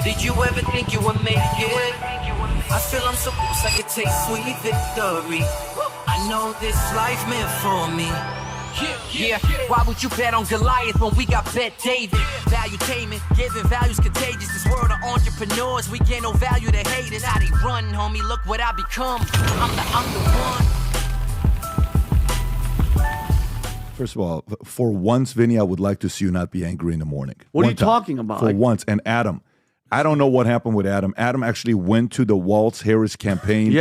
Did you ever think you would make it? I feel I'm so close, I could taste sweet victory. I know this life meant for me. Yeah, why would you bet on Goliath when we got Bet David? Valuetainment, giving value's contagious. This world of entrepreneurs, we get no value to haters. How they run, homie, look what I become. I'm the one. First of all, for once, Vinny, I would like to see you not be angry in the morning. What are you talking about? For once. And Adam, I don't know what happened with Adam. Adam actually went to the Waltz Harris campaign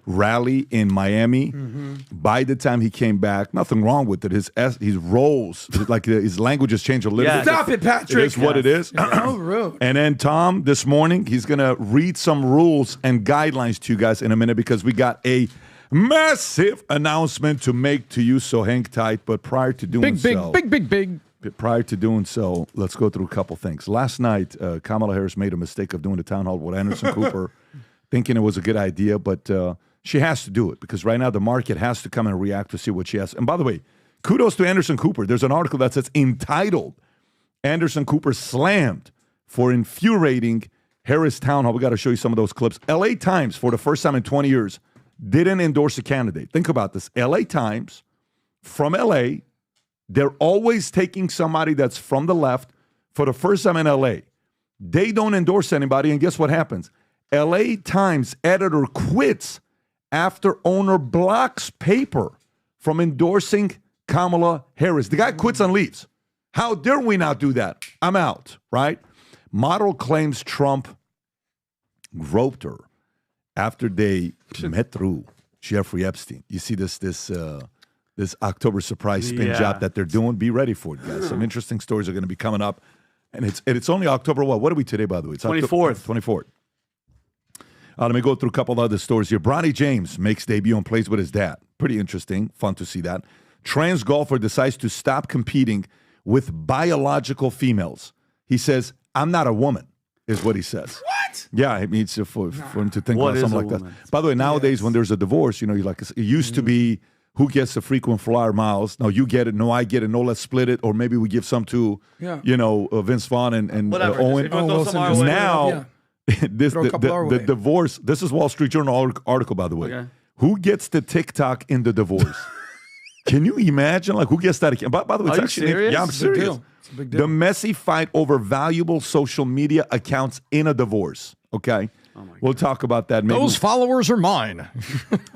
rally in Miami. Mm-hmm. By the time he came back, nothing wrong with it. His rolls, like his language has changed a little bit. Stop it, Patrick. It is what it is. Oh, rude. And then Tom, this morning, he's going to read some rules and guidelines to you guys in a minute because we got a massive announcement to make to you, so hang tight. But prior to doing Big. Prior to doing so, let's go through a couple things. Last night, Kamala Harris made a mistake of doing the town hall with Anderson Cooper, thinking it was a good idea, but she has to do it because right now the market has to come and react to see what she has. And by the way, kudos to Anderson Cooper. There's an article that says entitled, Anderson Cooper slammed for infuriating Harris town hall. We got to show you some of those clips. LA Times, for the first time in 20 years, didn't endorse a candidate. Think about this. LA Times, from LA, they're always taking somebody that's from the left for the first time in LA. They don't endorse anybody, and guess what happens? LA Times editor quits after owner blocks paper from endorsing Kamala Harris. The guy quits and leaves. How dare we not do that? I'm out, right? Model claims Trump groped her after they met through Jeffrey Epstein. You see this October surprise spin job that they're doing. Be ready for it, guys. Some interesting stories are going to be coming up. And it's only October what? What are we today, by the way? It's 24th. 24th. Let me go through a couple of other stories here. Bronny James makes debut and plays with his dad. Pretty interesting. Fun to see that. Trans golfer decides to stop competing with biological females. He says, I'm not a woman, is what he says. What? Yeah, it means for him to think about something like that. By the way, nowadays when there's a divorce, you're like, it used to be who gets the frequent flyer miles. No, you get it. No, I get it. No, let's split it. Or maybe we give some to, Vince Vaughn and Owen. Now, the divorce, this is Wall Street Journal article, by the way. Okay. Who gets the TikTok in the divorce? Can you imagine? Like, who gets that? By the way, it's actually serious? Yeah, I'm serious. It's a big deal. The messy fight over valuable social media accounts in a divorce. Okay, we'll talk about that. Maybe. Those followers are mine.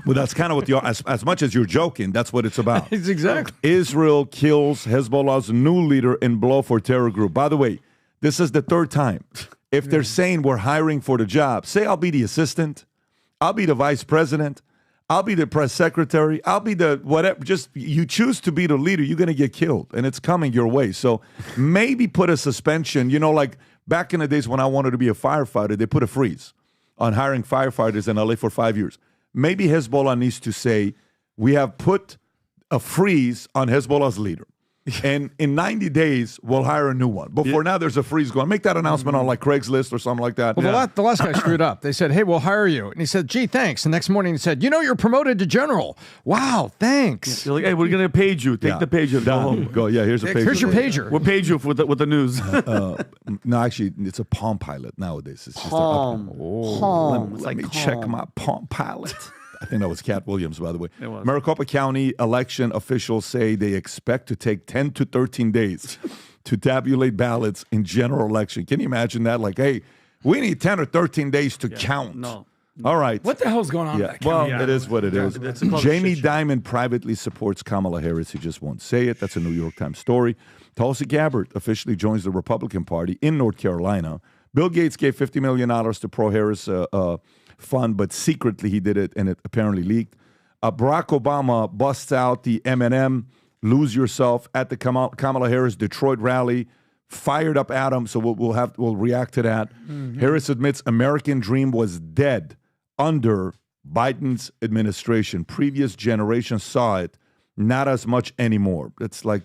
Well, that's kind of what as much as you're joking, that's what it's about. It's exactly. Israel kills Hezbollah's new leader in blow for terror group. By the way, this is the third time. If they're saying we're hiring for the job, say I'll be the assistant, I'll be the vice president, I'll be the press secretary, I'll be the whatever. Just you choose to be the leader, you're going to get killed, and it's coming your way. So maybe put a suspension. Like back in the days when I wanted to be a firefighter, they put a freeze on hiring firefighters in LA for 5 years. Maybe Hezbollah needs to say, we have put a freeze on Hezbollah's leader. And in 90 days, we'll hire a new one. But for now, there's a freeze going. Make that announcement on like Craigslist or something like that. Well, the last guy screwed up. They said, hey, we'll hire you. And he said, gee, thanks. The next morning he said, you're promoted to general. Wow, thanks. You're like, hey, we're going to page you. Take the pager. Go home. Go. Yeah, here's a pager. Here's your pager. We'll page you with the news. No, actually, it's a Palm Pilot nowadays. It's just Palm. Let me check my Palm Pilot. I think that was Cat Williams, by the way. It was. Maricopa County election officials say they expect to take 10 to 13 days to tabulate ballots in general election. Can you imagine that? Like, hey, we need 10 or 13 days to count. No. All right. What the hell's going on? Yeah. Well, it is what it is. Jamie Dimon privately supports Kamala Harris. He just won't say it. That's a New York Times story. Tulsi Gabbard officially joins the Republican Party in North Carolina. Bill Gates gave $50 million to pro-Harris fund, but secretly he did it, and it apparently leaked. Barack Obama busts out the Eminem "Lose Yourself" at the Kamala Harris Detroit rally. Fired up Adam, so we'll react to that. Mm-hmm. Harris admits American dream was dead under Biden's administration. Previous generations saw it, not as much anymore. It's like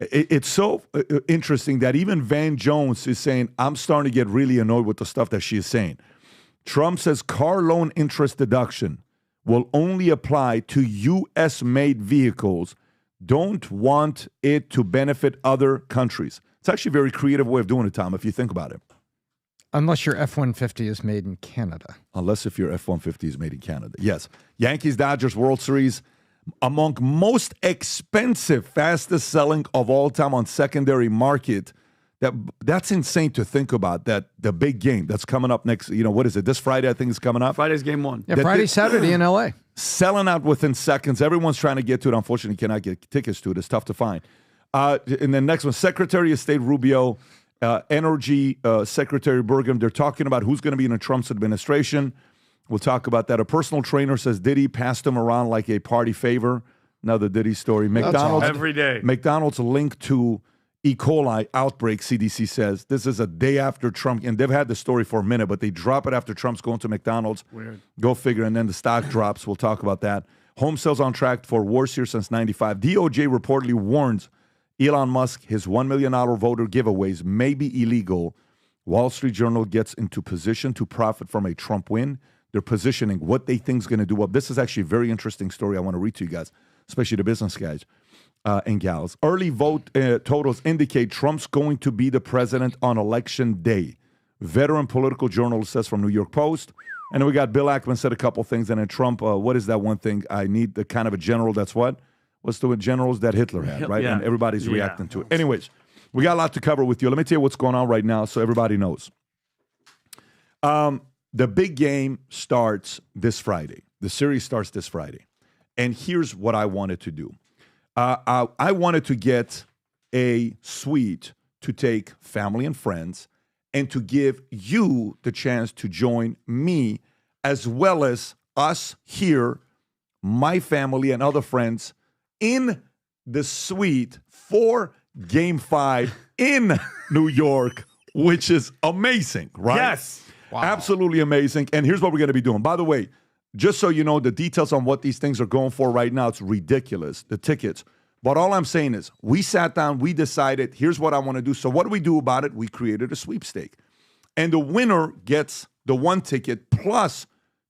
it's so interesting that even Van Jones is saying, I'm starting to get really annoyed with the stuff that she is saying. Trump says car loan interest deduction will only apply to U.S.-made vehicles. Don't want it to benefit other countries. It's actually a very creative way of doing it, Tom, if you think about it. Unless your F-150 is made in Canada. Unless if your F-150 is made in Canada. Yes. Yankees-Dodgers World Series, among most expensive, fastest selling of all time on secondary market. That's insane to think about, that the big game that's coming up next, what is it? This Friday, I think it's coming up. Friday's game 1. Yeah, Friday, Saturday in L.A. Selling out within seconds. Everyone's trying to get to it. Unfortunately, cannot get tickets to it. It's tough to find. And the next one, Secretary of State Rubio, Energy Secretary Burgum. They're talking about who's going to be in a Trump's administration. We'll talk about that. A personal trainer says Diddy passed him around like a party favor. Another Diddy story. McDonald's every day. McDonald's linked to E. coli outbreak, CDC says. This is a day after Trump, and they've had the story for a minute, but they drop it after Trump's going to McDonald's. Weird. Go figure, and then the stock drops. We'll talk about that. Home sales on track for worst year since 95. DOJ reportedly warns Elon Musk his $1 million voter giveaways may be illegal. Wall Street Journal gets into position to profit from a Trump win. They're positioning what they think is going to do up. This is actually a very interesting story I want to read to you guys, especially the business guys and gals. Early vote totals indicate Trump's going to be the president on election day. Veteran political journalist says from New York Post. And then we got Bill Ackman said a couple things. And then Trump, what is that one thing? I need the kind of a general that's what? What's the generals that Hitler had, right? Yeah. And everybody's reacting to it. Anyways, we got a lot to cover with you. Let me tell you what's going on right now so everybody knows. The big game starts this Friday. The series starts this Friday. And here's what I wanted to do. I wanted to get a suite to take family and friends and to give you the chance to join me as well as us here, my family and other friends, in the suite for Game 5 in New York, which is amazing, right? Yes. Wow. Absolutely amazing. And here's what we're going to be doing. By the way, just so you know, the details on what these things are going for right now, it's ridiculous, the tickets. But all I'm saying is we sat down, we decided, here's what I want to do. So what do we do about it? We created a sweepstake. And the winner gets the one ticket plus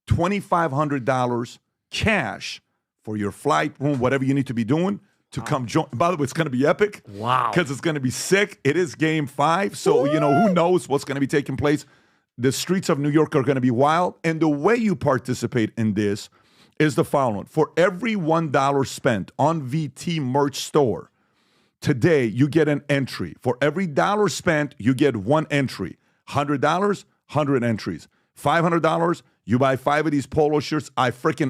$2,500 cash for your flight, room, whatever you need to be doing to come join. By the way, it's going to be epic. Wow. Because it's going to be sick. It is Game 5. So, who knows what's going to be taking place. The streets of New York are going to be wild. And the way you participate in this is the following. For every $1 spent on VT merch store, today you get an entry. For every dollar spent, you get one entry. $100, 100 entries. $500, you buy 5 of these polo shirts.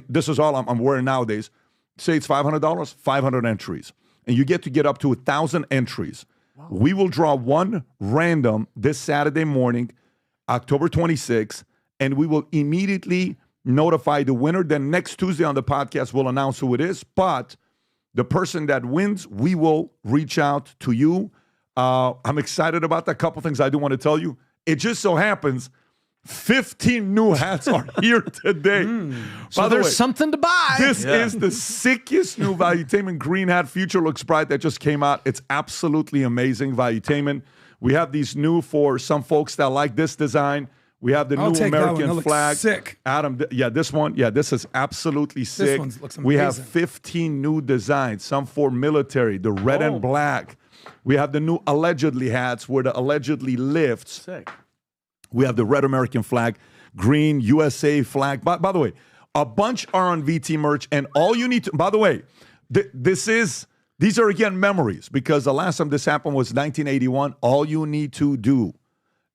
This is all I'm wearing nowadays. Say it's $500, 500 entries. And you get to get up to 1,000 entries. Wow. We will draw one random this Saturday morning, October 26th, and we will immediately notify the winner. Then next Tuesday on the podcast, we'll announce who it is. But the person that wins, we will reach out to you. I'm excited about that. Couple things I do want to tell you. It just so happens 15 new hats are here today. So there's something to buy. This is the sickest new Valuetainment green hat, Future Looks Bright, that just came out. It's absolutely amazing, Valuetainment. We have these new for some folks that like this design. We have the new American flag. Sick. Adam, this one. Yeah, this is absolutely sick. This one looks amazing. We have 15 new designs, some for military, the red and black. We have the new allegedly hats where the allegedly lifts. Sick. We have the red American flag, green USA flag. By the way, a bunch are on VT merch, and all you need to, by the way, these are again memories, because the last time this happened was 1981. All you need to do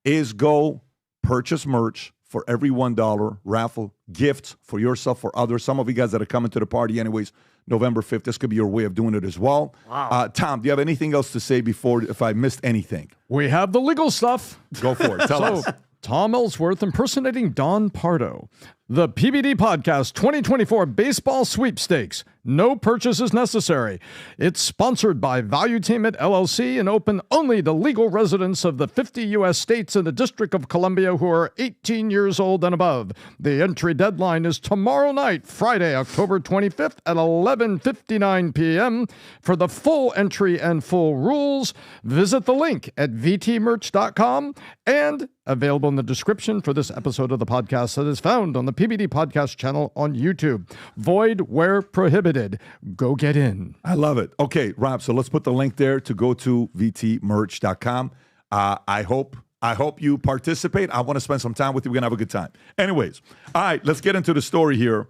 is go purchase merch for every $1, raffle gifts for yourself, for others. Some of you guys that are coming to the party anyways, November 5th, this could be your way of doing it as well. Wow. Tom, do you have anything else to say before, if I missed anything? We have the legal stuff. Go for it. Tell us. Tom Ellsworth impersonating Don Pardo. The PBD Podcast 2024 Baseball Sweepstakes. No purchase is necessary. It's sponsored by Valuetainment LLC and open only to legal residents of the 50 U.S. states and the District of Columbia who are 18 years old and above. The entry deadline is tomorrow night, Friday, October 25th at 11:59 p.m. For the full entry and full rules, visit the link at vtmerch.com and available in the description for this episode of the podcast that is found on the the PBD Podcast channel on YouTube. Void where prohibited. Go get in. I love it. Okay, Rob, so let's put the link there to go to vtmerch.com. I hope you participate. I want to spend some time with you. We're going to have a good time. Anyways, all right, let's get into the story here.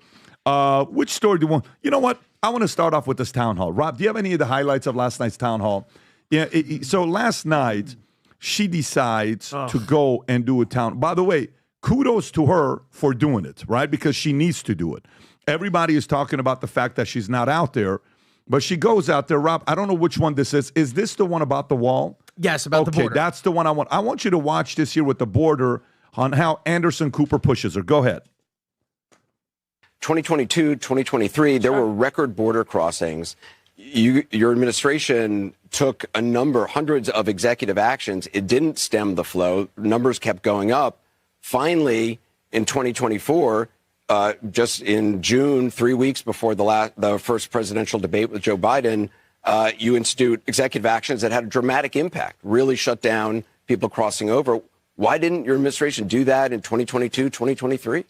Which story do you want? You know what? I want to start off with this town hall. Rob, do you have any of the highlights of last night's town hall? Yeah. So last night, she decides to go and do a town. By the way, kudos to her for doing it, right? Because she needs to do it. Everybody is talking about the fact that she's not out there, but she goes out there. Rob, I don't know which one this is. Is this the one about the wall? Yes, about the border. Okay, that's the one I want. I want you to watch this here with the border on how Anderson Cooper pushes her. Go ahead. 2022, 2023, there were record border crossings. Your administration took hundreds of executive actions. It didn't stem the flow. Numbers kept going up. Finally, in 2024, just in June, 3 weeks before the first presidential debate with Joe Biden, you institute executive actions that had a dramatic impact, really shut down people crossing over. Why didn't your administration do that in 2022, 2023?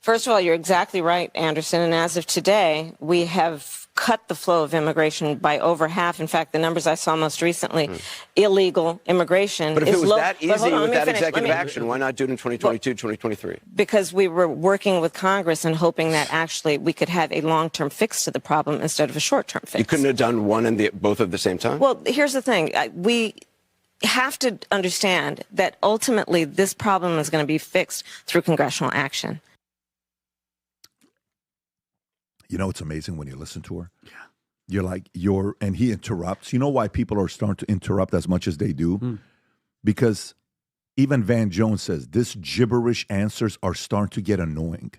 First of all, you're exactly right, Anderson. And as of today, we have cut the flow of immigration by over half. In fact, the numbers I saw most recently, illegal immigration But if is it was low. that easy with that executive action, why not do it in 2022, 2023? Because we were working with Congress and hoping that actually we could have a long-term fix to the problem instead of a short-term fix. You couldn't have done one and both at the same time? Well, here's the thing. We have to understand that ultimately this problem is going to be fixed through congressional action. You know, it's amazing when you listen to her. Yeah. You're like, and he interrupts. You know why people are starting to interrupt as much as they do? Because even Van Jones says this gibberish answers are starting to get annoying.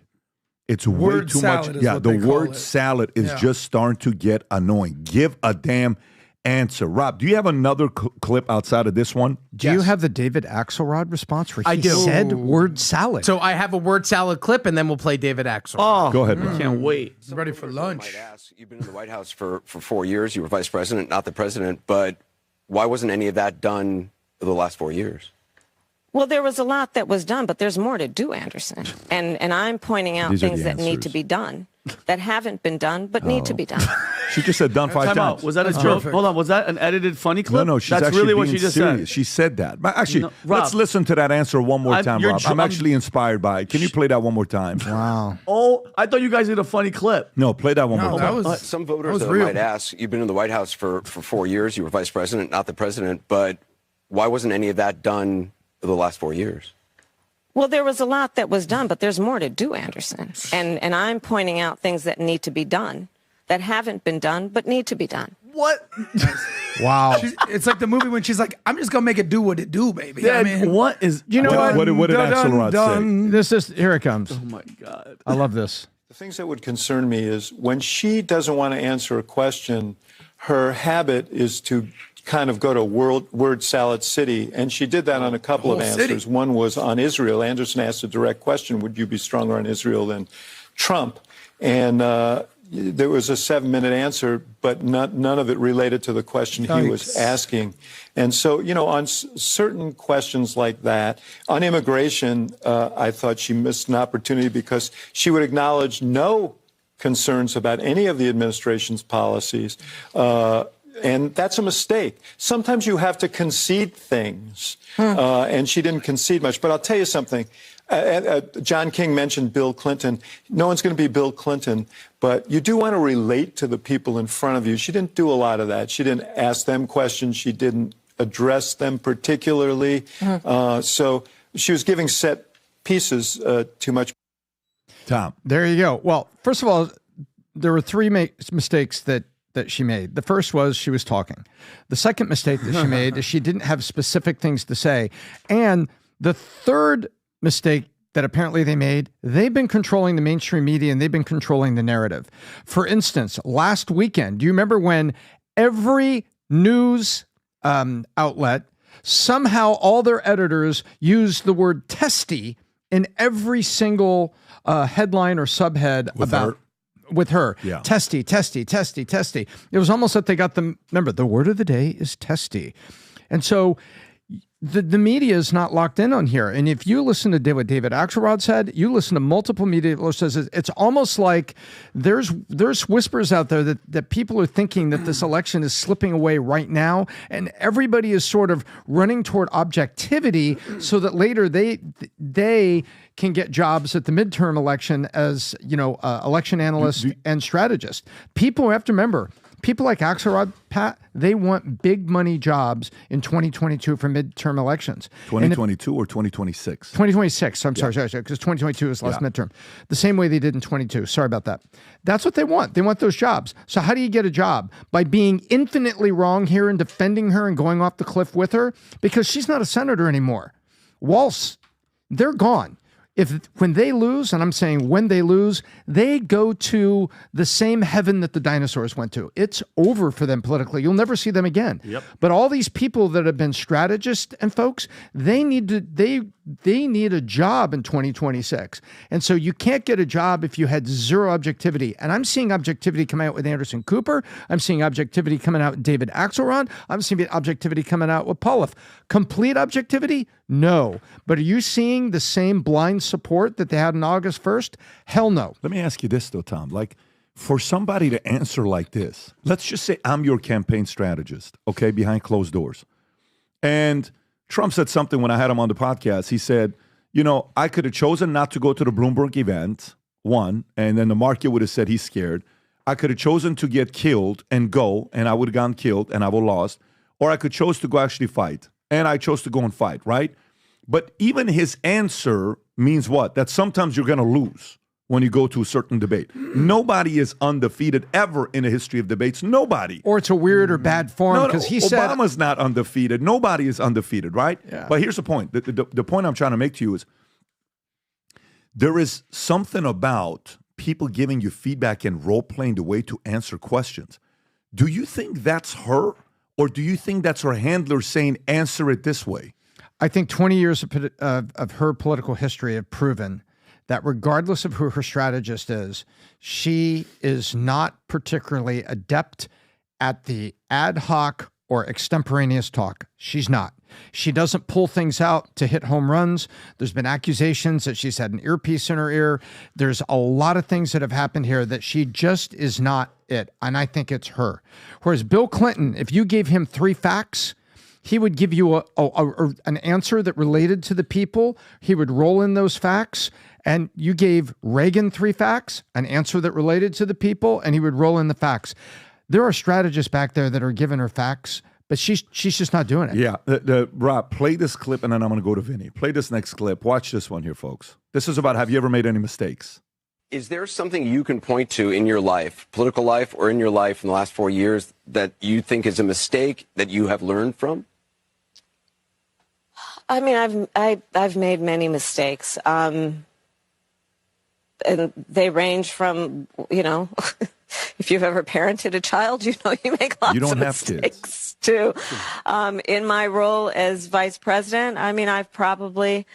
It's way too much. Yeah, the word salad is just starting to get annoying. Give a damn answer. Rob, do you have another clip outside of this one? Do you have the David Axelrod response where he I do. said word salad? So I have a word salad clip, and then we'll play David Axelrod. Oh, Go ahead, Rob. Can't wait. Ready for lunch. Might ask, you've been in the White House for 4 years. You were vice president, not the president. But why wasn't any of that done for the last 4 years? Well, there was a lot that was done, but there's more to do, Anderson. And I'm pointing out These are things the that need to answers. be done, that haven't been done, but need to be done. She just said done 5 Time times. out. Was that a joke? Hold on. Was that an edited funny clip? No, she's That's actually really what being she just serious. said. She said that. But actually, No, Rob, let's listen to that answer one more time, you're Rob. I'm actually inspired by it. Can you play that one more time? Wow. Oh, I thought you guys did a funny clip. No, play that one more time. Some voters might ask, you've been in the White House for 4 years. You were vice president, not the president. But why wasn't any of that done for the last 4 years? Well, there was a lot that was done, but there's more to do, Anderson. And I'm pointing out things that need to be done, that haven't been done, but need to be done. What? Wow. It's like the movie when she's like, I'm just going to make it do what it do, baby. Yeah, I mean, what is... You know What did Axelrod say? Here it comes. Oh, my God. I love this. The things that would concern me is when she doesn't want to answer a question, her habit is to kind of go to word salad city, and she did that on a couple of answers. One was on Israel. Anderson asked a direct question, would you be stronger on Israel than Trump? And there was a 7-minute answer, but none of it related to the question he was asking. And so, you know, on certain questions like that, on immigration, I thought she missed an opportunity because she would acknowledge no concerns about any of the administration's policies. And that's a mistake. Sometimes you have to concede things, and she didn't concede much. But I'll tell you something. John King mentioned Bill Clinton. No one's going to be Bill Clinton, but you do want to relate to the people in front of you. She didn't do a lot of that. She didn't ask them questions. She didn't address them particularly. So she was giving set pieces too much. Tom. There you go. Well, first of all, there were 3 mistakes that she made. The first was she was talking. The second mistake that she made is she didn't have specific things to say. And the third mistake that apparently they made, they've been controlling the mainstream media and they've been controlling the narrative. For instance, last weekend, do you remember when every news outlet, somehow all their editors used the word testy in every single headline or subhead with her. Yeah. Testy, testy, testy, testy. It was almost that they got them. Remember, the word of the day is testy. And so the media is not locked in on here. And if you listen to what David Axelrod said, you listen to multiple media says it's almost like there's whispers out there that people are thinking that this election is slipping away right now, and everybody is sort of running toward objectivity so that later they can get jobs at the midterm election as election analysts and strategists. People have to remember. People like Axelrod, Pat, they want big money jobs in 2022 for midterm elections. 2022 or 2026? 2026. I'm sorry, because 2022 is last midterm. The same way they did in 22. Sorry about that. That's what they want. They want those jobs. So how do you get a job? By being infinitely wrong here and defending her and going off the cliff with her? Because she's not a senator anymore. Walz, they're gone. When they lose, and I'm saying when they lose, they go to the same heaven that the dinosaurs went to. It's over for them politically. You'll never see them again. Yep. But all these people that have been strategists and folks, they need a job in 2026. And so you can't get a job if you had zero objectivity. And I'm seeing objectivity come out with Anderson Cooper. I'm seeing objectivity coming out with David Axelrod. I'm seeing objectivity coming out with Poilievre. Complete objectivity? No. But are you seeing the same blind support that they had on August 1st? Hell no. Let me ask you this, though, Tom. Like, for somebody to answer like this, let's just say I'm your campaign strategist, okay, behind closed doors. And Trump said something when I had him on the podcast. He said, I could have chosen not to go to the Bloomberg event, one, and then the market would have said he's scared. I could have chosen to get killed and go, and I would have gotten killed, and I would have lost. Or I could choose to go actually fight. And I chose to go and fight, right? But even his answer means what? That sometimes you're going to lose when you go to a certain debate. Nobody is undefeated ever in the history of debates. Nobody. Or it's a weird or bad form because he said Obama's not undefeated. Nobody is undefeated, right? Yeah. But here's the point. The point I'm trying to make to you is there is something about people giving you feedback and role-playing the way to answer questions. Do you think that's her? Or do you think that's her handler saying, answer it this way? I think 20 years of her political history have proven that regardless of who her strategist is, she is not particularly adept at the ad hoc or extemporaneous talk. She's not. She doesn't pull things out to hit home runs. There's been accusations that she's had an earpiece in her ear. There's a lot of things that have happened here that she just is not it. And I think it's her. Whereas Bill Clinton, if you gave him 3 facts, he would give you an answer that related to the people. He would roll in those facts. And you gave Reagan 3 facts, an answer that related to the people, and he would roll in the facts. There are strategists back there that are giving her facts, but she's just not doing it. Yeah. Rob, play this clip, and then I'm going to go to Vinny. Play this next clip. Watch this one here, folks. This is about, have you ever made any mistakes? Is there something you can point to in your life, political life, or in your life in the last 4 years that you think is a mistake that you have learned from? I mean, I've made many mistakes. And they range from, if you've ever parented a child, you make lots of mistakes too. In my role as vice president, I mean, I've probably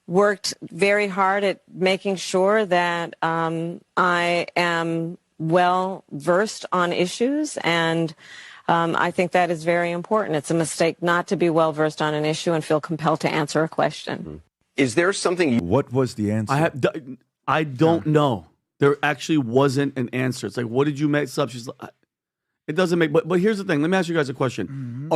worked very hard at making sure that I am well versed on issues, and I think that is very important. It's a mistake not to be well versed on an issue and feel compelled to answer a question. Is there something What was the answer? I don't know. There actually wasn't an answer. It's like, what did you mess up? She's like, it doesn't make. But here's the thing. Let me ask you guys a question.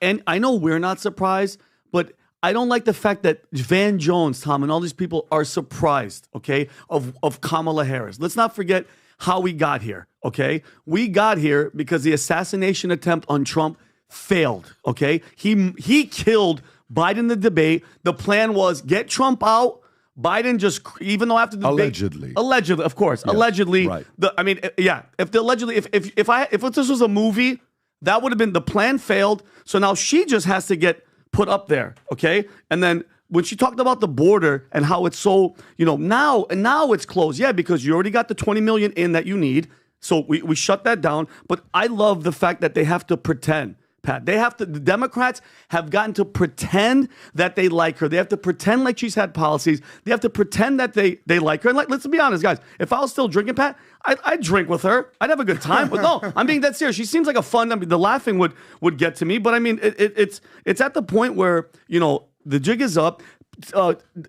And I know we're not surprised, but I don't like the fact that Van Jones, Tom, and all these people are surprised. Okay, of Kamala Harris. Let's not forget how we got here. Okay, we got here because the assassination attempt on Trump failed. Okay, he killed Biden in the debate. The plan was get Trump out. Biden just, even though after the debate, allegedly, of course, yes, allegedly, right. If this was a movie, that would have been, the plan failed. So now she just has to get put up there, okay? And then when she talked about the border and how it's so, now it's closed, yeah, because you already got the 20 million in that you need. So we shut that down. But I love the fact that they have to pretend. Pat. The Democrats have gotten to pretend that they like her. They have to pretend like she's had policies. They have to pretend that they like her. And let's be honest, guys. If I was still drinking, Pat, I'd drink with her. I'd have a good time. But no, I'm being dead serious. She seems like a fun. I mean, the laughing would get to me. But I mean, it's at the point where the jig is up.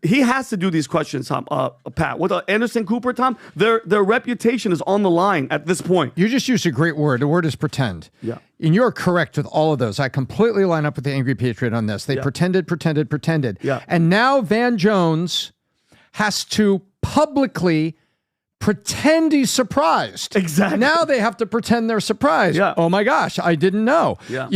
He has to do these questions, Tom, Pat. With Anderson Cooper, Tom, their reputation is on the line at this point. You just used a great word. The word is pretend. Yeah. And you're correct with all of those. I completely line up with the Angry Patriot on this. They pretended. Yeah. And now Van Jones has to publicly pretend he's surprised. Exactly. Now they have to pretend they're surprised. Yeah. Oh my gosh, I didn't know. Yeah.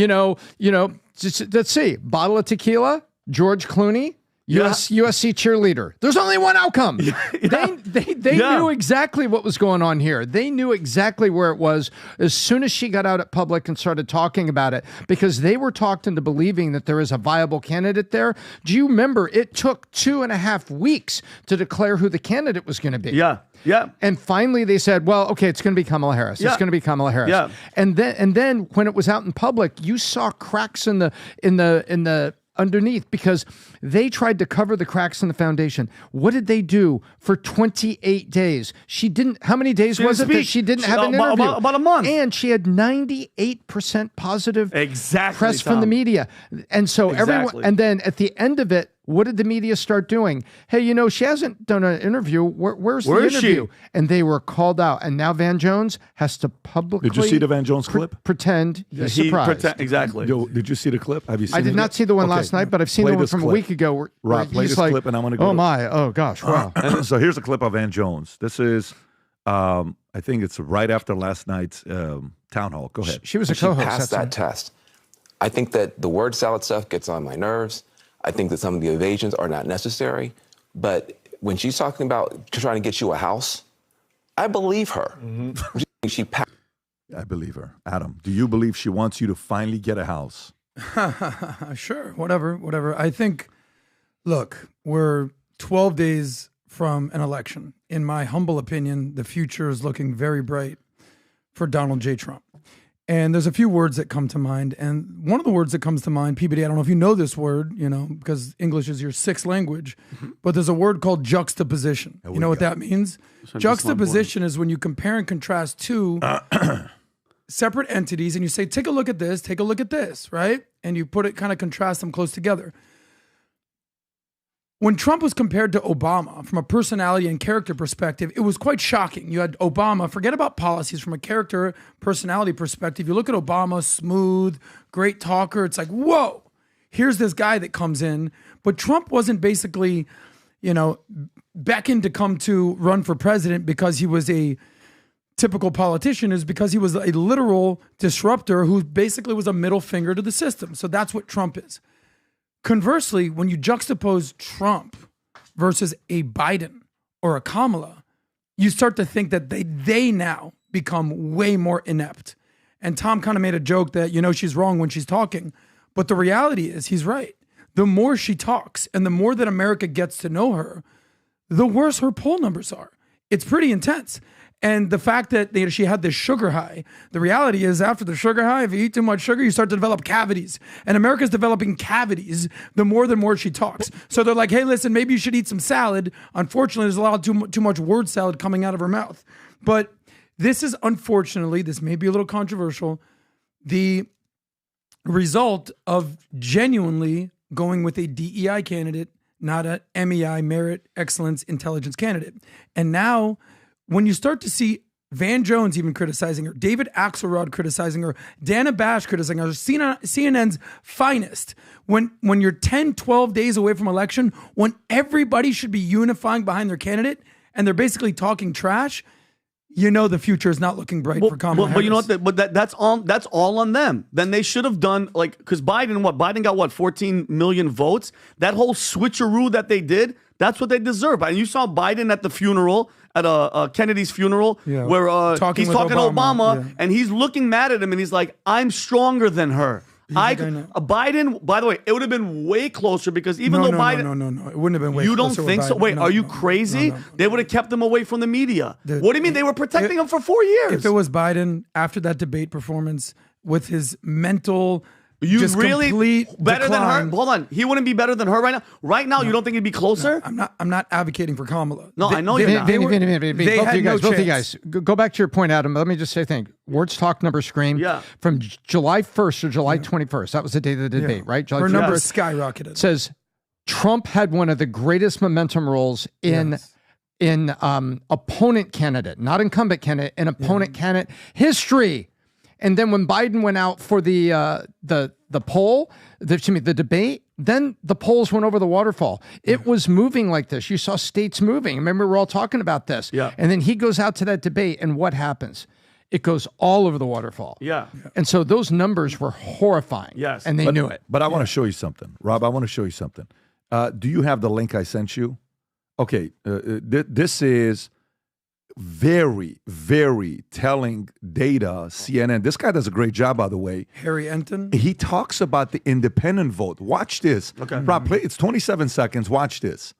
Let's see. Bottle of tequila, George Clooney, USC cheerleader. There's only one outcome. They knew exactly what was going on here. They knew exactly where it was as soon as she got out at public and started talking about it, because they were talked into believing that there is a viable candidate there. Do you remember it took 2.5 weeks to declare who the candidate was going to be? Yeah. Yeah. And finally they said, well, okay, it's going to be Kamala Harris. Yeah. It's going to be Kamala Harris. Yeah. And then when it was out in public, you saw cracks in the underneath, because they tried to cover the cracks in the foundation. What did they do for 28 days? She didn't. How many days was it that she didn't have an interview? About a month. And she had 98% positive press from the media. And so everyone, and then at the end of it, what did the media start doing? Hey, she hasn't done an interview. Where's the interview? And they were called out. And now Van Jones has to publicly. Did you see the Van Jones clip? Pretend he's surprised. Exactly. Did you see the clip? Have you seen it? I did not see the one last night, but I've seen the one from a week ago. Where Rob, play he's this clip, and I'm going to go. Oh my! Oh gosh! Wow. So here's a clip of Van Jones. This is, I think it's right after last night's town hall. Go ahead. She was a co-host. She passed that test. I think that the word salad stuff gets on my nerves. I think that some of the evasions are not necessary. But when she's talking about trying to get you a house, I believe her. Mm-hmm. She passed. I believe her. Adam, do you believe she wants you to finally get a house? Sure, whatever. I think, look, we're 12 days from an election. In my humble opinion, the future is looking very bright for Donald J. Trump. And there's a few words that come to mind. And one of the words that comes to mind, PBD, I don't know if you know this word, because English is your sixth language, but there's a word called juxtaposition. You know what that means? Juxtaposition is when you compare and contrast two separate entities and you say, take a look at this, right? And you put it, kind of contrast them close together. When Trump was compared to Obama from a personality and character perspective, it was quite shocking. You had Obama, forget about policies, from a character, personality perspective. You look at Obama, smooth, great talker. It's like, whoa, here's this guy that comes in. But Trump wasn't basically, beckoned to come to run for president because he was a typical politician, is because he was a literal disruptor who basically was a middle finger to the system. So that's what Trump is. Conversely, when you juxtapose Trump versus a Biden or a Kamala, you start to think that they now become way more inept. And Tom kind of made a joke that, she's wrong when she's talking. But the reality is he's right. The more she talks and the more that America gets to know her, the worse her poll numbers are. It's pretty intense. And the fact that she had this sugar high, the reality is after the sugar high, if you eat too much sugar, you start to develop cavities. And America's developing cavities the more she talks. So they're like, hey, listen, maybe you should eat some salad. Unfortunately, there's a lot of too much word salad coming out of her mouth. But this is, unfortunately, this may be a little controversial, the result of genuinely going with a DEI candidate, not a MEI, merit, excellence, intelligence candidate. And now, when you start to see Van Jones even criticizing her, David Axelrod criticizing her, Dana Bash criticizing her, CNN's finest, when you're 10, 12 days away from election, when everybody should be unifying behind their candidate and they're basically talking trash, the future is not looking bright for Kamala Harris. But you know what? That's all on them. Then they should have done, because Biden got 14 million votes? That whole switcheroo that they did, that's what they deserve. And you saw Biden at the funeral, at Kennedy's funeral, where he's talking to Obama and he's looking mad at him and he's like, I'm stronger than her. Biden, by the way, it would have been way closer because even though Biden... No. It wouldn't have been way closer. You don't think so? Wait, are you crazy? No. They would have kept him away from the media. What do you mean? They were protecting him for 4 years. If it was Biden, after that debate performance, with his mental You Just really complete better decline. than her? Hold on. He wouldn't be better than her right now? Right now, you don't think he'd be closer? I'm not advocating for Kamala. No, I know you're not. They Vinny, both had of you guys, no both of you chance. guys. Go back to your point, Adam. Let me just say a thing. Words talk, numbers scream. Yeah. From July 1st to July 21st. That was the day of the debate, right? July Her 21st. numbers skyrocketed. Says Trump had one of the greatest momentum roles in opponent candidate, not incumbent candidate, an opponent candidate history. And then when Biden went out for the debate, then the polls went over the waterfall. It was moving like this. You saw states moving. Remember, we're all talking about this. Yeah. And then he goes out to that debate, and what happens? It goes all over the waterfall. Yeah. And so those numbers were horrifying. Yes. And they knew it. But I want to show you something. Rob, I want to show you something. Do you have the link I sent you? Okay. This is very, very telling data. CNN. This guy does a great job, by the way. Harry Enton. He talks about the independent vote. Watch this. Okay. Rob, play. It's 27 seconds. Watch this.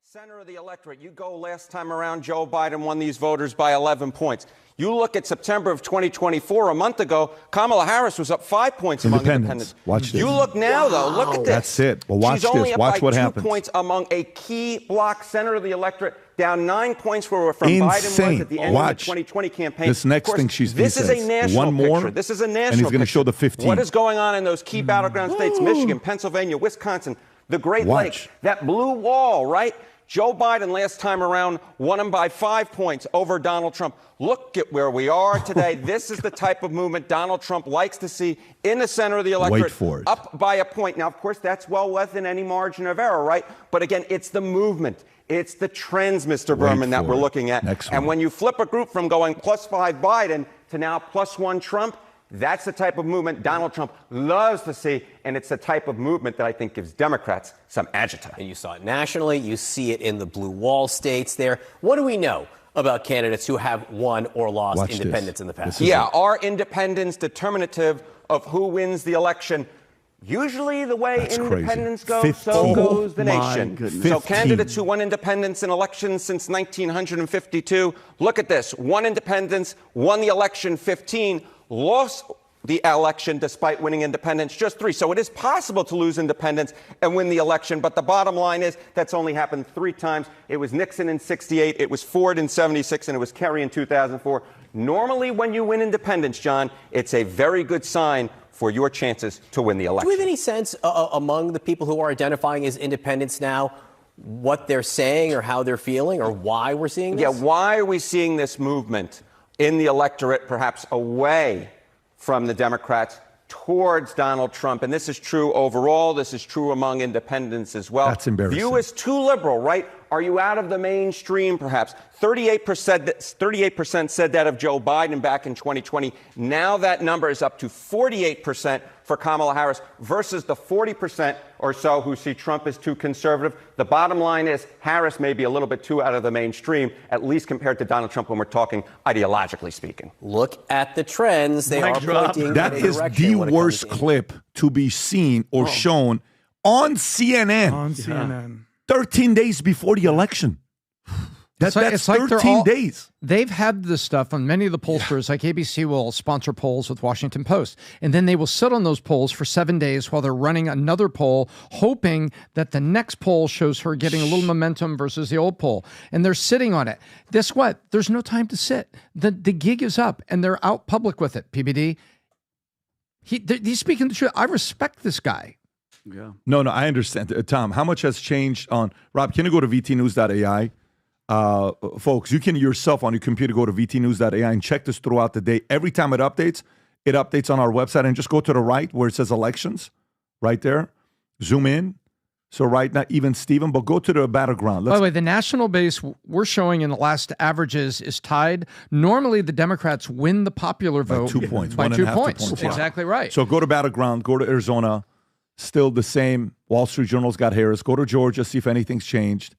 Center of the electorate. You go last time around, Joe Biden won these voters by 11 points. You look at September of 2024, a month ago, Kamala Harris was up 5 points among independents. Watch this. You look now, though, look at this. That's it. Well, watch She's only this. up Watch by what 2 happens. points among a key bloc center of the electorate, down 9 points from Biden was Insane. at the end Watch. of the 2020 campaign. This next Of course, thing he This is says. a national One more, picture. This is a national and he's going to picture. show the 15. What is going on in those key battleground states, Michigan, Pennsylvania, Wisconsin, the Great Watch. Lakes, that blue wall, right? Joe Biden last time around won him by 5 points over Donald Trump. Look at where we are today. This is the type of movement Donald Trump likes to see in the center of the electorate. Wait for it. Up by a point. Now, of course, that's well within any margin of error, right? But again, it's the movement. It's the trends, Mr. Berman, that for we're it. looking at. Next and one. when you flip a group from going +5 Biden to now +1 Trump, that's the type of movement Donald Trump loves to see, and it's the type of movement that I think gives Democrats some agita. And you saw it nationally. You see it in the blue wall states there. What do we know about candidates who have won or lost Watch independents this. in the past? This is Yeah, it. are independents determinative of who wins the election? Usually the way That's crazy. independents go, 15. so goes the My nation. goodness. So 15. candidates who won independents in elections since 1952, look at this. Won independents, won the election 15, lost the election despite winning independents, just 3. So it is possible to lose independents and win the election. But the bottom line is that's only happened 3 times. It was Nixon in 68, it was Ford in 76, and it was Kerry in 2004. Normally when you win independents, John, it's a very good sign for your chances to win the Do election. we have any sense among the people who are identifying as independents now what they're saying or how they're feeling or why we're seeing this? Yeah, why are we seeing this movement in the electorate perhaps away from the Democrats towards Donald Trump? And this is true overall. This is true among independents as well. That's embarrassing. View is too liberal, right? Are you out of the mainstream, perhaps? 38% said that of Joe Biden back in 2020. Now that number is up to 48% for Kamala Harris versus the 40% or so who see Trump as too conservative. The bottom line is Harris may be a little bit too out of the mainstream, at least compared to Donald Trump when we're talking ideologically speaking. Look at the trends. They Mic are drop. pointing That in a is direction the when it comes worst to clip to be seen or shown on CNN. On CNN. 13 days before the election. That's it's like they're 13 all- days. They've had this stuff on many of the pollsters, like ABC will sponsor polls with Washington Post. And then they will sit on those polls for 7 days while they're running another poll, hoping that the next poll shows her getting a little momentum versus the old poll. And they're sitting on it. Guess what? There's no time to sit. The gig is up and they're out public with it, PBD. He's speaking the truth. I respect this guy. Yeah. No, I understand. Tom, how much has changed on... Rob, can you go to vtnews.ai? Folks, you can yourself on your computer go to vtnews.ai and check this throughout the day. Every time it updates on our website, and just go to the right where it says elections, right there. Zoom in. So right now, even Steven, but go to the battleground. By the way, the national base we're showing in the last averages is tied. Normally, the Democrats win the popular vote by 2 points. By 2 1.5 points. points. Exactly right. So go to battleground, go to Arizona, still the same. Wall Street Journal's got Harris. Go to Georgia, see if anything's changed.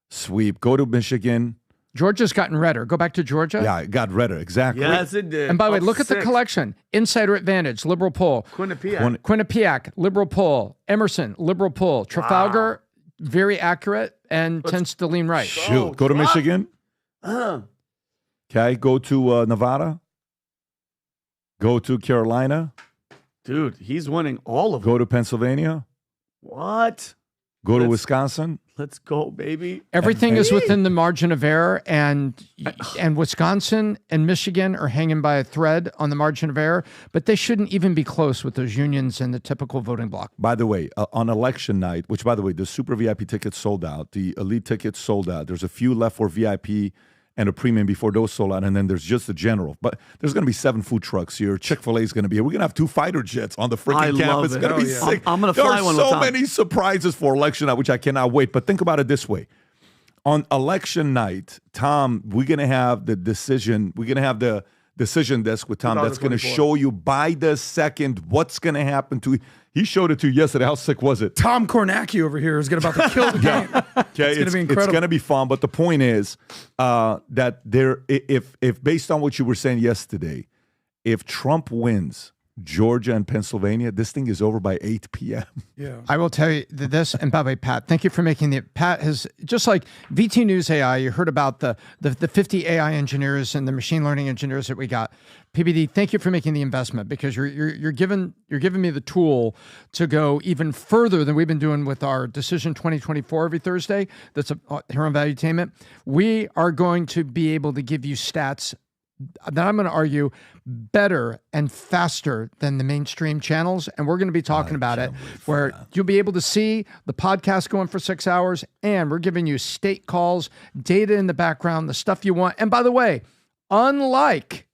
Sweep. Go to Michigan. Georgia's gotten redder. Go back to Georgia. Yeah, it got redder. Exactly. Yes, it did. And by the way, Up look at the 6. collection. Insider Advantage, liberal poll. Quinnipiac. Quinnipiac, liberal poll. Emerson, liberal poll. Trafalgar, very accurate and tends to lean right. Shoot. Go to Michigan. Okay. Go to Nevada. Go to Carolina. Dude, he's winning all of them. Go to Pennsylvania. What? Go to Wisconsin. Let's go, baby. Everything is within the margin of error, and Wisconsin and Michigan are hanging by a thread on the margin of error, but they shouldn't even be close with those unions and the typical voting bloc. By the way, on election night, which, by the way, the super VIP tickets sold out, the elite tickets sold out. There's a few left for VIP and a premium before those sold out, and then there's just the general. But there's going to be 7 food trucks here. Chick-fil-A is going to be here. We're going to have 2 fighter jets on the freaking campus. It's going to be sick. I'm going to fly one. There are so many surprises for election night, which I cannot wait. But think about it this way. On election night, Tom, we're going to have the decision. We're going to have the decision desk with Tom that's going to show you by the second what's going to happen to. He showed it to you yesterday. How sick was it? Tom Kornacki over here is about to kill the game. Okay, it's going to be incredible. It's going to be fun. But the point is that if based on what you were saying yesterday, if Trump wins Georgia and Pennsylvania, this thing is over by 8 p.m. Yeah. I will tell you this, and by the way, Pat, thank you for making Pat has, just like VT News AI, you heard about the 50 AI engineers and the machine learning engineers that we got. PBD, thank you for making the investment, because you're giving me the tool to go even further than we've been doing with our Decision 2024 every Thursday. That's here on Valuetainment. We are going to be able to give you stats that I'm going to argue better and faster than the mainstream channels. And we're going to be talking about it, where you'll be able to see the podcast going for 6 hours, and we're giving you state calls, data in the background, the stuff you want. And by the way, unlike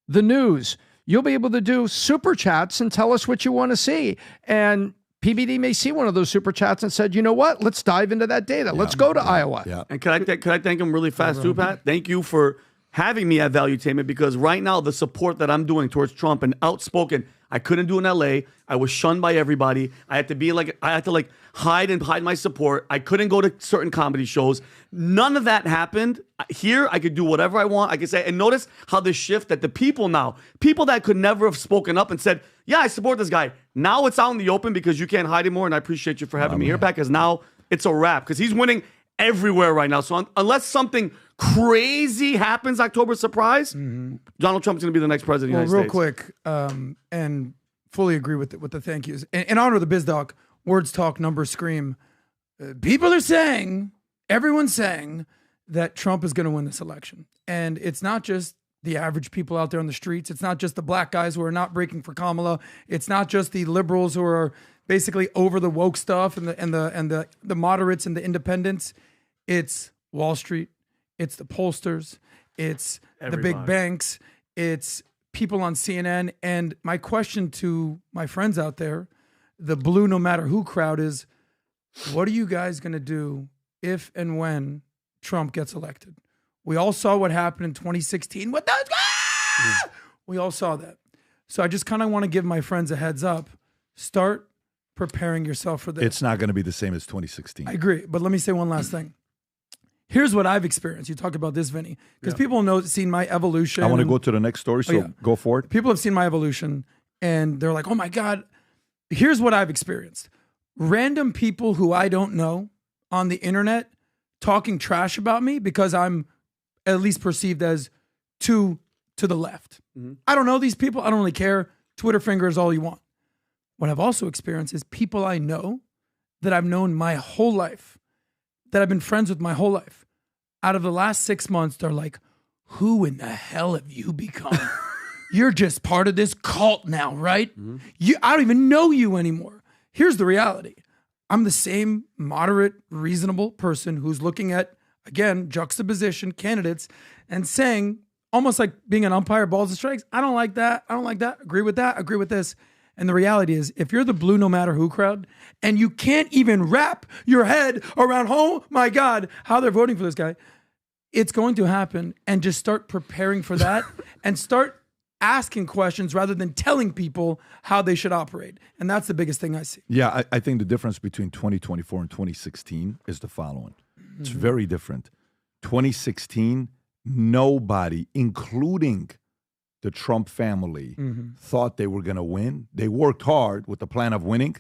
the news, you'll be able to do super chats and tell us what you want to see. And PBD may see one of those super chats and said, you know what? Let's dive into that data. Let's go to Iowa. Yeah. And could I thank him really fast too, Pat? Thank you for having me at Valuetainment, because right now the support that I'm doing towards Trump and outspoken, I couldn't do in LA. I was shunned by everybody. I had to hide my support. I couldn't go to certain comedy shows. None of that happened. Here, I could do whatever I want. I could say, and notice how the shift that the people that could never have spoken up and said, yeah, I support this guy. Now it's out in the open because you can't hide anymore. And I appreciate you for having me here, Pat, because now it's a wrap, because he's winning everywhere right now. So unless something crazy happens, October surprise, Donald Trump's going to be the next president of the United States. Real quick, and fully agree with the thank yous. In honor of the BizDoc, words talk, numbers scream. People are saying, everyone's saying that Trump is going to win this election. And it's not just the average people out there on the streets. It's not just the black guys who are not breaking for Kamala. It's not just the liberals who are basically over the woke stuff and the moderates and the independents. It's Wall Street. It's the pollsters. It's the big banks. It's people on CNN. And my question to my friends out there, the blue no matter who crowd, is, what are you guys going to do if and when Trump gets elected? We all saw what happened in 2016 with those guys. We all saw that. So I just kind of want to give my friends a heads up. Start preparing yourself for this. It's not going to be the same as 2016. I agree. But let me say one last thing. Here's what I've experienced. You talk about this, Vinny, because people have seen my evolution. I want to go to the next story, so go for it. People have seen my evolution, and they're like, oh my God. Here's what I've experienced. Random people who I don't know on the internet talking trash about me because I'm at least perceived as to the left. I don't know these people. I don't really care. Twitter finger is all you want. What I've also experienced is people I know that I've known my whole life, that I've been friends with my whole life. Out of the last 6 months, they're like, who in the hell have you become? You're just part of this cult now, right? I don't even know you anymore. Here's the reality. I'm the same moderate, reasonable person who's looking at, again, juxtaposition candidates and saying, almost like being an umpire, balls and strikes, I don't like that. I don't like that. Agree with that. Agree with this. And the reality is, if you're the blue no matter who crowd and you can't even wrap your head around, oh my God, how they're voting for this guy, it's going to happen. And just start preparing for that and start asking questions rather than telling people how they should operate. And that's the biggest thing I see. Yeah, I think the difference between 2024 and 2016 is the following. It's very different. 2016, nobody, including the Trump family, thought they were going to win. They worked hard with the plan of winning,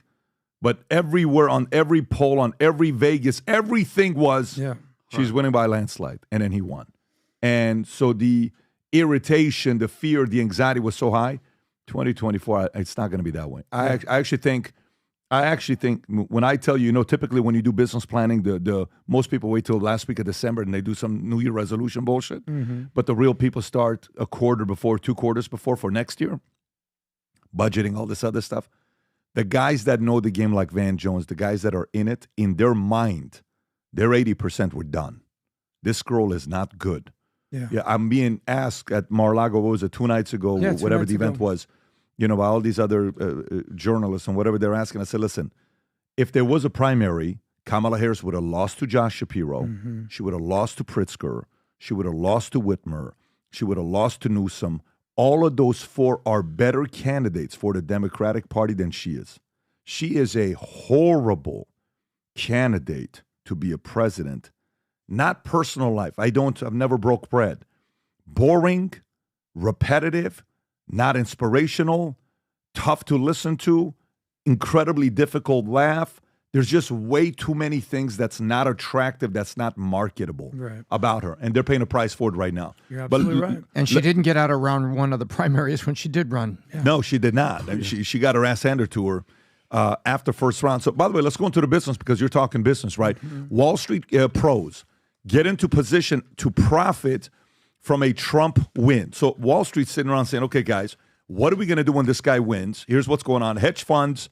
but everywhere, on every poll, on every Vegas, everything was, she's winning by a landslide, and then he won. And so the irritation, the fear, the anxiety was so high. 2024, it's not going to be that way. I actually think when I tell you, typically when you do business planning, the most people wait till the last week of December and they do some New Year resolution bullshit. Mm-hmm. But the real people start a quarter before, 2 quarters before for next year, budgeting, all this other stuff. The guys that know the game like Van Jones, the guys that are in it, in their mind, they're 80% were done. This scroll is not good. Yeah, I'm being asked at Mar-a-Lago, what was it, 2 nights ago, whatever the event was, by all these other journalists and whatever they're asking. I said, listen, if there was a primary, Kamala Harris would have lost to Josh Shapiro. Mm-hmm. She would have lost to Pritzker. She would have lost to Whitmer. She would have lost to Newsom. All of those 4 are better candidates for the Democratic Party than she is. She is a horrible candidate to be a president. Not personal life. I've never broke bread. Boring, repetitive, not inspirational, tough to listen to, incredibly difficult laugh. There's just way too many things that's not attractive, that's not marketable about her. And they're paying a price for it right now. You're absolutely right. And she didn't get out of round 1 of the primaries when she did run. Yeah. No, she did not. I mean, she got her ass handed to her after first round. So, by the way, let's go into the business because you're talking business, right? Mm-hmm. Wall Street pros get into position to profit from a Trump win. So Wall Street's sitting around saying, okay, guys, what are we going to do when this guy wins? Here's what's going on. Hedge funds,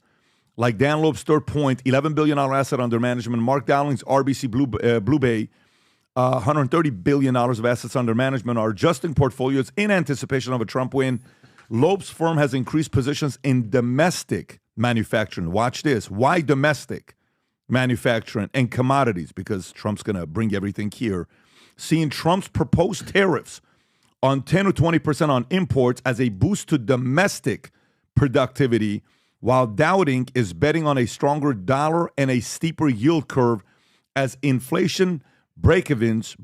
like Dan Loeb's Third Point, $11 billion asset under management. Mark Dowling's RBC Blue Bay, $130 billion of assets under management are adjusting portfolios in anticipation of a Trump win. Loeb's firm has increased positions in domestic manufacturing. Watch this. Why domestic manufacturing and commodities? Because Trump's going to bring everything here. Seeing Trump's proposed tariffs on 10 to 20% on imports as a boost to domestic productivity, while Dowding is betting on a stronger dollar and a steeper yield curve as inflation break-evens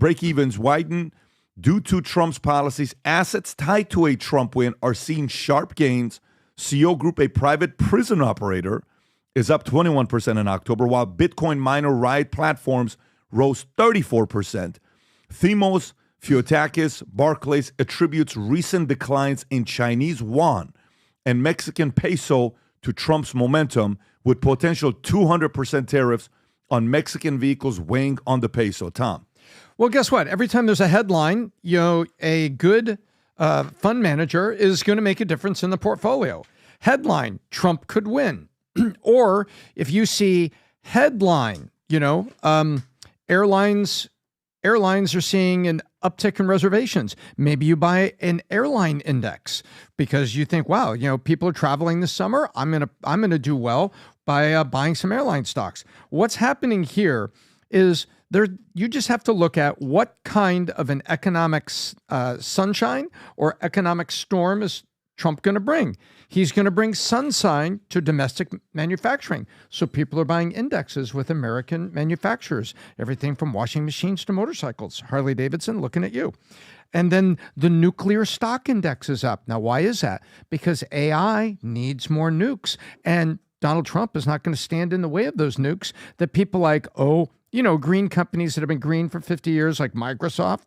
widen due to Trump's policies. Assets tied to a Trump win are seeing sharp gains. CO Group, a private prison operator, is up 21% in October, while Bitcoin miner Riot Platforms rose 34%. Themos, Fiotakis, Barclays attributes recent declines in Chinese yuan and Mexican peso to Trump's momentum, with potential 200% tariffs on Mexican vehicles weighing on the peso. Tom. Well, guess what? Every time there's a headline, a good fund manager is going to make a difference in the portfolio. Headline, Trump could win. Or if you see headline, airlines are seeing an uptick in reservations. Maybe you buy an airline index because you think, wow, people are traveling this summer. I'm gonna do well by buying some airline stocks. What's happening here is you just have to look at what kind of an economic sunshine or economic storm is Trump going to bring. He's going to bring sunshine to domestic manufacturing. So people are buying indexes with American manufacturers, everything from washing machines to motorcycles. Harley Davidson, looking at you. And then the nuclear stock index is up. Now, why is that? Because AI needs more nukes. And Donald Trump is not going to stand in the way of those nukes that people like, green companies that have been green for 50 years, like Microsoft,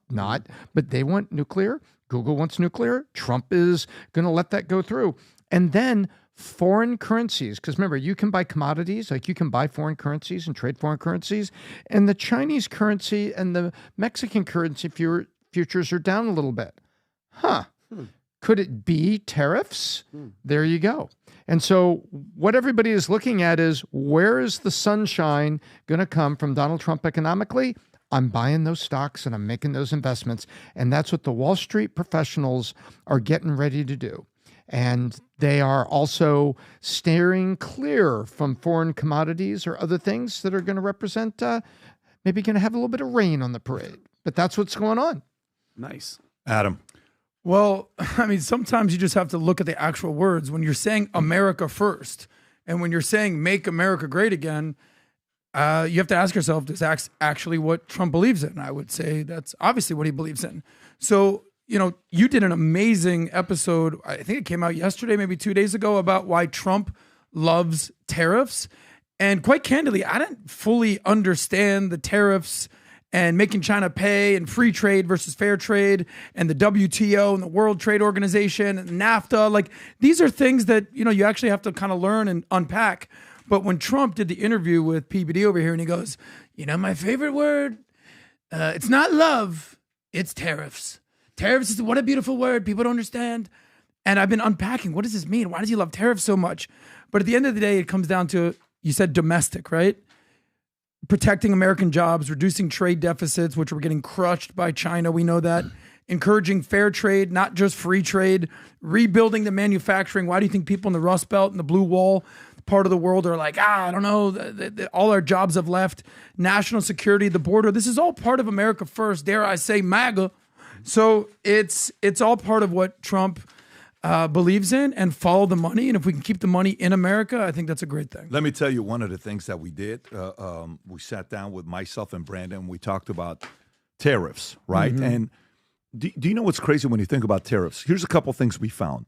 but they want nuclear. Google wants nuclear. Trump is going to let that go through. And then foreign currencies, because remember, you can buy commodities, like you can buy foreign currencies and trade foreign currencies. And the Chinese currency and the Mexican currency futures are down a little bit. Could it be tariffs? There you go. And so what everybody is looking at is, where is the sunshine going to come from Donald Trump economically? I'm buying those stocks and I'm making those investments. And that's what the Wall Street professionals are getting ready to do. And they are also steering clear from foreign commodities or other things that are going to represent, maybe going to have a little bit of rain on the parade. But that's what's going on. Nice. Adam. Well, I mean, sometimes you just have to look at the actual words. When you're saying America first, and when you're saying make America great again, you have to ask yourself, is that actually what Trump believes in? I would say that's obviously what he believes in. So, you did an amazing episode, I think it came out yesterday, maybe 2 days ago, about why Trump loves tariffs. And quite candidly, I didn't fully understand the tariffs and making China pay and free trade versus fair trade and the WTO and the World Trade Organization and NAFTA. Like, these are things that, you actually have to kind of learn and unpack. But when Trump did the interview with PBD over here and he goes, my favorite word, it's not love, it's tariffs. Tariffs is what a beautiful word. People don't understand. And I've been unpacking, what does this mean? Why does he love tariffs so much? But at the end of the day, it comes down to, you said domestic, right? Protecting American jobs, reducing trade deficits, which were getting crushed by China. We know that. Encouraging fair trade, not just free trade. Rebuilding the manufacturing. Why do you think people in the Rust Belt and the Blue Wall part of the world are like, I don't know, all our jobs have left. National security, the border. This is all part of America first, dare I say MAGA. So it's all part of what Trump believes in, and follow the money. And if we can keep the money in America, I think that's a great thing. Let me tell you one of the things that we did. We sat down with myself and Brandon, and we talked about tariffs, right? Mm-hmm. And do you know what's crazy when you think about tariffs? Here's a couple things we found.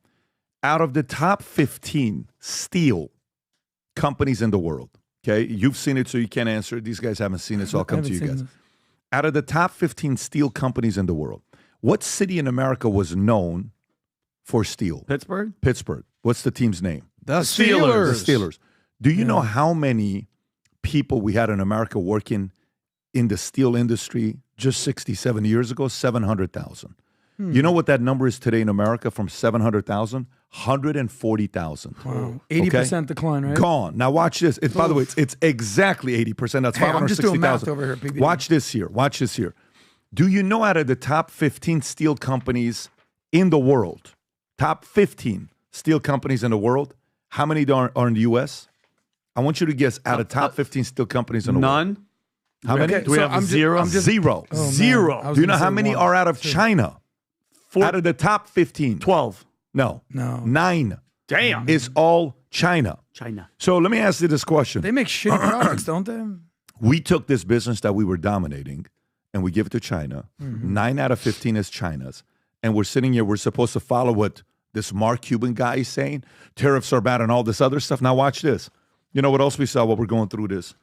Out of the top 15 steel companies in the world, okay? You've seen it, so you can't answer it. These guys haven't seen it, so I'll come to you guys. Out of the top 15 steel companies in the world, what city in America was known for steel? Pittsburgh? Pittsburgh. What's the team's name? The Steelers. The Steelers. Do you know how many people we had in America working in the steel industry just 67 years ago? 700,000. You know what that number is today in America from 700,000? 140,000. Wow. 80% decline, right? Gone. Now watch this. By the way, it's exactly 80%. That's 560,000. I'm just doing math over here, PBD. Watch this here. Watch this here. Do you know out of the top 15 steel companies in the world, top 15 steel companies in the world, how many are in the U.S.? I want you to guess out of top 15 steel companies in the world. None. How many? Do we have zero? Zero. Oh, Zero. Do you know how many are out of China? Out of the top 15. 12. No. 9. Damn. Is all China. China. So let me ask you this question. They make shitty products, don't they? We took this business that we were dominating and we give it to China. 9 out of 15 is China's. And we're sitting here, we're supposed to follow what this Mark Cuban guy is saying. Tariffs are bad and all this other stuff. Now watch this. You know what else we saw while we're going through this?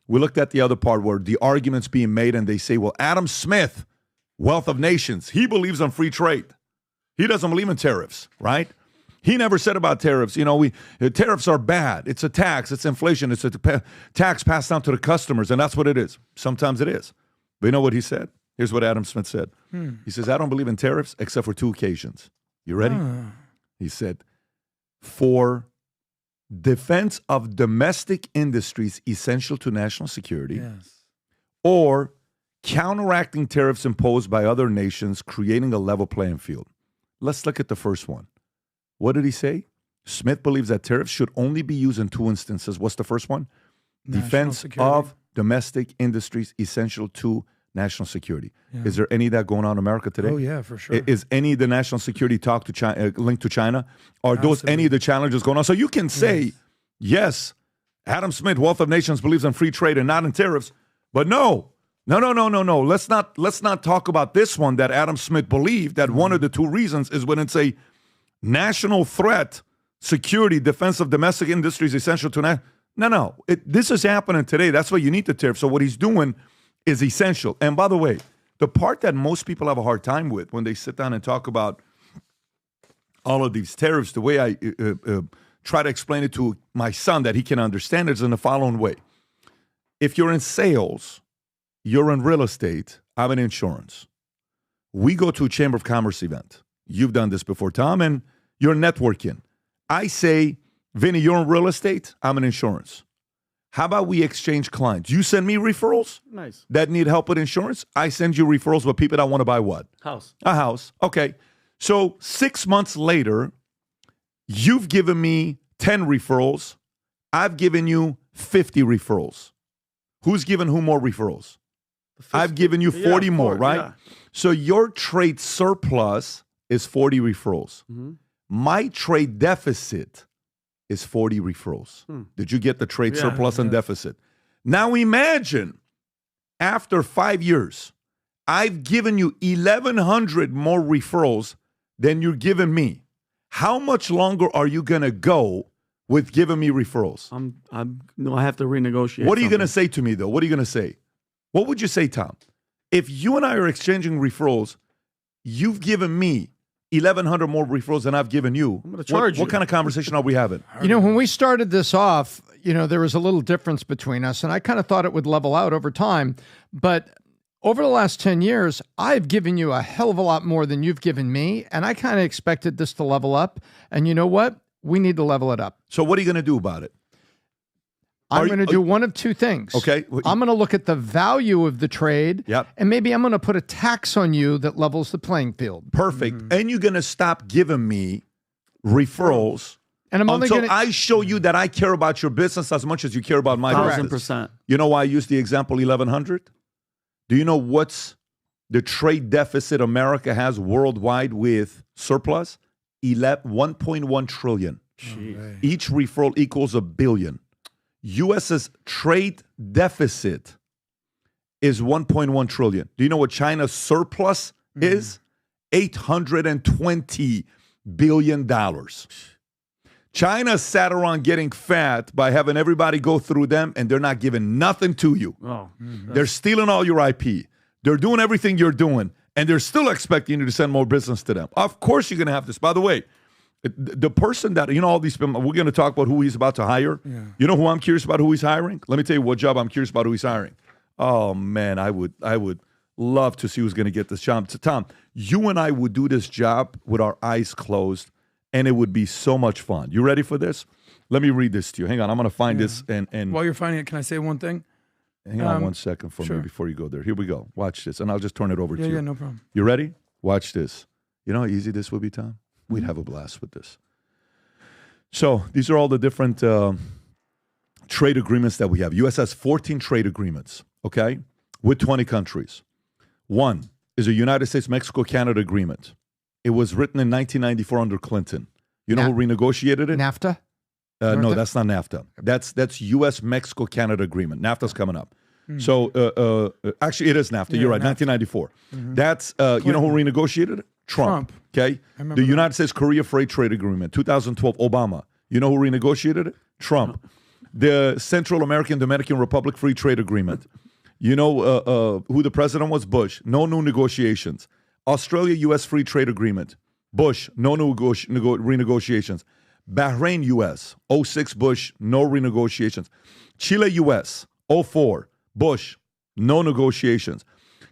We looked at the other part where the argument's being made and they say, well, Adam Smith, Wealth of Nations, he believes in free trade. He doesn't believe in tariffs, right? He never said about tariffs. Tariffs are bad. It's a tax. It's inflation. It's a tax passed down to the customers, and that's what it is. Sometimes it is. But you know what he said? Here's what Adam Smith said. He says, I don't believe in tariffs except for 2 occasions. You ready? He said, for defense of domestic industries essential to national security, or counteracting tariffs imposed by other nations, creating a level playing field. Let's look at the first one. What did he say? Smith believes that tariffs should only be used in 2 instances. What's the first one? National Defense security. of domestic industries essential to national security. Is there any of that going on in America today? Oh, yeah, for sure. Is any of the national security talk to China linked to China? Are those any of the challenges going on? So you can say, yes, Adam Smith, Wealth of Nations, believes in free trade and not in tariffs, but no. Let's not talk about this one that Adam Smith believed that one of the 2 reasons is when it's a national threat, security, defense of domestic industries essential to No. This is happening today. That's why you need the tariff. So what he's doing is essential. And by the way, the part that most people have a hard time with when they sit down and talk about all of these tariffs, the way I try to explain it to my son that he can understand it is in the following way. If you're in sales, you're in real estate, I'm in insurance. We go to a Chamber of Commerce event. You've done this before, Tom, and you're networking. I say, Vinny, you're in real estate, I'm in insurance. How about we exchange clients? You send me referrals that need help with insurance. I send you referrals with people that want to buy what? House. A house. Okay. So 6 months later, you've given me 10 referrals. I've given you 50 referrals. Who's given who more referrals? I've given you 40 more, right? Yeah. So your trade surplus is 40 referrals. My trade deficit is 40 referrals. Did you get the trade surplus and deficit? Now imagine, after 5 years, I've given you 1,100 more referrals than you're giving me. How much longer are you going to go with giving me referrals? I have to renegotiate. What are you going to say to me, though? What are you going to say? What would you say, Tom? If you and I are exchanging referrals, you've given me 1,100 more referrals than I've given you. I'm going to charge you. What kind of conversation are we having? When we started this off, there was a little difference between us, and I kind of thought it would level out over time. But over the last 10 years, I've given you a hell of a lot more than you've given me, and I kind of expected this to level up. And you know what? We need to level it up. So what are you going to do about it? I'm going to do one of two things. Okay. I'm going to look at the value of the trade. Yep. And maybe I'm going to put a tax on you that levels the playing field. Perfect. And you're going to stop giving me referrals and until I show you that I care about your business as much as you care about my business. 1,000%. You know why I use the example 1,100? Do you know what's the trade deficit America has worldwide with surplus? 1.1 trillion. Jeez. Each referral equals $1 billion. U.S.'s trade deficit is 1.1 trillion. Do you know what China's surplus is? $820 billion. China sat around getting fat by having everybody go through them, and they're not giving nothing to you. They're stealing all your IP. They're doing everything you're doing, and they're still expecting you to send more business to them. Of course you're going to have this. By the way, the person that, all these people, we're going to talk about who he's about to hire. Yeah. You know who I'm curious about who he's hiring? Let me tell you what job I'm curious about who he's hiring. Oh, man, I would love to see who's going to get this job. So, Tom, you and I would do this job with our eyes closed, and it would be so much fun. You ready for this? Let me read this to you. Hang on, I'm going to find this. And while you're finding it, can I say one thing? Hang on 1 second for me before you go there. Here we go. Watch this, and I'll just turn it over to you. Yeah, no problem. You ready? Watch this. You know how easy this would be, Tom? We'd have a blast with this. So these are all the different trade agreements that we have. U.S. has 14 trade agreements, okay, with 20 countries. One is a United States-Mexico-Canada agreement. It was written in 1994 under Clinton. You know who renegotiated it? NAFTA? No, that's not NAFTA. That's U.S.-Mexico-Canada agreement. NAFTA's coming up. So actually, it is NAFTA. You're right, NAFTA. 1994. That's, you know who renegotiated it? Trump. Okay? The United States-Korea Free Trade Agreement, 2012, Obama. You know who renegotiated it? Trump. The Central American Dominican Republic Free Trade Agreement. You know who the president was? Bush. No new negotiations. Australia-U.S. Free Trade Agreement. Bush. No new renegotiations. Bahrain-U.S. 06 Bush. No renegotiations. Chile-U.S. 04 Bush. No negotiations.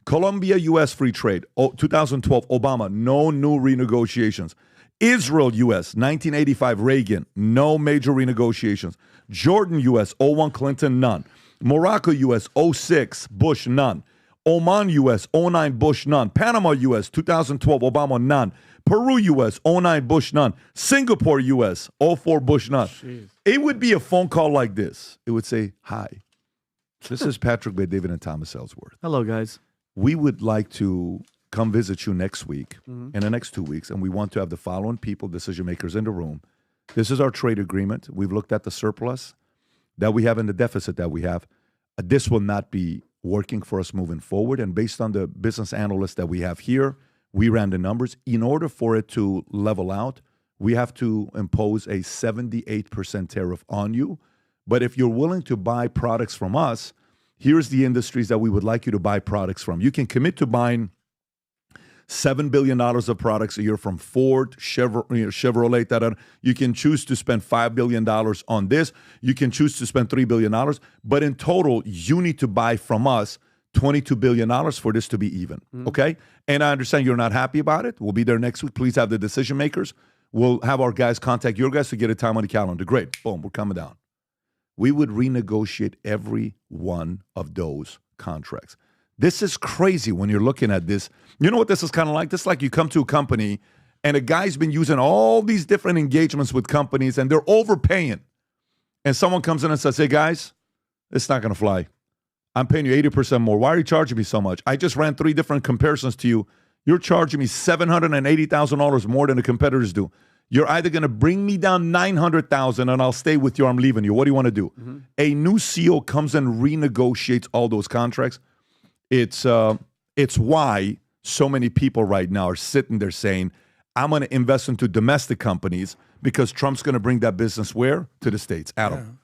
Colombia-U.S. Free Trade, 2012, Obama, no new renegotiations. Israel-U.S., 1985, Reagan, no major renegotiations. Jordan-U.S., 01, Clinton, none. Morocco-U.S., 06, Bush, none. Oman-U.S., 09, Bush, none. Panama-U.S., 2012, Obama, none. Peru-U.S., 09, Bush, none. Singapore-U.S., 04, Bush, none. Jeez. It would be a phone call like this. It would say, hi, this is Patrick Bay, David, and Thomas Ellsworth. Hello, guys. We would like to come visit you next week, in the next 2 weeks, and we want to have the following people, decision makers, in the room. This is our trade agreement. We've looked at the surplus that we have and the deficit that we have. This will not be working for us moving forward. And based on the business analysts that we have here, we ran the numbers. In order for it to level out, we have to impose a 78% tariff on you. But if you're willing to buy products from us, here's the industries that we would like you to buy products from. You can commit to buying $7 billion of products a year from Ford, Chevrolet. You can choose to spend $5 billion on this. You can choose to spend $3 billion. But in total, you need to buy from us $22 billion for this to be even, okay? And I understand you're not happy about it. We'll be there next week. Please have the decision makers. We'll have our guys contact your guys to get a time on the calendar. Great. Boom, we're coming down. We would renegotiate every one of those contracts. This is crazy when you're looking at this. You know what this is kind of like? This is like you come to a company and a guy's been using all these different engagements with companies and they're overpaying. And someone comes in and says, hey, guys, it's not going to fly. I'm paying you 80% more. Why are you charging me so much? I just ran 3 different comparisons to you. You're charging me $780,000 more than the competitors do. You're either going to bring me down $900,000 and I'll stay with you or I'm leaving you. What do you want to do? A new CEO comes and renegotiates all those contracts. It's why so many people right now are sitting there saying, I'm going to invest into domestic companies because Trump's going to bring that business where? To the States. Adam.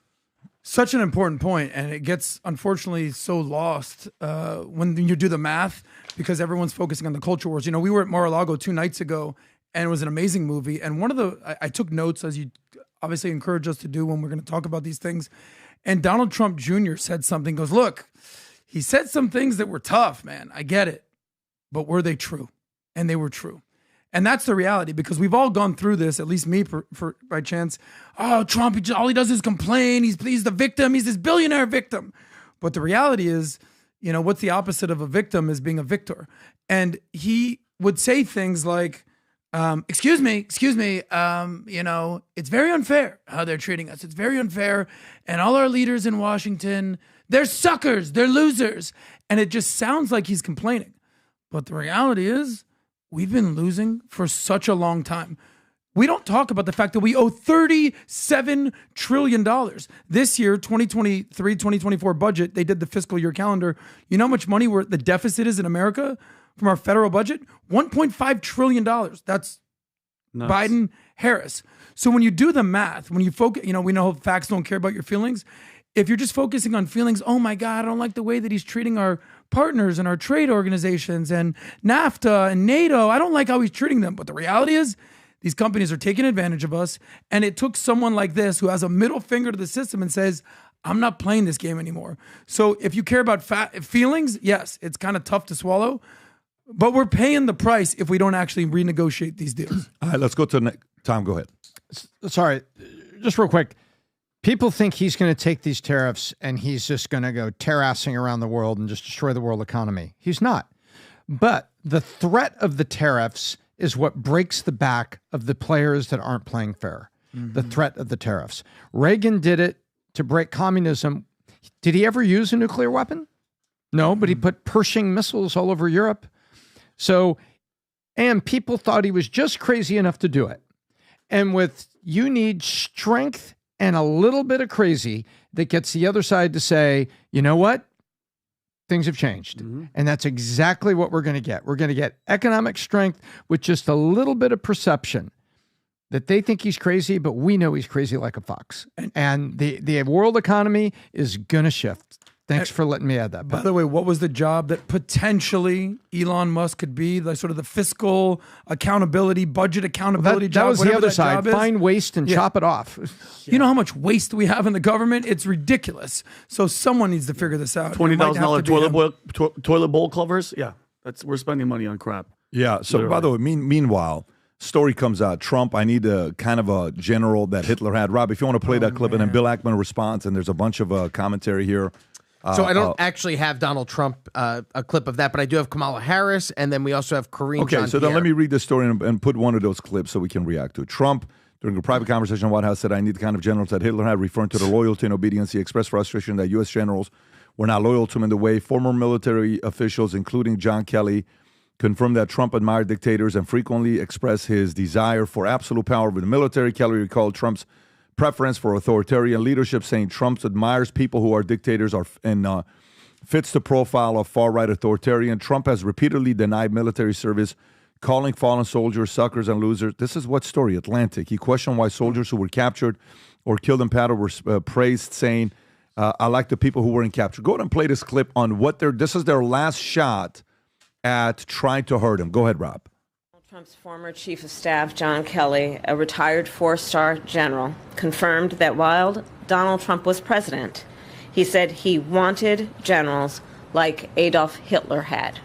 Such an important point, and it gets unfortunately so lost when you do the math because everyone's focusing on the culture wars. We were at Mar-a-Lago 2 nights ago, and it was an amazing movie. And I took notes, as you obviously encourage us to do when we're going to talk about these things. And Donald Trump Jr. said something, goes, look, he said some things that were tough, man. I get it. But were they true? And they were true. And that's the reality, because we've all gone through this, at least me by chance. Oh, Trump, all he does is complain. He's the victim. He's this billionaire victim. But the reality is, what's the opposite of a victim is being a victor. And he would say things like, excuse me, it's very unfair how they're treating us. It's very unfair. And all our leaders in Washington, they're suckers. They're losers. And it just sounds like he's complaining. But the reality is, we've been losing for such a long time. We don't talk about the fact that we owe $37 trillion. This year, 2023, 2024 budget, they did the fiscal year calendar. You know how much money the deficit is in America from our federal budget? $1.5 trillion. That's nuts. Biden, Harris. So when you do the math, when you focus, we know facts don't care about your feelings. If you're just focusing on feelings, oh my God, I don't like the way that he's treating our partners and our trade organizations and NAFTA and NATO. I don't like how he's treating them. But the reality is, these companies are taking advantage of us. And it took someone like this who has a middle finger to the system and says, I'm not playing this game anymore. So if you care about feelings, yes, it's kind of tough to swallow. But we're paying the price if we don't actually renegotiate these deals. All right, let's go to the next. Tom, go ahead. Sorry, just real quick. People think he's going to take these tariffs and he's just going to go terrassing around the world and just destroy the world economy. He's not. But the threat of the tariffs is what breaks the back of the players that aren't playing fair. Mm-hmm. The threat of the tariffs. Reagan did it to break communism. Did he ever use a nuclear weapon? No, but he put Pershing missiles all over Europe. So, and people thought he was just crazy enough to do it. And you need strength and a little bit of crazy that gets the other side to say, you know what? Things have changed. Mm-hmm. And that's exactly what we're going to get. We're going to get economic strength with just a little bit of perception that they think he's crazy, but we know he's crazy like a fox. And the world economy is going to shift. Thanks for letting me add that. By the way, what was the job that potentially Elon Musk could be? Like sort of the fiscal accountability, budget accountability job. That was the other side. Find waste and chop it off. You know how much waste we have in the government? It's ridiculous. So someone needs to figure this out. $20,000 toilet bowl covers? Yeah, we're spending money on crap. Yeah. So literally. By the way, meanwhile, story comes out. Trump, I need a kind of a general that Hitler had. Rob, if you want to play that clip, and then Bill Ackman responds, and there's a bunch of commentary here. So I don't actually have Donald Trump, a clip of that, but I do have Kamala Harris, and then we also have Karine Okay, so then let me read the story and put one of those clips so we can react to it. Trump, during a private conversation in the White House, said, I need the kind of generals that Hitler had, referring to the loyalty and obedience. He expressed frustration that U.S. generals were not loyal to him in the way. Former military officials, including John Kelly, confirmed that Trump admired dictators and frequently expressed his desire for absolute power over the military. Kelly recalled Trump's preference for authoritarian leadership, saying Trump admires people who are dictators and fits the profile of far-right authoritarian. Trump has repeatedly denied military service, calling fallen soldiers suckers and losers. This is what story, Atlantic. He questioned why soldiers who were captured or killed in battle were praised, saying, I like the people who were in capture. Go ahead and play this clip on this is their last shot at trying to hurt him. Go ahead, Rob. Trump's former chief of staff, John Kelly, a retired four-star general, confirmed that while Donald Trump was president, he said he wanted generals like Adolf Hitler had.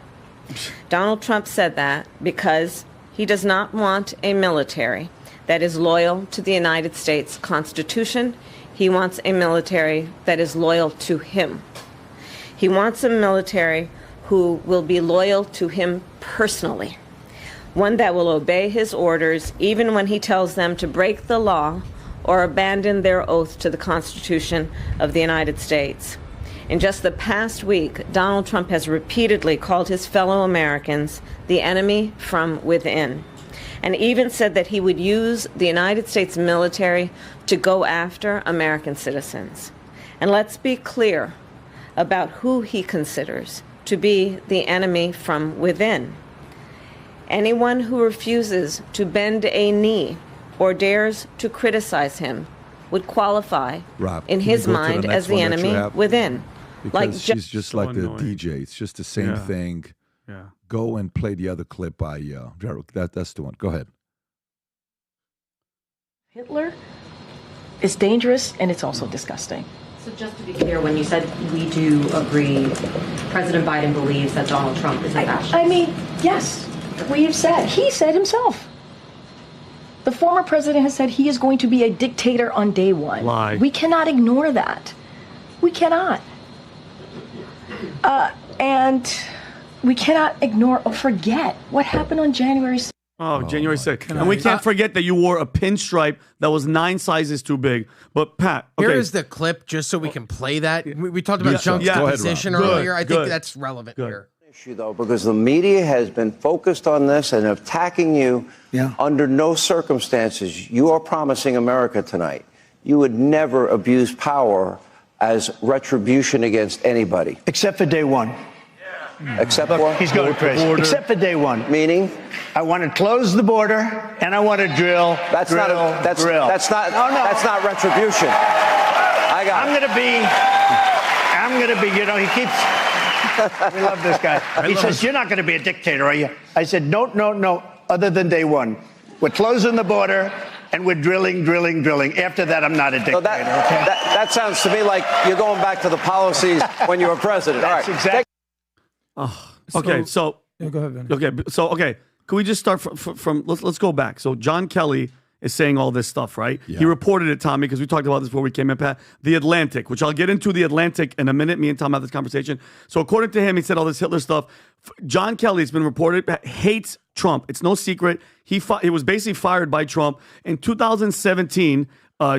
Donald Trump said that because he does not want a military that is loyal to the United States Constitution. He wants a military that is loyal to him. He wants a military who will be loyal to him personally. One that will obey his orders even when he tells them to break the law or abandon their oath to the Constitution of the United States. In just the past week, Donald Trump has repeatedly called his fellow Americans the enemy from within, and even said that he would use the United States military to go after American citizens. And let's be clear about who he considers to be the enemy from within. Anyone who refuses to bend a knee or dares to criticize him would qualify Rob, in can you his go to the mind next as the one that you enemy have? within. Because she's just like the annoying. DJ. It's just the same thing. Yeah. Go and play the other clip by Gerald. That's the one. Go ahead. Hitler is dangerous and it's also disgusting. So just to be clear, when you said we do agree, President Biden believes that Donald Trump is a fascist. I mean, yes, we have said, he said himself. The former president has said he is going to be a dictator on day one. Lie. We cannot ignore that. We cannot. And we cannot ignore or forget what happened on January 6th. Oh, January 6th. And we can't forget that you wore a pinstripe that was 9 sizes too big. But Pat, okay. Here is the clip just so we can play that. We talked about Trump's deposition earlier. I think that's relevant here. Issue though, because the media has been focused on this and attacking you. Under no circumstances, you are promising America tonight you would never abuse power as retribution against anybody. Except for day one. Except what? He's going crazy. Except for day one. Meaning? I want to close the border and I want to drill. That's not retribution. I'm going to be, you know, he keeps, we love this guy. He says, you're not going to be a dictator, are you? I said, no, other than day one. We're closing the border and we're drilling. After that, I'm not a dictator, So that sounds to me like you're going back to the policies when you were president. That's All right. exactly. Okay, so go ahead, Vinny. Okay, can we just start from let's go back. So John Kelly is saying all this stuff, right? Yeah. He reported it, Tommy, because we talked about this before we came in, Pat. The Atlantic, which I'll get into the Atlantic in a minute. Me and Tom have this conversation. So according to him, he said all this Hitler stuff. John Kelly has been reported hates Trump. It's no secret. He was basically fired by Trump in 2017.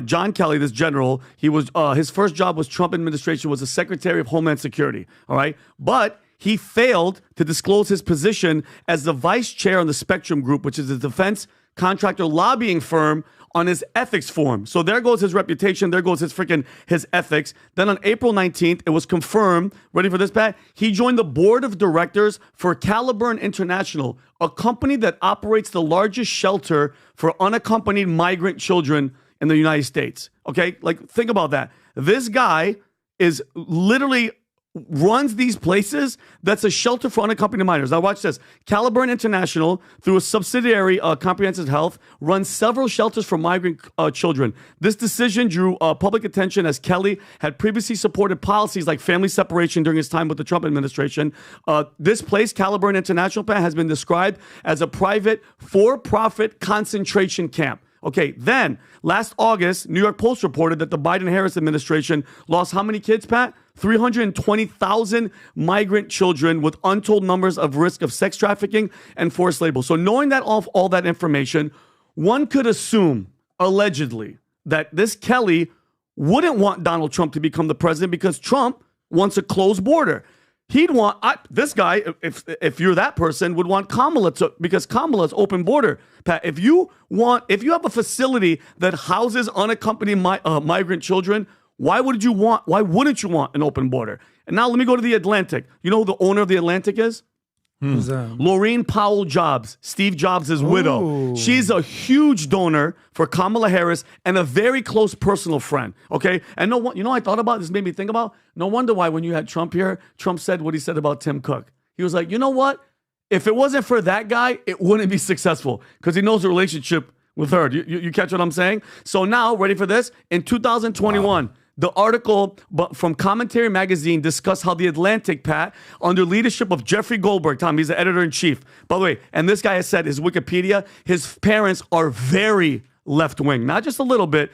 John Kelly, this general, he was his first job was Trump administration, was the Secretary of Homeland Security. All right, but he failed to disclose his position as the vice chair on the Spectrum Group, which is a defense contractor lobbying firm, on his ethics form. So there goes his reputation. There goes his ethics. Then on April 19th, it was confirmed. Ready for this, Pat? He joined the board of directors for Caliburn International, a company that operates the largest shelter for unaccompanied migrant children in the United States. Okay? Like, think about that. This guy is literally runs these places that's a shelter for unaccompanied minors. Now watch this. Caliburn International, through a subsidiary, Comprehensive Health, runs several shelters for migrant children. This decision drew public attention as Kelly had previously supported policies like family separation during his time with the Trump administration. This place, Caliburn International, has been described as a private, for-profit concentration camp. Okay, then, last August, New York Post reported that the Biden-Harris administration lost how many kids, Pat? 320,000 migrant children with untold numbers of risk of sex trafficking and forced labor. So knowing that all that information, one could assume, allegedly, that this Kelly wouldn't want Donald Trump to become the president because Trump wants a closed border. He'd want this guy, if you're that person, would want Kamala to, because Kamala's open border. Pat, if you have a facility that houses unaccompanied migrant children, why wouldn't you want an open border? And now let me go to the Atlantic. You know who the owner of the Atlantic is? Who's that? Laureen Powell Jobs, Steve Jobs' widow. She's a huge donor for Kamala Harris and a very close personal friend. Okay, and I thought about this. Made me think about. No wonder why when you had Trump here, Trump said what he said about Tim Cook. He was like, you know what? If it wasn't for that guy, it wouldn't be successful because he knows the relationship with her. You catch what I'm saying? So now, ready for this? In 2021. Wow. The article from Commentary Magazine discussed how the Atlantic, Pat, under leadership of Jeffrey Goldberg, Tom, he's the editor-in-chief. By the way, and this guy has said, his Wikipedia, his parents are very left-wing, not just a little bit.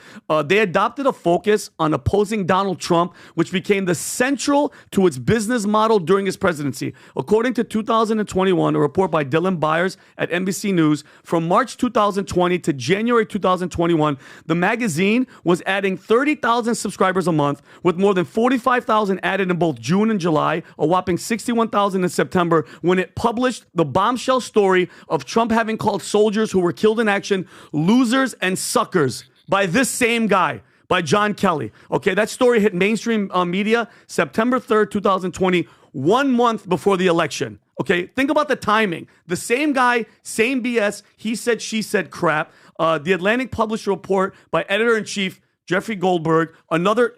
They adopted a focus on opposing Donald Trump, which became the central to its business model during his presidency. According to 2021, a report by Dylan Byers at NBC News, from March 2020 to January 2021, the magazine was adding 30,000 subscribers a month, with more than 45,000 added in both June and July, a whopping 61,000 in September, when it published the bombshell story of Trump having called soldiers who were killed in action losers and suckers by this same guy, by John Kelly. Okay, that story hit mainstream media September 3rd, 2020, 1 month before the election. Okay, think about the timing. The same guy, same BS, he said, she said crap. The Atlantic published a report by editor-in-chief Jeffrey Goldberg,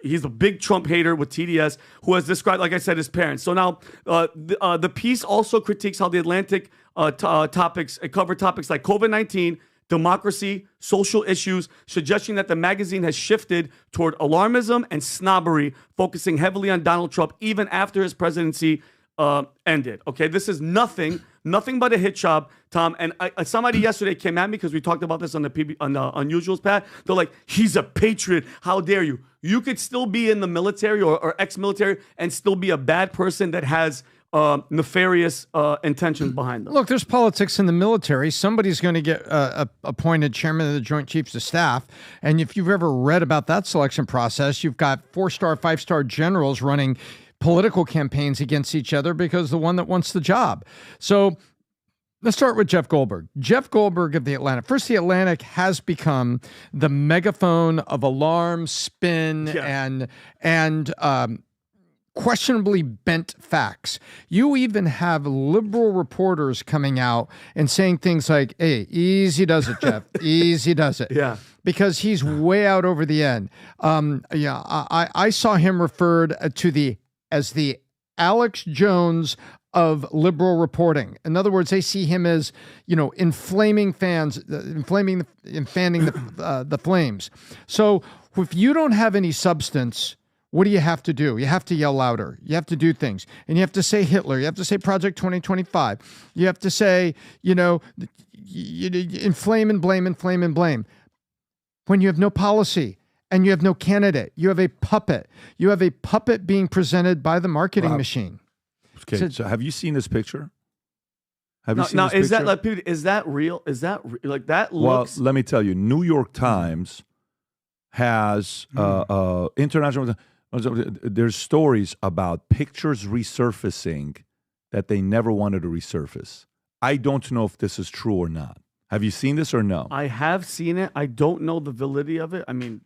he's a big Trump hater with TDS, who has described, like I said, his parents. So now the piece also critiques how the Atlantic covered topics like COVID-19, democracy, social issues, suggesting that the magazine has shifted toward alarmism and snobbery, focusing heavily on Donald Trump even after his presidency ended. Okay, this is nothing but a hit job, Tom. And somebody yesterday came at me because we talked about this on the Unusuals, Pat. They're like, he's a patriot. How dare you? You could still be in the military or ex-military and still be a bad person that has nefarious intentions behind them. Look, there's politics in the military. Somebody's going to get appointed chairman of the Joint Chiefs of Staff. And if you've ever read about that selection process, you've got 4-star, 5-star generals running political campaigns against each other because the one that wants the job. So let's start with Jeff Goldberg. Jeff Goldberg of The Atlantic. First, The Atlantic has become the megaphone of alarm, spin, and questionably bent facts. You even have liberal reporters coming out and saying things like, hey, easy does it, Jeff. Easy does it. Yeah. Because he's way out over the end. I saw him referred to as the Alex Jones of liberal reporting. In other words, they see him as, inflaming fans, and fanning the flames. So if you don't have any substance, what do you have to do? You have to yell louder. You have to do things. And you have to say Hitler. You have to say Project 2025. You have to say, inflame and blame. When you have no policy and you have no candidate, you have a puppet. You have a puppet being presented by the marketing machine. Okay, so have you seen this picture? Have you seen now, this picture? is that real? Is that like that looks? Well, let me tell you, New York Times has international. There's stories about pictures resurfacing that they never wanted to resurface. I don't know if this is true or not. Have you seen this or no? I have seen it. I don't know the validity of it. I mean,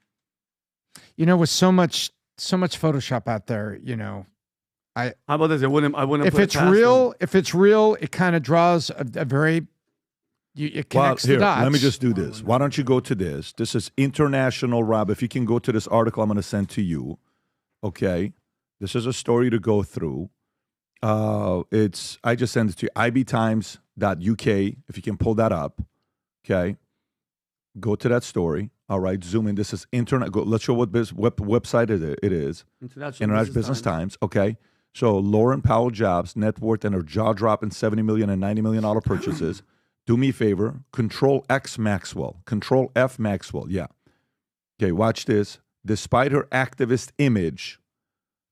with so much Photoshop out there, how about this? I wouldn't. If it's real, it kind of draws a very. It connects the dots. Let me just do this. Why don't you go to this? This is international, Rob. If you can go to this article, I'm going to send to you. Okay, this is a story to go through. I just sent it to you. ibtimes.uk. If you can pull that up. Okay, go to that story. All right, zoom in. This is internet. Let's show what website it is. International Business Times. Okay. So Lauren Powell Jobs, net worth and her jaw-dropping $70 million and $90 million purchases. Do me a favor. Control F Maxwell. Yeah. Okay, watch this. Despite her activist image,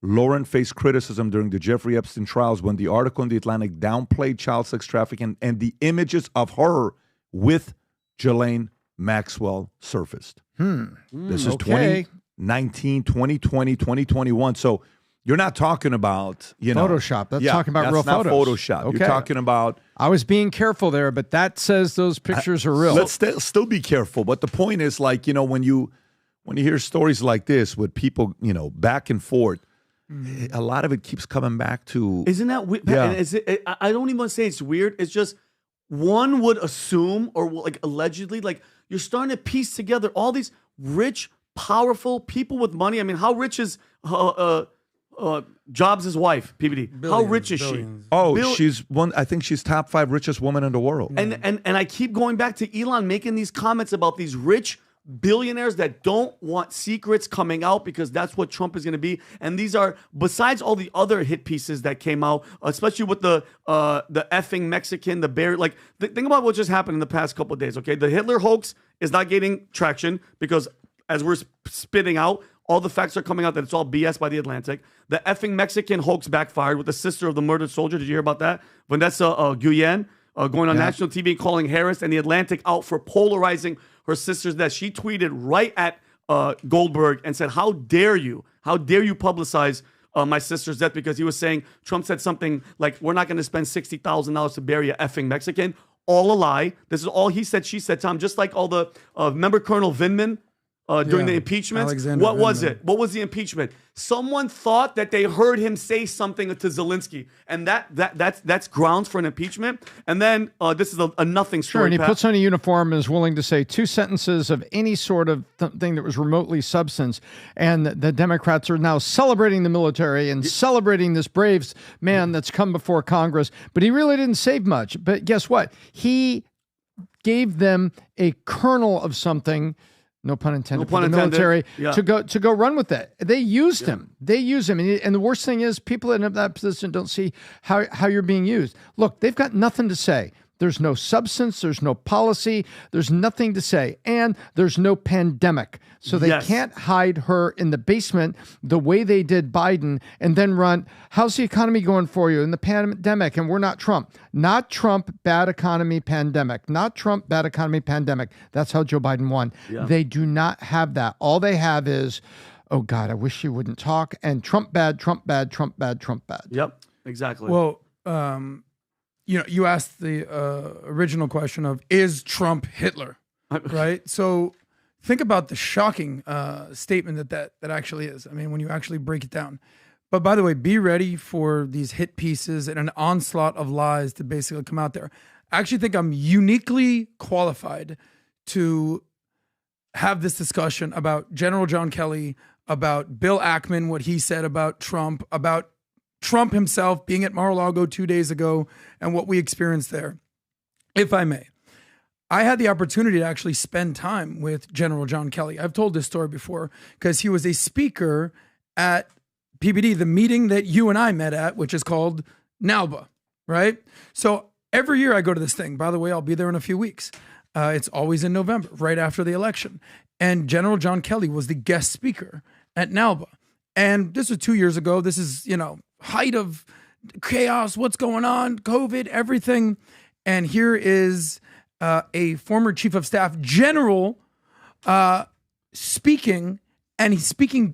Lauren faced criticism during the Jeffrey Epstein trials when the article in The Atlantic downplayed child sex trafficking and the images of her with Ghislaine Maxwell surfaced. This is 2019, 2020, 2021. So you're not talking about, Photoshop. That's talking about real photos. That's not Photoshop. Okay. You're talking about... I was being careful there, but that says those pictures are real. Let's still be careful. But the point is, when you hear stories like this with people, back and forth, a lot of it keeps coming back to... Isn't that weird? Yeah. I don't even want to say it's weird. It's just one would assume or allegedly, you're starting to piece together all these rich, powerful people with money. I mean, how rich is... Jobs' wife, PBD. Billions, how rich is she? She's one. I think she's top 5 richest woman in the world. And I keep going back to Elon making these comments about these rich billionaires that don't want secrets coming out because that's what Trump is going to be. And these are, besides all the other hit pieces that came out, especially with the effing Mexican, the bear. Think about what just happened in the past couple of days. Okay, the Hitler hoax is not getting traction because as we're spitting out, all the facts are coming out that it's all BS by The Atlantic. The effing Mexican hoax backfired with the sister of the murdered soldier. Did you hear about that? Vanessa Guillen going on national TV and calling Harris and The Atlantic out for polarizing her sister's death. She tweeted right at Goldberg and said, how dare you publicize my sister's death, because he was saying Trump said something like, we're not going to spend $60,000 to bury a effing Mexican. All a lie. This is all he said, she said, Tom, just like all the, remember Colonel Vindman? during the impeachment. What was it? What was the impeachment? Someone thought that they heard him say something to Zelensky, and that's grounds for an impeachment. And then this is a nothing story. Sure, and he puts on a uniform and is willing to say 2 sentences of any sort of thing that was remotely substance. And the Democrats are now celebrating the military and celebrating this brave man that's come before Congress. But he really didn't save much. But guess what? He gave them a kernel of something. No pun intended. For the military to go run with that. They used him. They used him, and the worst thing is people in that position don't see how you're being used. Look, they've got nothing to say. There's no substance. There's no policy. There's nothing to say, and there's no pandemic. So they can't hide her in the basement the way they did Biden, and then run. How's the economy going for you in the pandemic? And we're not Trump. Not Trump. Bad economy. Pandemic. Not Trump. Bad economy. Pandemic. That's how Joe Biden won. Yeah. They do not have that. All they have is, oh God, I wish you wouldn't talk. And Trump bad. Trump bad. Trump bad. Trump bad. Yep. Exactly. Well. You asked the original question of, is Trump Hitler, right? So think about the shocking statement that actually is. I mean, when you actually break it down. But by the way, be ready for these hit pieces and an onslaught of lies to basically come out there. I actually think I'm uniquely qualified to have this discussion about General John Kelly, about Bill Ackman, what he said about Trump, about Trump himself being at Mar-a-Lago 2 days ago and what we experienced there. If I may, I had the opportunity to actually spend time with General John Kelly. I've told this story before because he was a speaker at PBD, the meeting that you and I met at, which is called NALBA, right? So every year I go to this thing. By the way, I'll be there in a few weeks. It's always in November, right after the election. And General John Kelly was the guest speaker at NALBA. And this was 2 years ago. This is, height of chaos, what's going on, COVID, everything. And here is a former chief of staff general speaking, and he's speaking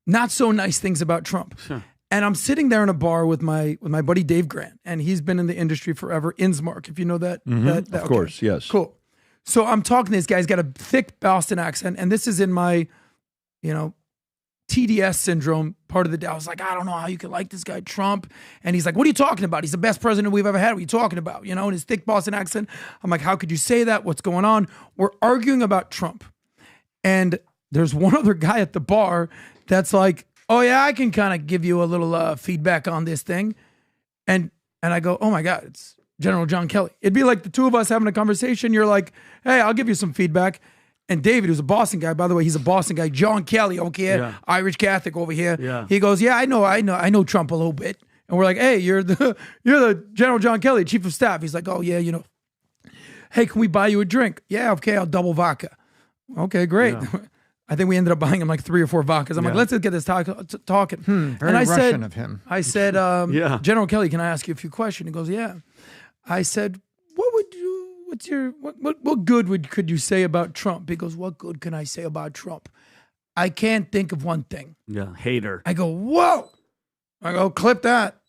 not so nice things about Trump. Sure. And I'm sitting there in a bar with my buddy Dave Grant, and he's been in the industry forever. Innsmark, if you know that. Mm-hmm. Of course, yes. Cool. So I'm talking to this guy. He's got a thick Boston accent, and this is in my, TDS syndrome part of the day. I was like, I don't know how you could like this guy, Trump. And he's like, what are you talking about? He's the best president we've ever had. What are you talking about? In his thick Boston accent. I'm like, how could you say that? What's going on? We're arguing about Trump. And there's one other guy at the bar that's like, oh yeah, I can kind of give you a little feedback on this thing. And I go, oh my God, it's General John Kelly. It'd be like the two of us having a conversation. You're like, hey, I'll give you some feedback. And David, who's a Boston guy, by the way, he's a Boston guy. John Kelly, okay, Irish Catholic over here. Yeah. He goes, yeah, I know Trump a little bit. And we're like, hey, you're the General John Kelly, chief of staff. He's like, oh yeah, hey, can we buy you a drink? Yeah, okay, I'll double vodka. Okay, great. Yeah. I think we ended up buying him like 3 or 4 vodkas. I'm like, let's get this talking. Very and I Russian said, of him. I said, General Kelly, can I ask you a few questions? He goes, yeah. I said, what good could you say about Trump? He goes, what good can I say about Trump? I can't think of one thing. Yeah, hater. I go, whoa. I go, clip that.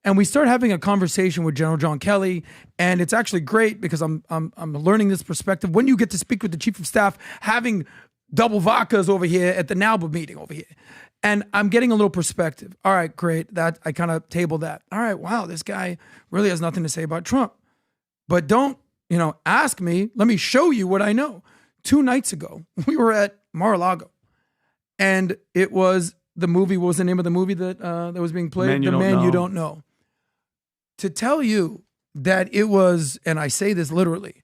And we start having a conversation with General John Kelly, and it's actually great because I'm learning this perspective. When you get to speak with the chief of staff, having double vodkas over here at the NALBA meeting over here, and I'm getting a little perspective. All right, great. That I kind of tabled that. All right, wow, this guy really has nothing to say about Trump. But don't, ask me. Let me show you what I know. 2 nights ago, we were at Mar-a-Lago, and it was the movie. What was the name of the movie that was being played? The Man You Don't Know. To tell you that it was, and I say this literally,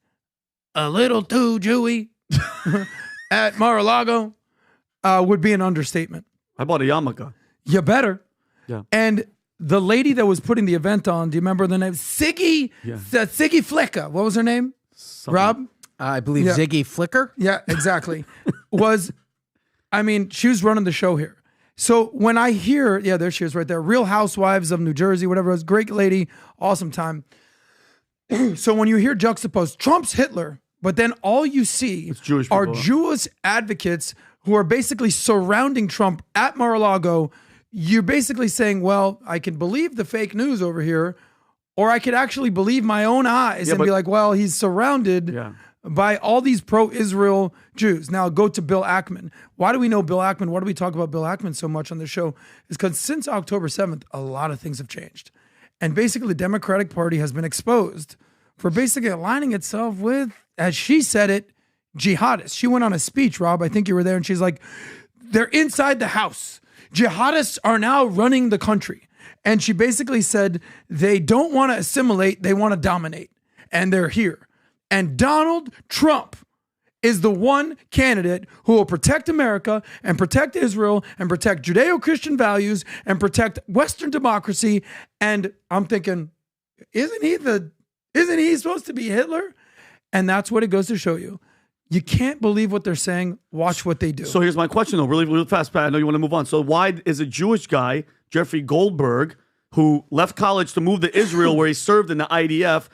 a little too Jewy at Mar-a-Lago would be an understatement. I bought a yarmulke. You better. Yeah. And the lady that was putting the event on, do you remember the name? Siggy Flicker. What was her name? Rob? I believe Ziggy Flicker. Yeah, exactly. She was running the show here. So when I hear, there she is right there, Real Housewives of New Jersey, whatever it was, great lady, awesome time. So when you hear juxtaposed, Trump's Hitler, but then all you see are Jewish advocates who are basically surrounding Trump at Mar-a-Lago. You're basically saying, well, I can believe the fake news over here, or I could actually believe my own eyes and be like, well, he's surrounded by all these pro-Israel Jews. Now go to Bill Ackman. Why do we know Bill Ackman? Why do we talk about Bill Ackman so much on the show? Is because since October 7th, a lot of things have changed. And basically the Democratic Party has been exposed for basically aligning itself with, as she said it, jihadists. She went on a speech, Rob, I think you were there, and she's like, they're inside the house. Jihadists are now running the country. And she basically said they don't want to assimilate, they want to dominate. And they're here. And Donald Trump is the one candidate who will protect America and protect Israel and protect Judeo-Christian values and protect Western democracy. And I'm thinking, isn't he supposed to be Hitler? And that's what it goes to show you. You can't believe what they're saying. Watch what they do. So here's my question, though, really fast, Pat. I know you want to move on. So why is a Jewish guy, Jeffrey Goldberg, who left college to move to Israel where he served in the IDF,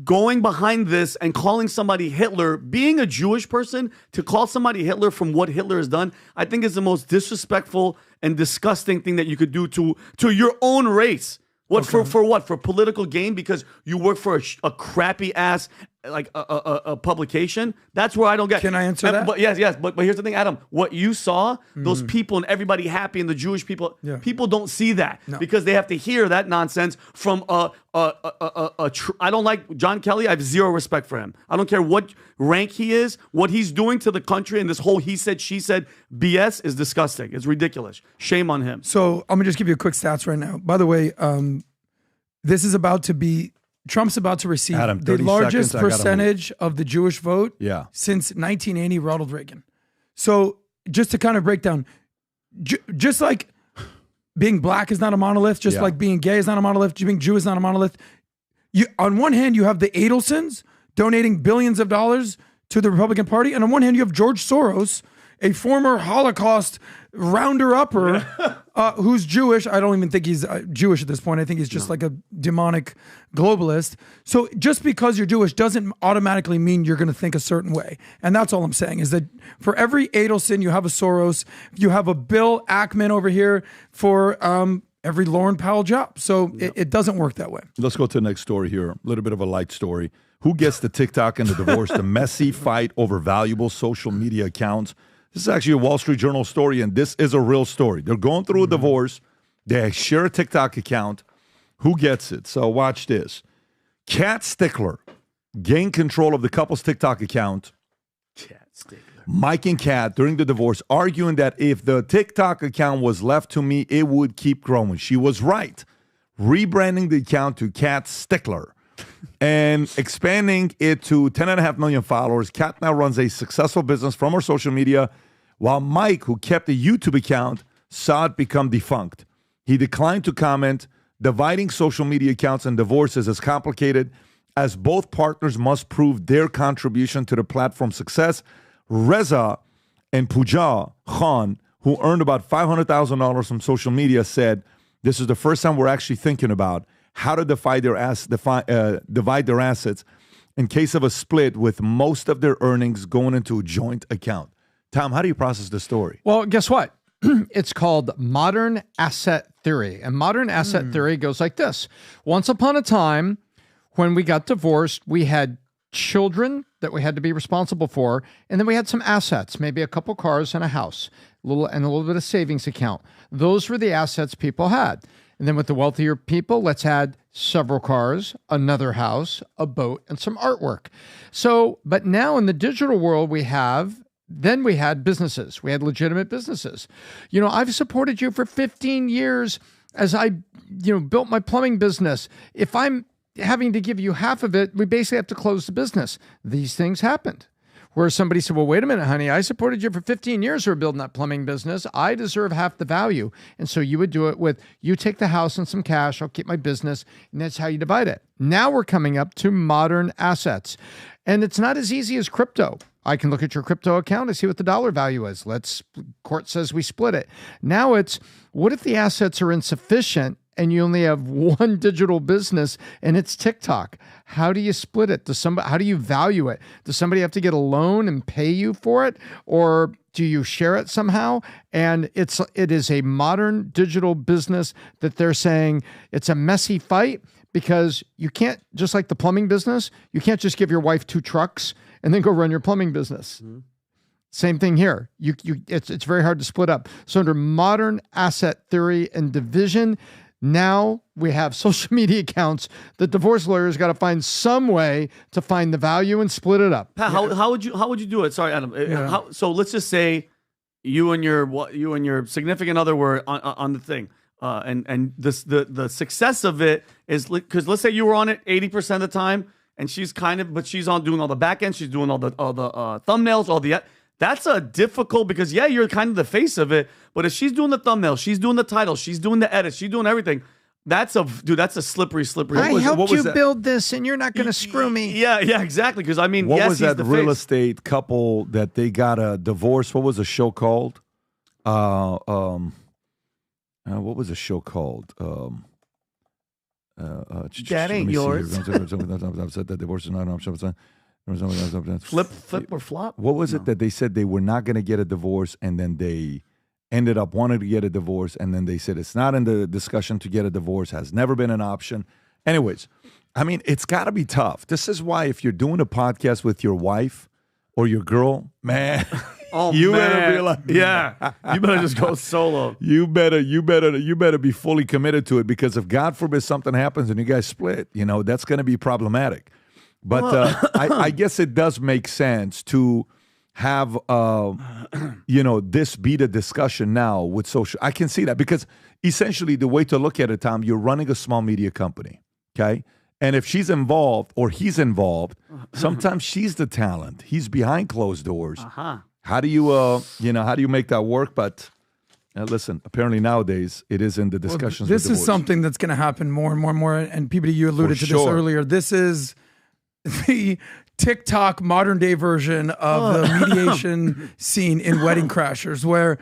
going behind this and calling somebody Hitler, being a Jewish person, to call somebody Hitler from what Hitler has done, I think is the most disrespectful and disgusting thing that you could do to your own race. What for what? For political gain because you work for a crappy ass like a publication? That's where I don't get. Can I answer that? But yes. But here's the thing, Adam. What you saw, those people and everybody happy and the Jewish people, people don't see that because they have to hear that nonsense from I don't like John Kelly. I have zero respect for him. I don't care what rank he is, what he's doing to the country, and this whole he said, she said BS is disgusting. It's ridiculous. Shame on him. So I'm gonna just give you a quick stats right now. By the way, this is about to be. Trump's about to receive the largest percentage of the Jewish vote since 1980, Ronald Reagan. So just to kind of break down, just like being black is not a monolith, just like being gay is not a monolith, being Jew is not a monolith. On one hand, you have the Adelsons donating billions of dollars to the Republican Party. And on one hand, you have George Soros, a former Holocaust rounder-upper who's Jewish. I don't even think he's Jewish at this point. I think he's just like a demonic globalist. So just because you're Jewish doesn't automatically mean you're going to think a certain way. And that's all I'm saying is that for every Adelson, you have a Soros. You have a Bill Ackman over here for every Lauren Powell job. So it doesn't work that way. Let's go to the next story here. A little bit of a light story. Who gets the TikTok and the divorce? The messy fight over valuable social media accounts. This is actually a Wall Street Journal story, and this is a real story. They're going through a divorce. They share a TikTok account. Who gets it? So watch this. Kat Stickler gained control of the couple's TikTok account. Kat Stickler. Mike and Kat, during the divorce, arguing that if the TikTok account was left to me, it would keep growing. She was right. Rebranding the account to Kat Stickler and expanding it to 10.5 million followers. Kat now runs a successful business from her social media, while Mike, who kept a YouTube account, saw it become defunct. He declined to comment. Dividing social media accounts and divorces is complicated as both partners must prove their contribution to the platform's success. Reza and Pooja Khan, who earned about $500,000 from social media, said, this is the first time we're actually thinking about how to divide their assets in case of a split, with most of their earnings going into a joint account. Tom, how do you process the story? Well, guess what? It's called modern asset theory. And modern asset theory goes like this. Once upon a time, when we got divorced, we had children that we had to be responsible for, and then we had some assets, maybe a couple cars and a house, a little bit of savings account. Those were the assets people had. And then with the wealthier people, let's add several cars, another house, a boat, and some artwork. So, but now in the digital world, we had businesses. We had legitimate businesses. You know, I've supported you for 15 years as I, built my plumbing business. If I'm having to give you half of it, we basically have to close the business. These things happened. Where somebody said, well, wait a minute, honey, I supported you for 15 years for building that plumbing business. I deserve half the value. And so you would do it with, you take the house and some cash, I'll keep my business, and that's how you divide it. Now we're coming up to modern assets. And it's not as easy as crypto. I can look at your crypto account and see what the dollar value is. Court says we split it. Now it's, what if the assets are insufficient and you only have one digital business and it's TikTok? How do you split it? How do you value it? Does somebody have to get a loan and pay you for it? Or do you share it somehow? And it is a modern digital business that they're saying it's a messy fight, because you can't, just like the plumbing business, you can't just give your wife 2 trucks and then go run your plumbing business. Mm-hmm. Same thing here. It's very hard to split up. So under modern asset theory and division, now we have social media accounts. The divorce lawyers got to find some way to find the value and split it up. Pat, how would you do it? Sorry, Adam. So let's just say you and your significant other were on the thing, and the success of it is because let's say you were on it 80% of the time, and she's on doing all the back end, she's doing all the thumbnails, That's a difficult because you're kind of the face of it, but if she's doing the thumbnail, she's doing the title, she's doing the edit, she's doing everything. That's a slippery. I helped you build this, and you're not going to screw me. Yeah, exactly. Because I mean, what was that real face. estate couple that they got a divorce? What was the show called? What was the show called? That ain't yours. That divorce is not. Flip or flop? What was it that they said they were not going to get a divorce, and then they ended up wanting to get a divorce, and then they said it's not in the discussion to get a divorce, has never been an option. Anyways, I mean, it's got to be tough. This is why if you're doing a podcast with your wife or your girl, man, better be like, you better just go solo. You better be fully committed to it, because if God forbid something happens and you guys split, that's going to be problematic. But I guess it does make sense to have, this be the discussion now with social. I can see that, because essentially the way to look at it, Tom, you're running a small media company, okay? And if she's involved or he's involved, sometimes she's the talent. He's behind closed doors. How do you make that work? But listen, apparently nowadays it is in the discussions. This with is something that's going to happen more and more and more. And PBD, you alluded to this earlier. This is the TikTok modern day version of the mediation scene in Wedding Crashers, where,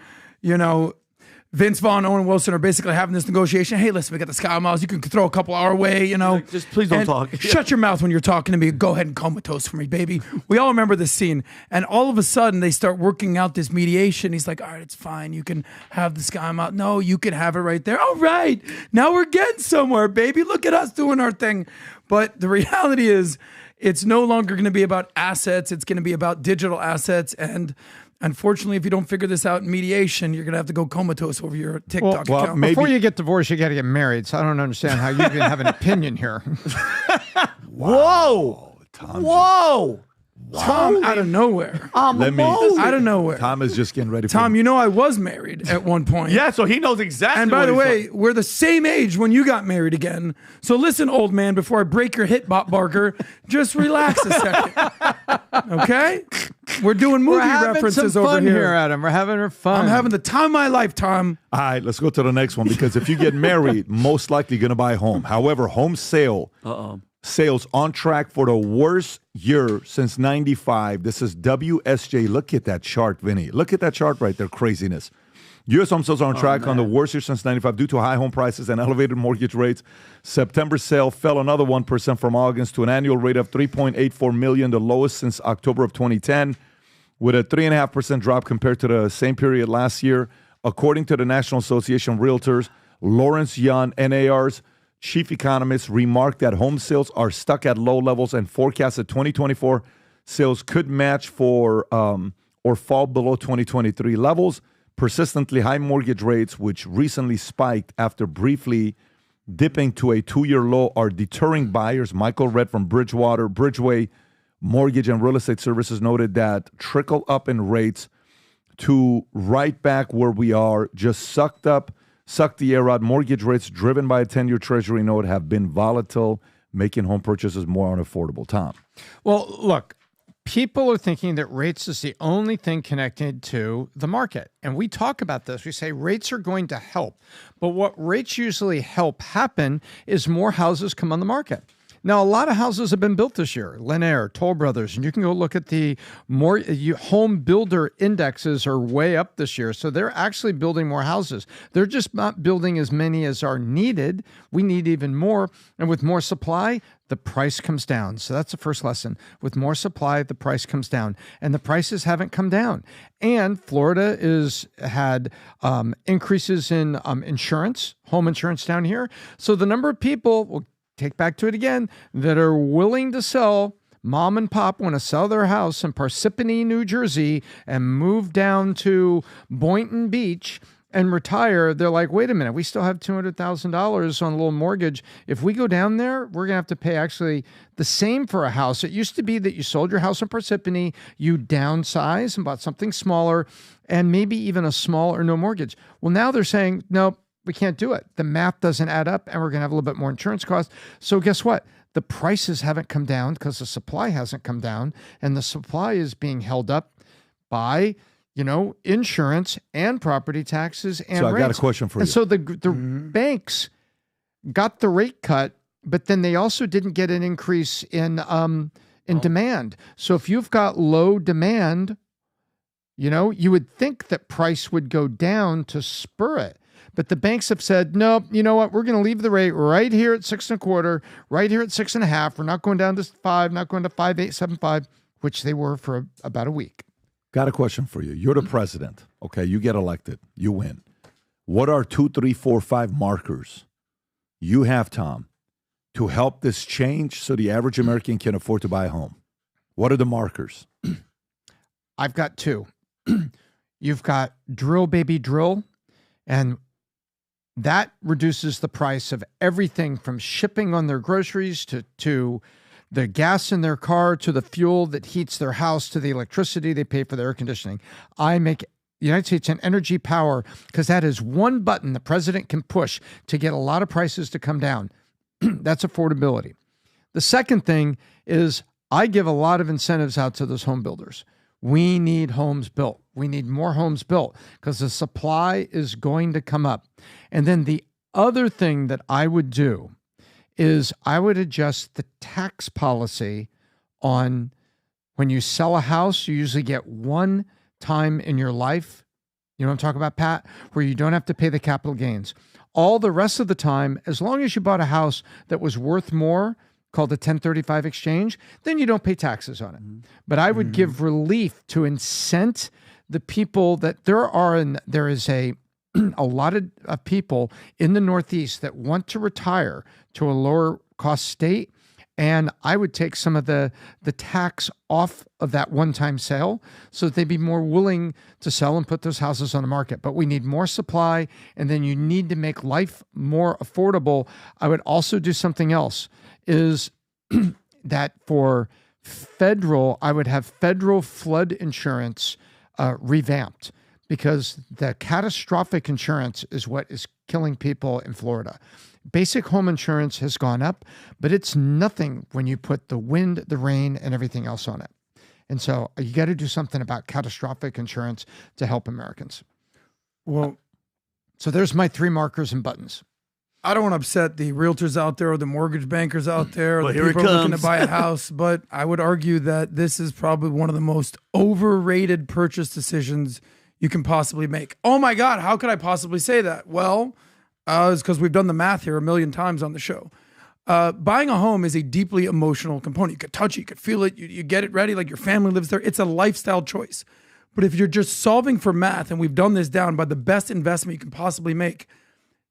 Vince Vaughn, Owen Wilson are basically having this negotiation. Hey, listen, we got the Sky Miles. You can throw a couple our way, Just please don't talk. Shut your mouth when you're talking to me. Go ahead and comatose for me, baby. We all remember this scene. And all of a sudden, they start working out this mediation. He's like, all right, it's fine. You can have the Sky Miles. No, you can have it right there. All right. Now we're getting somewhere, baby. Look at us doing our thing. But the reality is, it's no longer going to be about assets. It's going to be about digital assets. And unfortunately, if you don't figure this out in mediation, you're going to have to go comatose over your TikTok account. Before you get divorced, you got to get married. So I don't understand how you even have an opinion here. Whoa. Whoa. Tom out of nowhere. Out of nowhere. Tom is just getting ready for Tom, I was married at one point. Yeah, so he knows exactly. And by the way, we're the same age when you got married again. So listen, old man, before I break your hip, Barker, just relax a second. Okay? We're doing movie references over here, Adam. We're having fun. I'm having the time of my life, Tom. All right, let's go to the next one, because if you get married, most likely going to buy a home. However, home sales on track for the worst year since 95. This is WSJ. Look at that chart, Vinny. Look at that chart right there. Craziness. U.S. home sales are on track on the worst year since 95 due to high home prices and elevated mortgage rates. September sale fell another 1% from August to an annual rate of 3.84 million, the lowest since October of 2010, with a 3.5% drop compared to the same period last year. According to the National Association of Realtors, Lawrence Young, NAR's chief economist, remarked that home sales are stuck at low levels and forecasted 2024 sales could match or fall below 2023 levels. Persistently high mortgage rates, which recently spiked after briefly dipping to a 2-year low, are deterring buyers. Michael Redd from Bridgeway Mortgage and Real Estate Services noted that trickle up in rates to right back where we are just sucked the air out. Mortgage rates driven by a 10-year Treasury note have been volatile, making home purchases more unaffordable. Tom. Well, look, people are thinking that rates is the only thing connected to the market. And we talk about this. We say rates are going to help. But what rates usually help happen is more houses come on the market. Now, a lot of houses have been built this year. Lennar, Toll Brothers, and you can go look at the home builder indexes are way up this year. So they're actually building more houses. They're just not building as many as are needed. We need even more. And with more supply, the price comes down. So that's the first lesson. With more supply, the price comes down. And the prices haven't come down. And Florida had increases in insurance, home insurance down here. So the number of people take back to it again, that are willing to sell. Mom and pop want to sell their house in Parsippany, New Jersey, and move down to Boynton Beach and retire. They're like, wait a minute, we still have $200,000 on a little mortgage. If we go down there, we're going to have to pay actually the same for a house. It used to be that you sold your house in Parsippany, you downsize and bought something smaller, and maybe even a small or no mortgage. Well, now they're saying, no, we can't do it. The math doesn't add up, and we're going to have a little bit more insurance costs. So guess what? The prices haven't come down because the supply hasn't come down, and the supply is being held up by, insurance and property taxes and rates. So I got a question for you. And so the banks got the rate cut, but then they also didn't get an increase in demand. So if you've got low demand, you would think that price would go down to spur it. But the banks have said, no, you know what? We're going to leave the rate right here at 6.25%, right here at 6.5%. We're not going down to 5, not going to 5.875, which they were for about a week. Got a question for you. You're the president. Okay, you get elected. You win. What are 2, 3, 4, 5 markers you have, Tom, to help this change so the average American can afford to buy a home? What are the markers? I've got 2. You've got drill, baby, drill, and that reduces the price of everything from shipping on their groceries to the gas in their car, to the fuel that heats their house, to the electricity they pay for their air conditioning. I make the United States an energy power because that is one button the president can push to get a lot of prices to come down. That's affordability. The second thing is I give a lot of incentives out to those home builders. We need homes built. We need more homes built because the supply is going to come up. And then the other thing that I would do is I would adjust the tax policy on when you sell a house. You usually get one time in your life, you know what I'm talking about, Pat, where you don't have to pay the capital gains. All the rest of the time, as long as you bought a house that was worth more, called a 1035 exchange, then you don't pay taxes on it. But I would give relief to incent the people that there is a lot of people in the Northeast that want to retire to a lower cost state. And I would take some of the tax off of that one-time sale so that they'd be more willing to sell and put those houses on the market. But we need more supply, and then you need to make life more affordable. I would also do something else, is that for federal, I would have federal flood insurance revamped, because the catastrophic insurance is what is killing people in Florida. Basic home insurance has gone up, but it's nothing when you put the wind, the rain, and everything else on it. And so you got to do something about catastrophic insurance to help Americans. Well, so there's my 3 markers and buttons. I don't want to upset the realtors out there or the mortgage bankers out there or Well, the here people it looking to comes. buy a house, but I would argue that this is probably one of the most overrated purchase decisions you can possibly make. Oh my God, how could I possibly say that? Well, it's because we've done the math here a million times on the show. Buying a home is a deeply emotional component. You could touch it, you could feel it, you get it ready, like your family lives there. It's a lifestyle choice. But if you're just solving for math, and we've done this down by the best investment you can possibly make,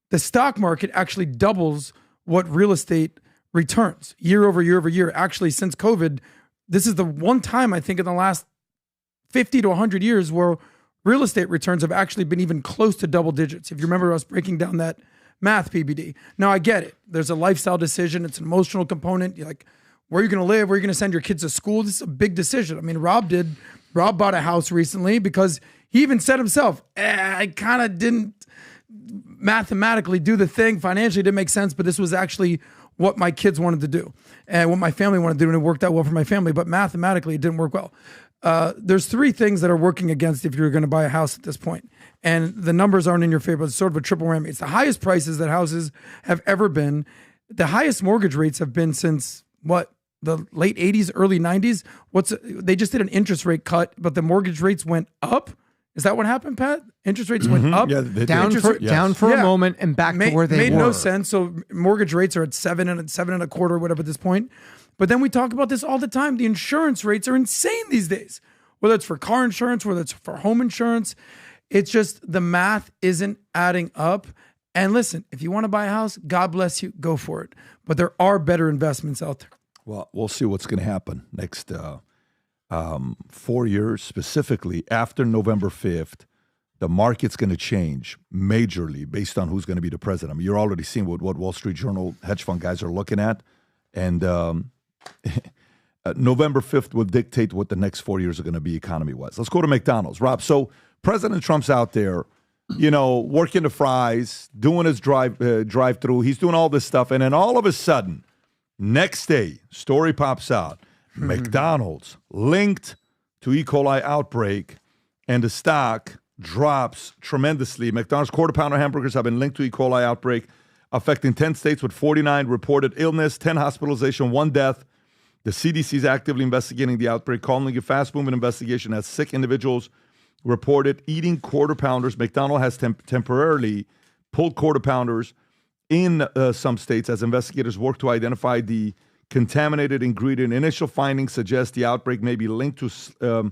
the stock market actually doubles what real estate returns year over year over year. Actually, since COVID, this is the one time I think in the last 50 to 100 years where real estate returns have actually been even close to double digits. If you remember us breaking down that math, PBD. Now, I get it. There's a lifestyle decision. It's an emotional component. You're like, where are you going to live? Where are you going to send your kids to school? This is a big decision. I mean, Rob bought a house recently because he even said himself, I kind of didn't mathematically do the thing. Financially, it didn't make sense, but this was actually what my kids wanted to do and what my family wanted to do, and it worked out well for my family, but mathematically, it didn't work well. There's 3 things that are working against if you're going to buy a house at this point, and the numbers aren't in your favor. It's sort of a triple whammy. It's the highest prices that houses have ever been. The highest mortgage rates have been since, the late 80s, early 90s? They just did an interest rate cut, but the mortgage rates went up. Is that what happened, Pat? Interest rates went up, Yeah, down for a moment and back to where they made were. no sense. So mortgage rates are at 7 and 7.25%, whatever at this point. But then we talk about this all the time. The insurance rates are insane these days, whether it's for car insurance, whether it's for home insurance. It's just the math isn't adding up. And listen, if you want to buy a house, God bless you, go for it. but there are better investments out there. Well, we'll see what's going to happen next 4 years, specifically after November 5th. The market's going to change majorly based on who's going to be the president. I mean, you're already seeing what Wall Street Journal hedge fund guys are looking at. And November 5th will dictate what the next 4 years are going to be economy-wise. Let's go to McDonald's. Rob, so President Trump's out there, working the fries, doing his drive-through. He's doing all this stuff. And then all of a sudden, next day, story pops out. McDonald's linked to E. coli outbreak, and the stock drops tremendously. McDonald's quarter pounder hamburgers have been linked to E. coli outbreak, affecting 10 states with 49 reported illness, 10 hospitalization, 1 death. The CDC is actively investigating the outbreak, calling a fast-moving investigation as sick individuals reported eating quarter pounders. McDonald's has temporarily pulled quarter pounders in some states as investigators work to identify the contaminated ingredient. Initial findings suggest the outbreak may be linked to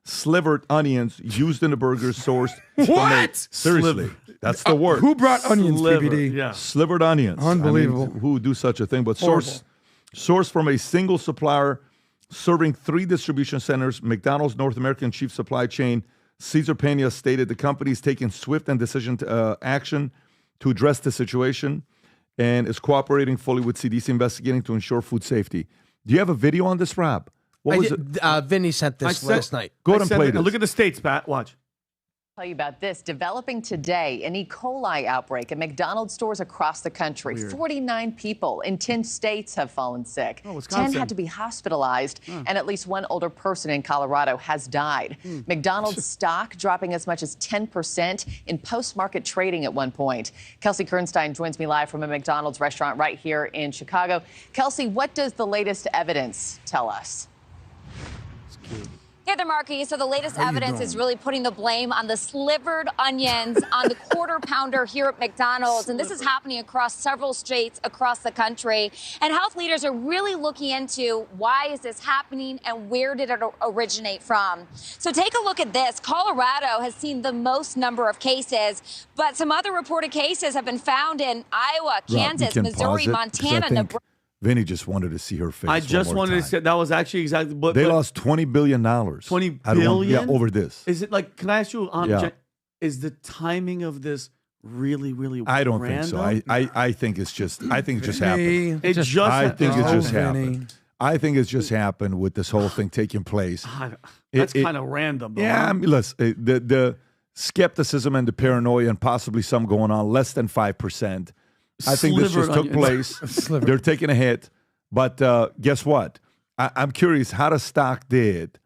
slivered onions used in the burgers sourced. What? Seriously, that's the word. Who brought onions, PBD? Yeah. Slivered onions. Unbelievable. I mean, who would do such a thing? But sourced from a single supplier serving 3 distribution centers. McDonald's North American chief supply chain Cesar Pena stated the company is taking swift and decision action to address the situation and is cooperating fully with CDC investigating to ensure food safety. Do you have a video on this, Rob? What was it? Vinny sent this last night. Go ahead and play this. Look at the states, Pat. Watch. Tell you about this. Developing today, an E. coli outbreak at McDonald's stores across the country. Weird. 49 people in 10 states have fallen sick. 10 had to be hospitalized, and at least 1 older person in Colorado has died. McDonald's stock dropping as much as 10% in post-market trading at one point. Kelsey Kernstein joins me live from a McDonald's restaurant right here in Chicago. Kelsey, what does the latest evidence tell us? Hey there, Marky. So the latest evidence is really putting the blame on the slivered onions on the quarter pounder here at McDonald's. And this is happening across several states across the country. And health leaders are really looking into why is this happening and where did it originate from. So take a look at this. Colorado has seen the most number of cases, but some other reported cases have been found in Iowa, Kansas, Missouri, Montana, Nebraska. Vinny just wanted to see her face. I just wanted to say that was actually exactly. But they lost $20 billion. $20 billion? Over this. Is it like? Can I ask you? Is the timing of this really, really? I don't random? think so. I think it's just. I think it just happened. It just. I think it just happened. I think it's just happened with this whole thing taking place. That's kind of random. Though, yeah, huh? I mean, listen, the skepticism and the paranoia and possibly some going on, less than 5%. I think this just took place. They're taking a hit. But guess what? I'm curious how the stock did.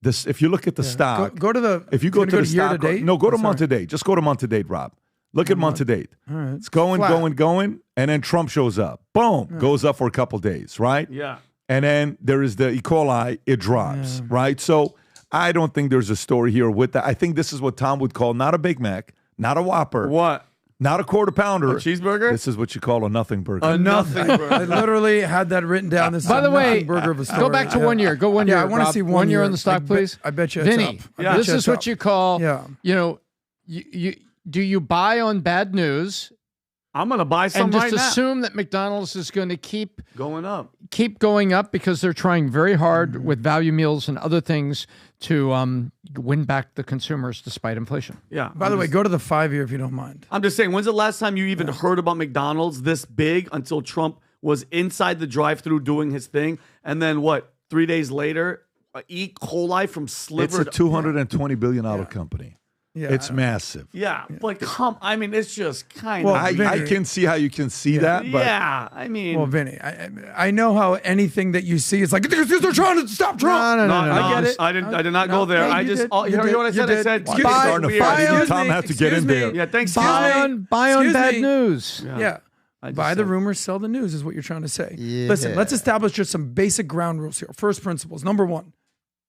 This, if you look at the stock. Go to the. If you go to the year stock. to date? No, go to month to date. Just go to month to date, Rob. Look at month to date. All right. It's going, Flat. going. And then Trump shows up. Boom. Goes up for a couple days, right? Yeah. And then there is the E. coli. It drops, right? So I don't think there's a story here with that. I think this is what Tom would call not a Big Mac, not a Whopper. What? Not a quarter pounder. A cheeseburger? This is what you call a nothing burger. A nothing burger. I literally had that written down. This By is the a way, nothing burger of a story. go back to 1 year. Go 1 year. I want to see 1 year on the stock, please. I bet you it's Vinny, up. this is what you call, Yeah. Do you buy on bad news? I'm going to buy some and just right now. assume that McDonald's is going to keep going up because they're trying very hard with value meals and other things to win back the consumers despite inflation. Yeah. By the way, go to the 5 year if you don't mind. I'm just saying, when's the last time you even heard about McDonald's this big until Trump was inside the drive-thru doing his thing? And then what, 3 days later, E. coli from slivered. It's a $220 billion company. Yeah, it's massive. Yeah, but I mean, it's just kind of. I can see how you can see that, but yeah, I mean. Well, Vinny, I know how anything that you see is like, they're trying to stop Trump. No, I get it. I did not go there. I just. You hear what I said? I said. Starting to fight. Tom had to get in there. Yeah, thanks. Buy on bad news. Yeah. Buy the rumors, sell the news is what you're trying to say. Yeah. Listen, let's establish just some basic ground rules here. First principles. Number 1,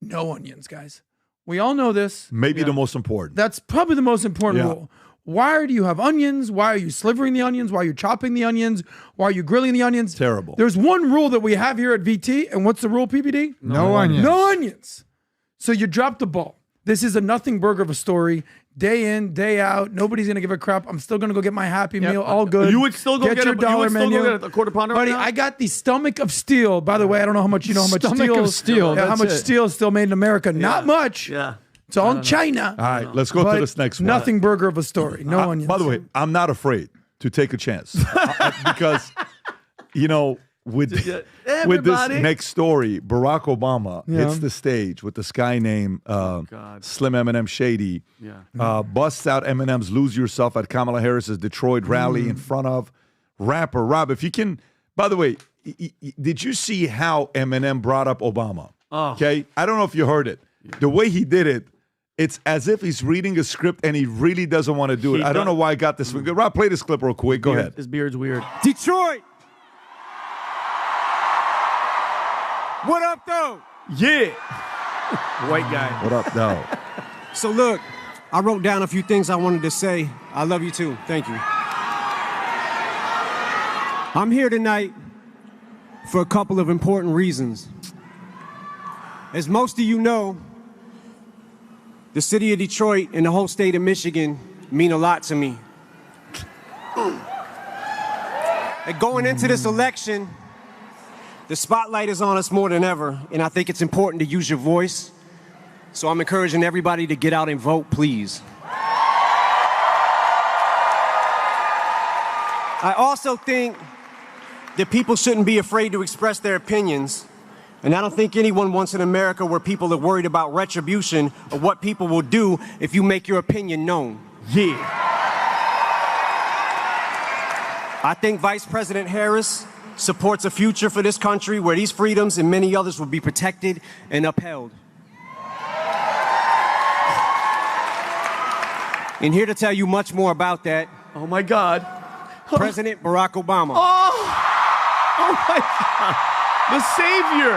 no onions, guys. We all know this. Maybe the most important. That's probably the most important rule. Why do you have onions? Why are you slivering the onions? Why are you chopping the onions? Why are you grilling the onions? Terrible. There's one rule that we have here at VT, and what's the rule, PBD? No onions. No onions. So you dropped the ball. This is a nothing burger of a story. day in, day out. Nobody's gonna give a crap. I'm still gonna go get my Happy Meal. All good. You would still go get your dollar menu. a quarter pounder, buddy. right now? I got the stomach of steel. By the way, I don't know how much you know how much Stomach of steel, how that's much it. steel is still made in America. Not much. Yeah. It's all in China. All right, let's go to this next one. Nothing burger of a story. No onions. By the way, I'm not afraid to take a chance because, with this next story, Barack Obama hits the stage with this guy named Slim Eminem Shady. Busts out Eminem's "Lose Yourself" at Kamala Harris's Detroit rally in front of rapper Rob. If you can, by the way, did you see how Eminem brought up Obama? Okay, I don't know if you heard it. The way he did it. It's as if he's reading a script and he really doesn't want to do it. I don't know why I got this. Rob, play this clip real quick. Go ahead. His beard's weird. Detroit. What up, though? Yeah. White guy. What up, though? So look, I wrote down a few things I wanted to say. I love you too. Thank you. I'm here tonight for a couple of important reasons. As most of you know, the city of Detroit and the whole state of Michigan mean a lot to me. And going into this election, the spotlight is on us more than ever, and I think it's important to use your voice. So I'm encouraging everybody to get out and vote, please. I also think that people shouldn't be afraid to express their opinions. And I don't think anyone wants an America where people are worried about retribution or what people will do if you make your opinion known. Yeah. I think Vice President Harris supports a future for this country where these freedoms and many others will be protected and upheld. And here to tell you much more about that. Oh my God. President Barack Obama. Oh my God. The savior.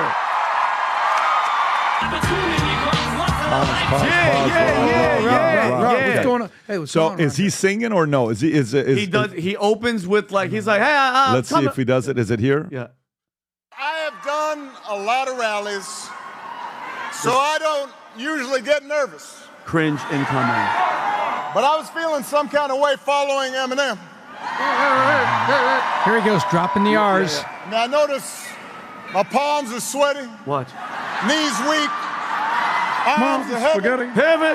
What's going on? Hey, what's going on? Is he singing or no? He does. He opens with like he's like, hey. Let's see if he does it. Is it here? Yeah. I have done a lot of rallies, so I don't usually get nervous. Cringe incoming. But I was feeling some kind of way following Eminem. Here he goes, dropping the R's. Now I notice my palms are sweaty. What? Knees weak. Arms are heavy. Heavy.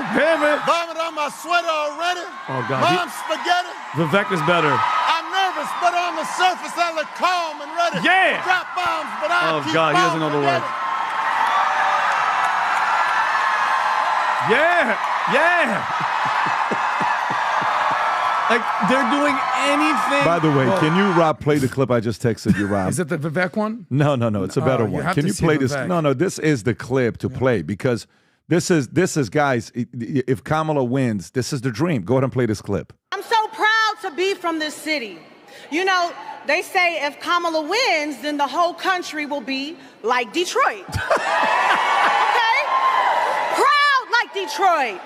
Vomit on my sweater already. Oh, God. Mom's spaghetti. Vivek is better. I'm nervous, but on the surface I look calm and ready. Yeah. Drop bombs, but I keep God, he doesn't know the word. Yeah. Like, they're doing anything. By the way, can you, Rob, play the clip I just texted you, Rob? Is it the Vivek one? No. It's a better one. Can you play this? Vivek. No. This is the clip to play because this is guys. If Kamala wins, this is the dream. Go ahead and play this clip. I'm so proud to be from this city. You know, they say if Kamala wins, then the whole country will be like Detroit. Okay? Proud like Detroit.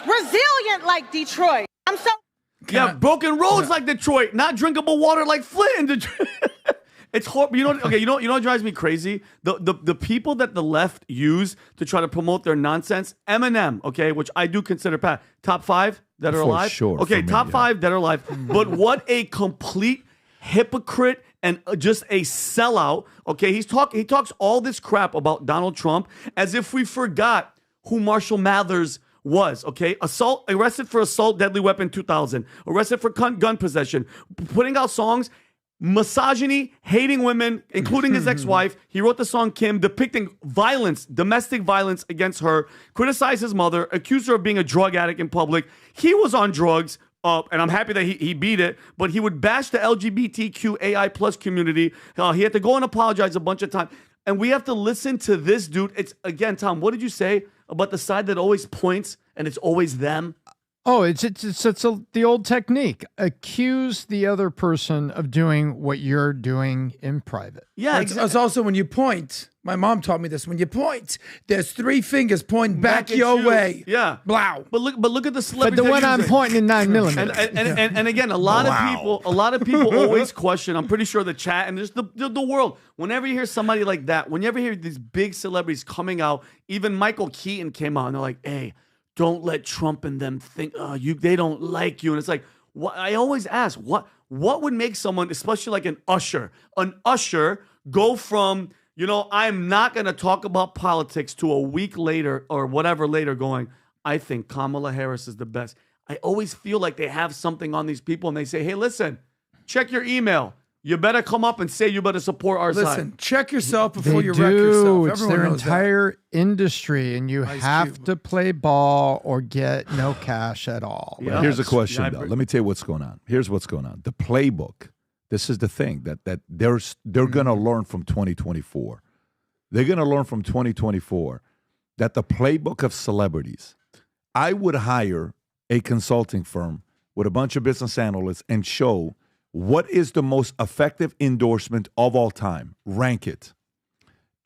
Resilient like Detroit. I'm so... broken roads like Detroit, not drinkable water like Flint in Detroit. It's horrible. You know what drives me crazy? The people that the left use to try to promote their nonsense. Eminem, okay, which I do consider top 5 that are alive. Sure. Okay, for me, top 5 that are alive. But what a complete hypocrite and just a sellout. Okay, he talks all this crap about Donald Trump as if we forgot who Marshall Mathers was, okay? Arrested for assault, deadly weapon 2000. Arrested for gun possession. Putting out songs, misogyny, hating women, including his ex-wife. He wrote the song Kim, depicting violence, domestic violence against her. Criticized his mother, accused her of being a drug addict in public. He was on drugs, and I'm happy that he beat it, but he would bash the LGBTQAI plus community. He had to go and apologize a bunch of times. And we have to listen to this dude. It's, again, Tom, what did you say about the side that always points and it's always them? Oh, it's the old technique. Accuse the other person of doing what you're doing in private. Yeah, it's also when you point. My mom taught me this. When you point, there's 3 fingers pointing back your way. Yeah. Blow. But look at the celebrities. But the one I'm pointing in 9mm. And again, a lot of people always question. I'm pretty sure the chat and just the world. Whenever you hear somebody like that, whenever you hear these big celebrities coming out, even Michael Keaton came out and they're like, "Hey, don't let Trump and them think they don't like you. And it's like, what I always ask, what would make someone, especially like an usher, go from, I'm not going to talk about politics to a week later or whatever later going, I think Kamala Harris is the best. I always feel like they have something on these people and they say, hey, listen, check your email. You better come up and say you better support our side. Listen, check yourself before you wreck yourself. It's their entire industry, and you have to play ball or get no cash at all. Yeah. Here's a question, though. Let me tell you what's going on. Here's what's going on. The playbook, this is the thing that they're going to learn from 2024. They're going to learn from 2024 that the playbook of celebrities, I would hire a consulting firm with a bunch of business analysts and show what is the most effective endorsement of all time? Rank it.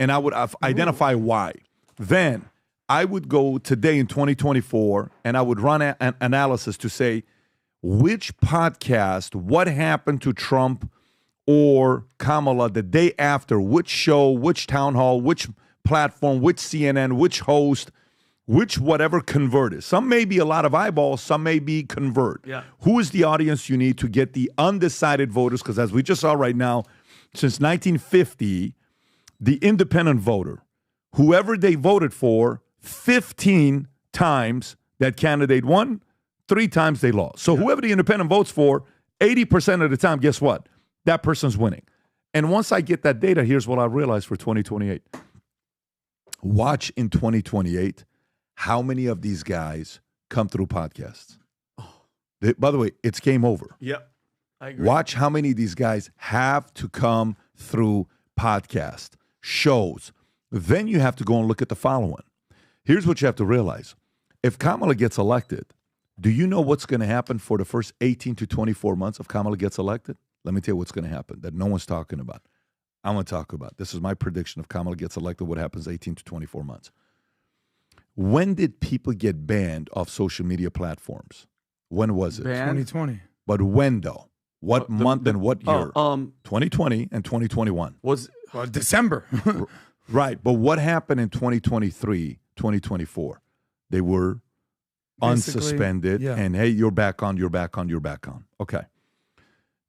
And I would identify why. Then I would go today in 2024 and I would run an analysis to say which podcast, what happened to Trump or Kamala the day after, which show, which town hall, which platform, which CNN, which host, which whatever converted. Some may be a lot of eyeballs, some may be convert. Yeah. Who is the audience you need to get the undecided voters? Because as we just saw right now, since 1950, the independent voter, whoever they voted for, 15 times that candidate won, 3 times they lost. So whoever the independent votes for, 80% of the time, guess what? That person's winning. And once I get that data, here's what I realized for 2028. Watch in 2028 how many of these guys come through podcasts. By the way, it's game over. Yep, I agree. Watch how many of these guys have to come through podcast shows. Then you have to go and look at the following. Here's what you have to realize. If Kamala gets elected, do you know what's going to happen for the first 18 to 24 months if Kamala gets elected? Let me tell you what's going to happen that no one's talking about. I'm going to talk about. This is my prediction. If Kamala gets elected, what happens 18 to 24 months? When did people get banned off social media platforms? When was it? 2020. But when, though? What month and what year? 2020 and 2021. Was December. Right. But what happened in 2023, 2024? They were unsuspended. Yeah. And, hey, you're back on, you're back on, you're back on. Okay.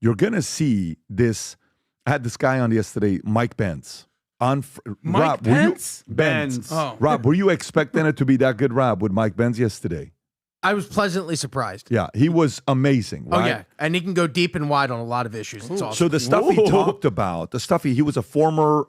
You're going to see this. I had this guy on yesterday, Mike Benz. Mike Pence? Benz. Oh. Rob, were you expecting it to be that good, Rob, with Mike Benz yesterday? I was pleasantly surprised. Yeah, he was amazing, right? Oh, yeah. And he can go deep and wide on a lot of issues. It's awesome. So the stuff he talked about, he was a former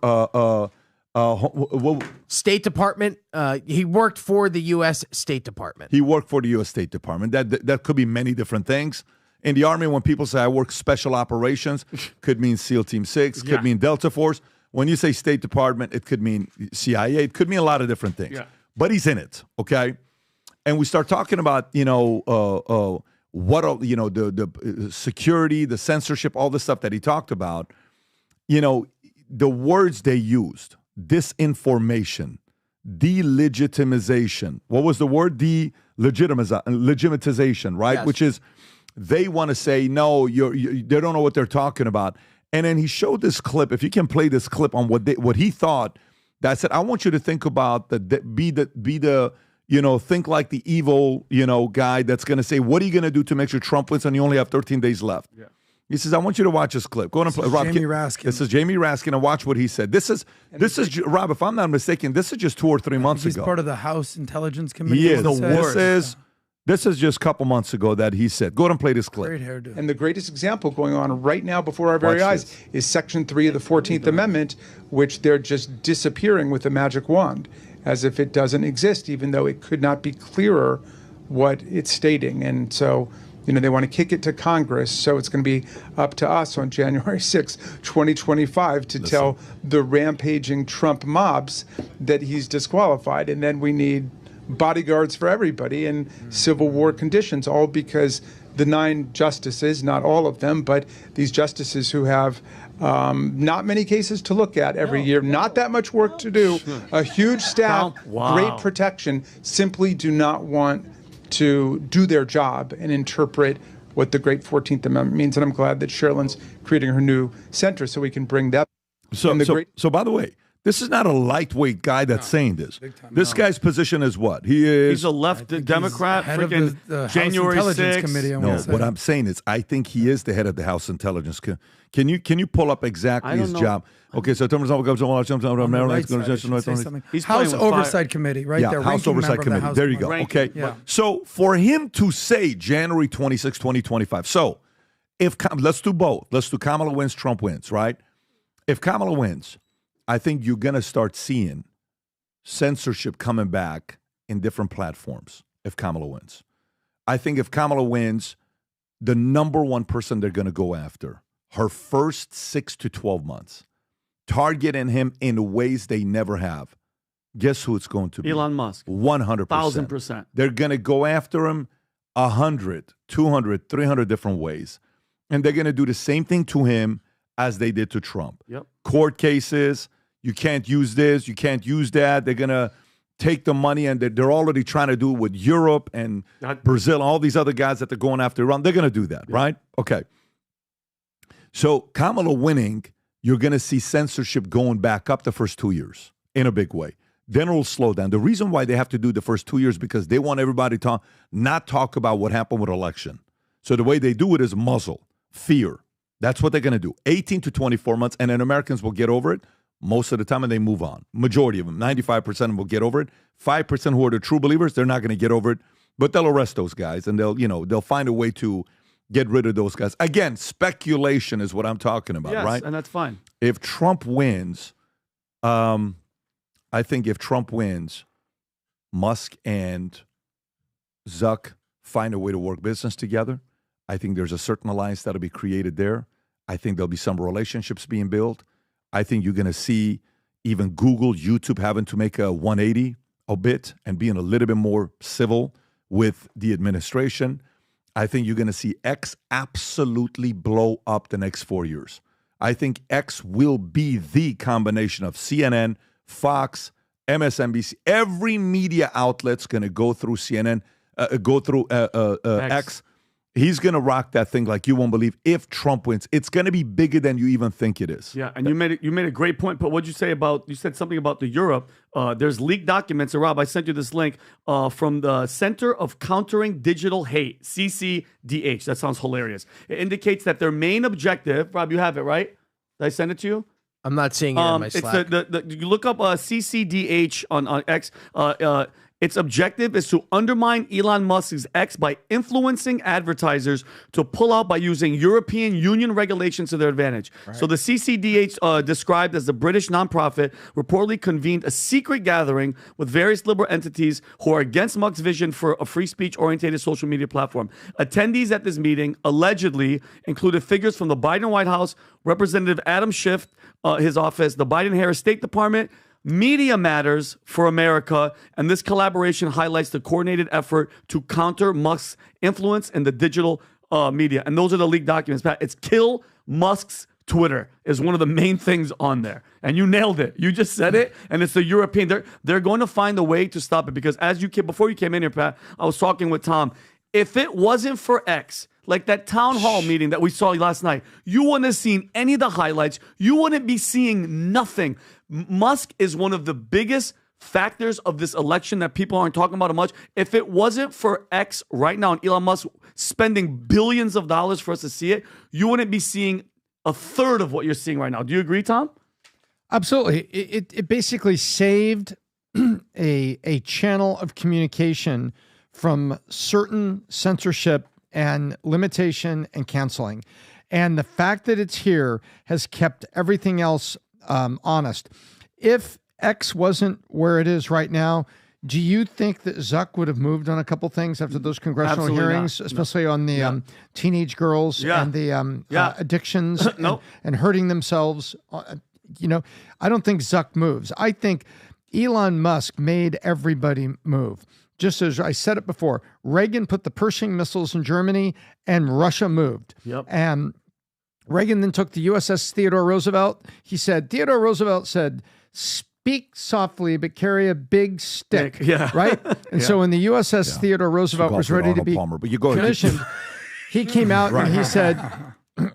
State Department. He worked for the U.S. State Department. He worked for the U.S. State Department. That could be many different things. In the Army, when people say I work special operations, could mean SEAL Team 6, could mean Delta Force. When you say State Department, it could mean CIA. It could mean a lot of different things. Yeah. But he's in it, okay? And we start talking about, the security, the censorship, all the stuff that he talked about. The words they used, disinformation, delegitimization. What was the word? Legitimatization, right? Yes. Which is they want to say, no, they don't know what they're talking about. And then he showed this clip. If you can play this clip on what he thought, that said, I want you to think about think like the evil, guy that's going to say, what are you going to do to make sure Trump wins and you only have 13 days left? Yeah. He says, I want you to watch this clip. Go on and play. Rob, Jamie Raskin. This is Jamie Raskin, and watch what he said. This is Rob, if I'm not mistaken, this is just 2 or 3 months ago. He's part of the House Intelligence Committee. He is. This is just a couple months ago that he said. Go ahead and play this clip. Great hairdo. And the greatest example going on right now before our very eyes is Section 3 of the 14th Amendment, which they're just disappearing with a magic wand, as if it doesn't exist, even though it could not be clearer what it's stating. And so, they want to kick it to Congress, so it's going to be up to us on January 6, 2025, to tell the rampaging Trump mobs that he's disqualified. And then we need bodyguards for everybody in civil war conditions, all because the 9 justices, not all of them, but these justices who have not many cases to look at every year, not that much work to do, a huge staff, great protection, simply do not want to do their job and interpret what the great 14th Amendment means. And I'm glad that Sherilyn's creating her new center so we can bring that. So by the way, This is not a lightweight guy that's saying this. This guy's position is what? He's a left Democrat, head of freaking the House January Intelligence 6th. Committee. No, what I'm saying is I think he is the head of the House Intelligence. Can you pull up exactly his job? Okay, so House Oversight Committee, right there. House Oversight Committee. There you go. Okay. Yeah. So for him to say January 26, 2025. So let's do both. Let's do Kamala wins, Trump wins, right? If Kamala wins, I think you're going to start seeing censorship coming back in different platforms if Kamala wins. I think if Kamala wins, the number one person they're going to go after, her first 6 to 12 months, targeting him in ways they never have. Guess who it's going to be? Elon Musk. 100%. 1,000%. They're going to go after him 100, 200, 300 different ways. And they're going to do the same thing to him as they did to Trump. Yep. Court cases, you can't use this, you can't use that. They're going to take the money, and they're already trying to do it with Europe and Brazil, all these other guys that they're going after Iran. They're going to do that, right? Okay. So Kamala winning, you're going to see censorship going back up the first 2 years in a big way. Then it'll slow down. The reason why they have to do the first 2 years because they want everybody to not talk about what happened with election. So the way they do it is muzzle, fear. That's what they're going to do. 18 to 24 months, and then Americans will get over it most of the time, and they move on. Majority of them, 95% of them will get over it. 5% who are the true believers, they're not going to get over it, but they'll arrest those guys, and they'll find a way to get rid of those guys. Again, speculation is what I'm talking about, yes, right? And that's fine. If Trump wins, I think if Trump wins, Musk and Zuck find a way to work business together. I think there's a certain alliance that'll be created there. I think there'll be some relationships being built. I think you're going to see even Google, YouTube having to make a 180 a bit and being a little bit more civil with the administration. I think you're going to see X absolutely blow up the next 4 years. I think X will be the combination of CNN, Fox, MSNBC. Every media outlet's going to go through CNN, X. He's going to rock that thing like you won't believe if Trump wins. It's going to be bigger than you even think it is. Yeah, and you made a great point. But what'd you say you said something about the Europe. There's leaked documents. And Rob, I sent you this link from the Center of Countering Digital Hate, CCDH. That sounds hilarious. It indicates that their main objective, Rob, you have it, right? Did I send it to you? I'm not seeing it in my Slack. You look up CCDH on X. Its objective is to undermine Elon Musk's X by influencing advertisers to pull out by using European Union regulations to their advantage. Right. So the CCDH, described as the British nonprofit, reportedly convened a secret gathering with various liberal entities who are against Musk's vision for a free speech-oriented social media platform. Attendees at this meeting allegedly included figures from the Biden White House, Representative Adam Schiff, his office, the Biden-Harris State Department, Media Matters for America, and this collaboration highlights the coordinated effort to counter Musk's influence in the digital media. And those are the leaked documents, Pat. It's kill Musk's Twitter is one of the main things on there. And you nailed it. You just said it, and it's the European. They're going to find a way to stop it because before you came in here, Pat, I was talking with Tom. If it wasn't for X, like that town hall meeting that we saw last night, you wouldn't have seen any of the highlights. You wouldn't be seeing nothing. Musk is one of the biggest factors of this election that people aren't talking about much. If it wasn't for X right now and Elon Musk spending billions of dollars for us to see it, you wouldn't be seeing a third of what you're seeing right now. Do you agree, Tom? Absolutely. It basically saved a channel of communication from certain censorship and limitation and canceling. And the fact that it's here has kept everything else honest. If X wasn't where it is right now, do you think that Zuck would have moved on a couple things after those congressional Absolutely hearings, not. especially on the teenage girls and the addictions and hurting themselves? I don't think Zuck moves. I think Elon Musk made everybody move. Just as I said it before, Reagan put the Pershing missiles in Germany and Russia moved. Yep. And Reagan then took the USS Theodore Roosevelt. Theodore Roosevelt said, speak softly, but carry a big stick. Yeah. Right? And so when the USS Theodore Roosevelt was ready to be commissioned, he came out and he said,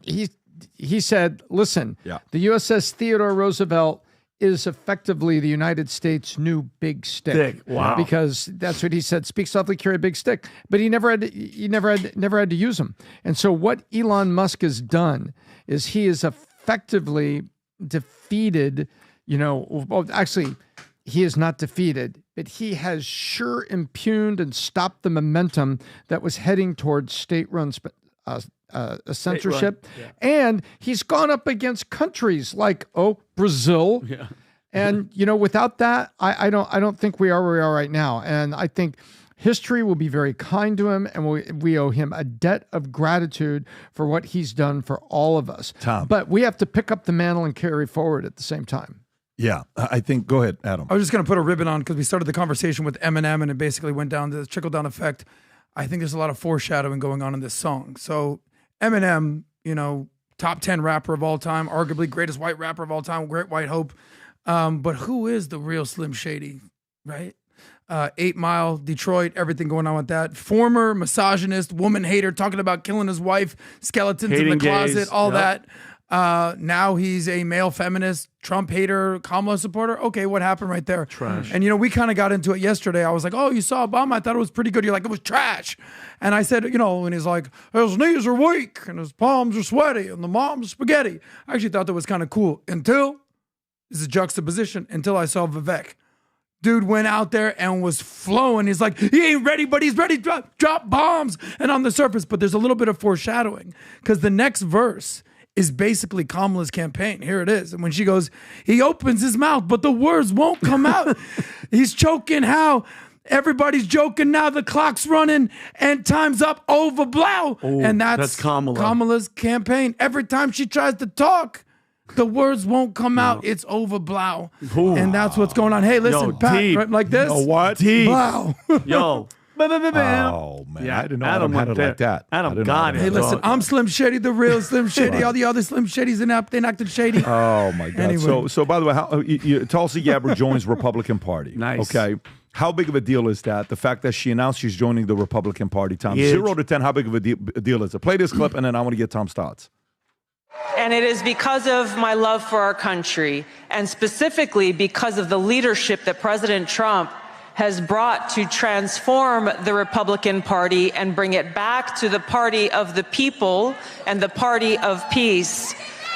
he said, listen, the USS Theodore Roosevelt is effectively the United States' new big stick. Wow. Because that's what he said, speak softly, carry a big stick. But he never had to use them. And so what Elon Musk has done is he is effectively defeated, actually, he is not defeated, but he has sure impugned and stopped the momentum that was heading towards state-run censorship. Yeah. And he's gone up against countries like, Brazil. Yeah. And, without that, I don't think we are where we are right now. And I think history will be very kind to him, and we owe him a debt of gratitude for what he's done for all of us. Tom. But we have to pick up the mantle and carry forward at the same time. Yeah, I think, go ahead, Adam. I was just going to put a ribbon on because we started the conversation with Eminem and it basically went down to the trickle-down effect. I think there's a lot of foreshadowing going on in this song. So Eminem, top 10 rapper of all time, arguably greatest white rapper of all time, Great White Hope. But who is the real Slim Shady, right? 8 Mile, Detroit, everything going on with that. Former misogynist, woman hater, talking about killing his wife, skeletons in the closet, gays. All that. Now he's a male feminist, Trump hater, Kamala supporter. Okay, what happened right there? Trash. And, we kind of got into it yesterday. I was like, oh, you saw Obama? I thought it was pretty good. You're like, it was trash. And I said, and he's like, his knees are weak and his palms are sweaty and the mom's spaghetti. I actually thought that was kind of cool until, this is a juxtaposition, until I saw Vivek. Dude went out there and was flowing. He's like, he ain't ready, but he's ready to drop bombs. And on the surface, but there's a little bit of foreshadowing because the next verse is basically Kamala's campaign. Here it is. And when she goes, he opens his mouth, but the words won't come out. He's choking how everybody's joking now. The clock's running and time's up over blow. And that's Kamala. Kamala's campaign. Every time she tries to talk, the words won't come out. It's over blow. And that's what's going on. Hey, listen, Pat, right, like this. What? Blow. Yo. Oh, man. Yeah, I didn't know Adam had it like that. Adam got it. Hey, listen, I'm Slim Shady, the real Slim Shady. All the other Slim Shadys they acted shady. Oh, my God. Anyway. So by the way, Tulsi Gabbard joins Republican Party. Nice. Okay. How big of a deal is that? The fact that she announced she's joining the Republican Party, Tom. Huge. 0 to 10, how big of a deal is it? Play this clip, and then I want to get Tom's thoughts. And it is because of my love for our country, and specifically because of the leadership that President Trump has brought to transform the Republican Party and bring it back to the party of the people and the party of peace,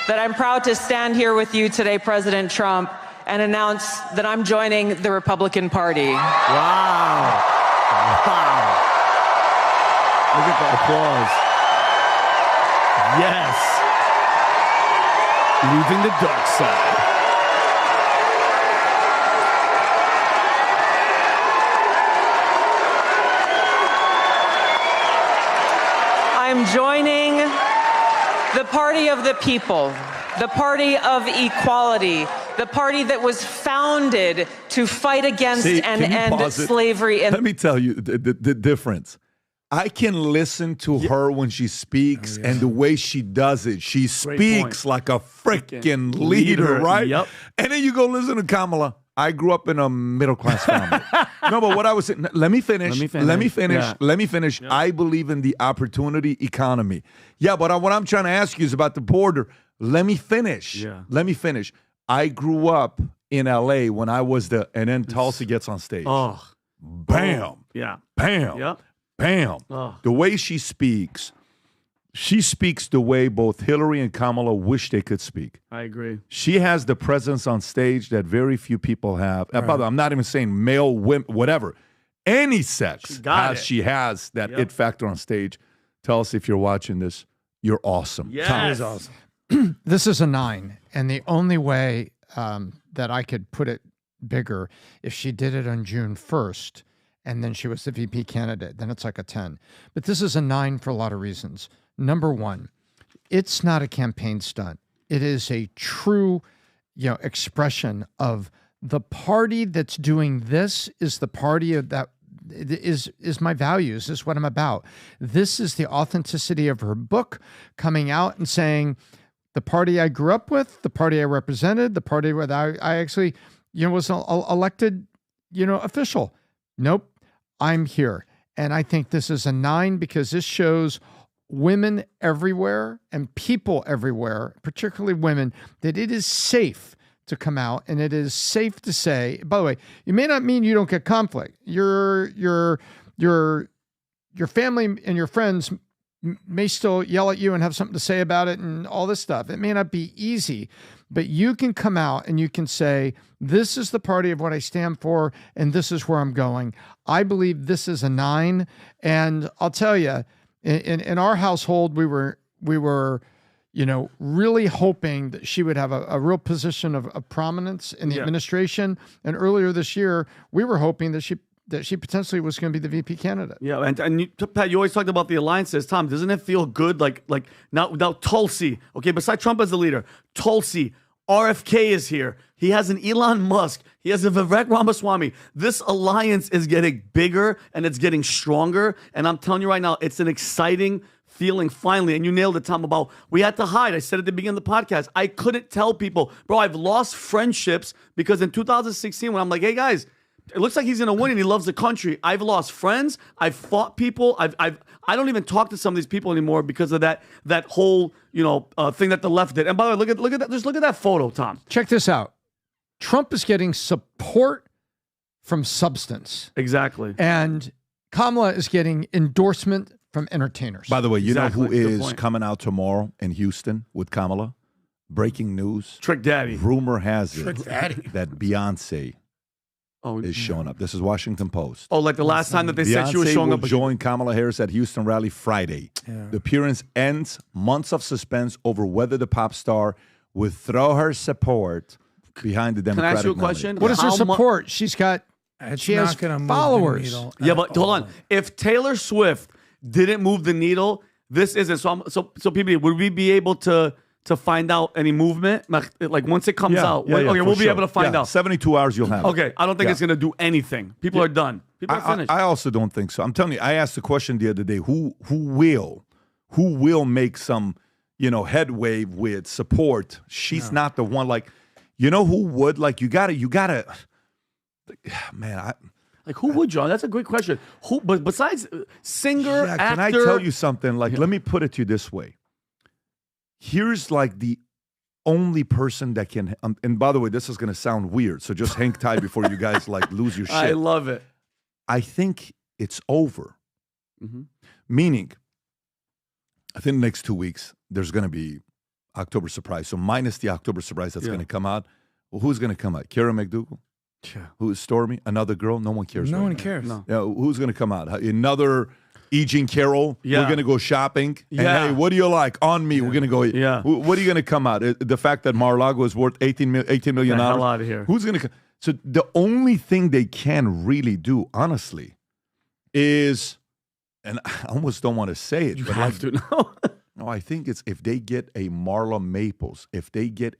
that I'm proud to stand here with you today, President Trump, and announce that I'm joining the Republican Party. Wow. Wow. Look at the applause. Yes. Leaving the dark side. I'm joining the party of the people, the party of equality, the party that was founded to fight against and end slavery. Let me tell you the difference. I can listen to her when she speaks and the way she does it. She speaks like a freaking leader, right? Yep. And then you go listen to Kamala. I grew up in a middle-class family. No, but what I was saying, let me finish. Yeah. I believe in the opportunity economy. Yeah, but what I'm trying to ask you is about the border. Let me finish. Yeah. Let me finish. I grew up in L.A. when I was and then Tulsi gets on stage. Oh. Bam. Yeah. Bam. Yep. Bam. Oh. The way she speaks the way both Hillary and Kamala wish they could speak. I agree. She has the presence on stage that very few people have. By the way, I'm not even saying male, women, whatever. Any sex she has that it factor on stage. Tell us if you're watching this. You're awesome. Yes. Tom is awesome. This is a 9. And the only way that I could put it bigger, if she did it on June 1st, and then she was the VP candidate, then it's like a 10. But this is a 9 for a lot of reasons. Number one, it's not a campaign stunt. It is a true, expression of the party that's doing this is the party of that is my values, is what I'm about. This is the authenticity of her book coming out and saying the party I grew up with, the party I represented, the party where I actually, was elected, official. Nope. I'm here. And I think this is a 9 because this shows women everywhere and people everywhere, particularly women, that it is safe to come out, and it is safe to say, by the way, it may not mean you don't get conflict. Your family and your friends may still yell at you and have something to say about it and all this stuff. It may not be easy, but you can come out and you can say, this is the party of what I stand for, and this is where I'm going. I believe this is a 9. And I'll tell you, in our household, we were, really hoping that she would have a real position of prominence in the administration. And earlier this year, we were hoping that she potentially was going to be the VP candidate. Yeah, and Pat, you always talked about the alliances. Tom, doesn't it feel good? Like now Tulsi, okay, besides Trump as the leader, Tulsi, RFK is here. He has an Elon Musk. He has a Vivek Ramaswamy. This alliance is getting bigger and it's getting stronger. And I'm telling you right now, it's an exciting feeling finally. And you nailed it, Tom, about we had to hide. I said at the beginning of the podcast, I couldn't tell people, bro, I've lost friendships because in 2016, when I'm like, hey guys, it looks like he's going to win and he loves the country, I've lost friends. I've fought people. I don't even talk to some of these people anymore because of that whole, thing that the left did. And by the way, look at that. Just look at that photo, Tom. Check this out. Trump is getting support from substance. Exactly. And Kamala is getting endorsement from entertainers. By the way, you know who is coming out tomorrow in Houston with Kamala? Breaking news. Trick Daddy. Rumor has it Trick Daddy. that Beyonce is showing up. This is Washington Post. Oh, like the last time that they said she was showing up. Beyonce will join Kamala Harris at Houston rally Friday. Yeah. The appearance ends months of suspense over whether the pop star would throw her support behind the Democratic Can I ask you a question? What is her support? She has followers. Yeah, but hold on. If Taylor Swift didn't move the needle, this isn't. So PBD, would we be able to find out any movement? Like once it comes out, we'll be able to find out. 72 hours you'll have it. Okay, I don't think it's going to do anything. People are done. People are finished. I also don't think so. I'm telling you, I asked the question the other day, who will make some, headway with support? She's not the one. Like, who would? Like, you gotta man, who would, John? That's a great question. Who, but besides singer, actor? Can I tell you something? Like, let me put it to you this way. Here's like the only person that can, and by the way, this is going to sound weird, so just hang tight before you guys lose your shit. I love it. I think it's over. Mm-hmm. Meaning, I think the next 2 weeks, there's going to be October surprise. So minus the October surprise that's going to come out. Well, who's going to come out? Kara McDougal? Yeah. Who is Stormy? Another girl? No one cares. No one cares. No. Who's going to come out? Another E. Jean Carroll? Yeah. We're going to go shopping. And hey, what do you like? On me. We're going to go. Yeah. What are you going to come out? The fact that Mar-a-Lago is worth $18 million. The hell out of here. Who's going to come? So the only thing they can really do, honestly, is, and I almost don't want to say it. You but have to know. No, I think it's if they get a Marla Maples, if they get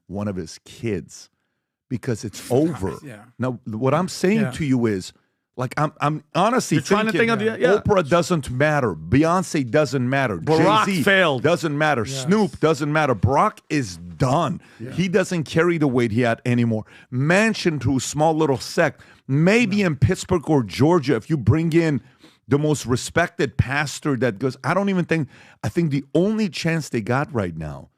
one of his kids, because it's over. Yeah. Now, what I'm saying to you is, like, I'm honestly trying to think of Oprah doesn't matter. Beyonce doesn't matter. Barack Jay-Z failed. Doesn't matter. Yes. Snoop doesn't matter. Brock is done. Yeah. He doesn't carry the weight he had anymore. Manchin through small little sect. Maybe in Pittsburgh or Georgia, if you bring in the most respected pastor that goes, I think the only chance they got right now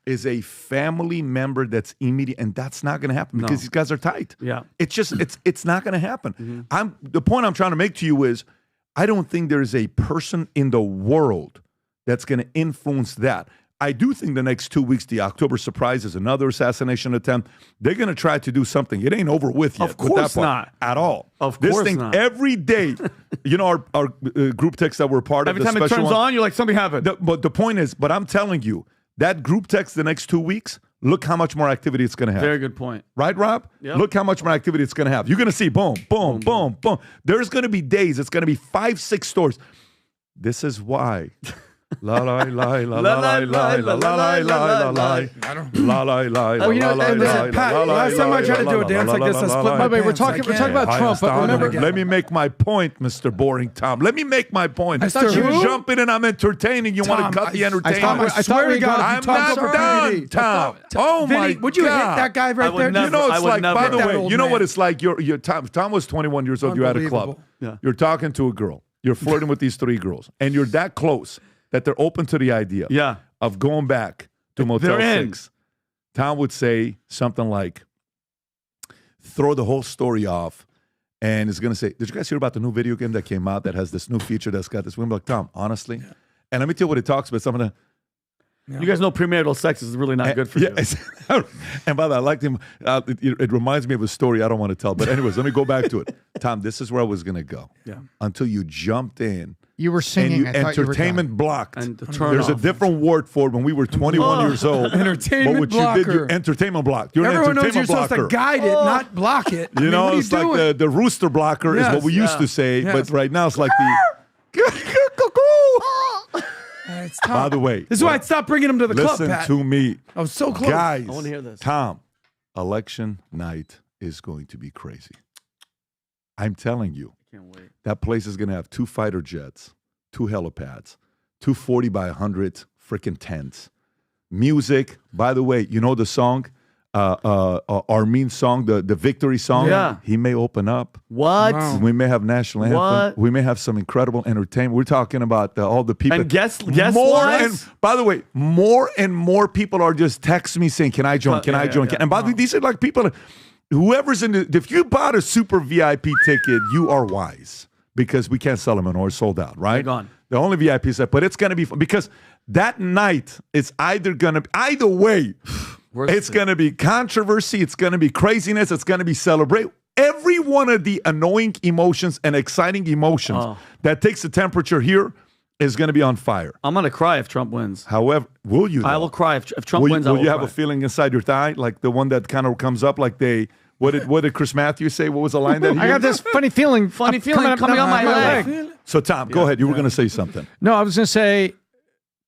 is a family member that's immediate, and that's not going to happen because these guys are tight. Yeah. It's just, it's not going to happen. The point I'm trying to make to you is, I don't think there's a person in the world that's going to influence that. I do think the next 2 weeks, the October surprise is another assassination attempt. They're going to try to do something. It ain't over with yet. Of course not. At all. Of this course thing, not. every day, our group text that we're part of. Every time it turns on, you're like, something happened. But the point is, I'm telling you, that group text the next 2 weeks, look how much more activity it's going to have. Very good point. Right, Rob? Yep. Look how much more activity it's going to have. You're going to see boom, boom, boom, boom. There's going to be days. It's going to be 5-6 stores. This is why. La la la la la la la la la la la la last time I tried to do a dance like this, I split my pants. We're talking about Trump, but remember, let me make my point, Mr. Boring Tom. Let me make my point. I thought you jump in and I'm entertaining. You want to cut the entertainment? I swear to God, I'm not done, Tom. Oh my God! Would you hit that guy right there? You know it's like. By the way, you know what it's like. Tom was 21 years old. You're at a club. You're talking to a girl. You're flirting with these 3 girls, and you're that close that they're open to the idea of going back to Motel 6. Tom would say something like, throw the whole story off, and is going to say, did you guys hear about the new video game that came out that has this new feature that's got this? We're like, Tom, honestly. Yeah. And let me tell you what it talks about. Some of the. You guys know premarital sex is really not good for you. And by the way, I liked him. It reminds me of a story I don't want to tell. But anyways, let me go back to it. Tom, this is where I was going to go. Yeah. Until you jumped in. You were singing. And entertainment blocked. And there's a different word for it when we were 21 years old. Entertainment blocker. You did, you entertainment blocked. You're Everyone an knows entertainment you're blocker. supposed to guide it, not block it. You know, it's like the rooster blocker is what we used to say. Yes. But right now it's like the... By the way, this is why I stopped bringing him to the club, Pat. Listen to me. I was so close. Guys, I want to hear this. Tom, election night is going to be crazy. I'm telling you. I can't wait. That place is going to have 2 fighter jets, 2 helipads, 2 40 by 100 freaking tents. Music. By the way, you know the song? Armin's song, the victory song. Yeah. He may open up. What? Wow. We may have national anthem. What? We may have some incredible entertainment. We're talking about all the people. And guess more what? And by the way, more and more people are just texting me saying, "Can I join? Can I join?" Yeah. And by the way, these are like people. Whoever's in the. If you bought a super VIP ticket, you are wise because we can't sell them anymore. It's sold out. Right? They're gone. The only VIP set, but it's going to be fun because that night it's either way. It's going to be controversy. It's going to be craziness. It's going to be celebrate. Every one of the annoying emotions and exciting emotions that takes the temperature here is going to be on fire. I'm going to cry if Trump wins. However, will you? Though? I will cry if Trump wins. Will you have a feeling inside your thigh, like the one that kind of comes up, like they? What did Chris Matthews say? What was the line that he? I got this funny feeling coming on my leg. So Tom, go ahead. You were going to say something. No, I was going to say.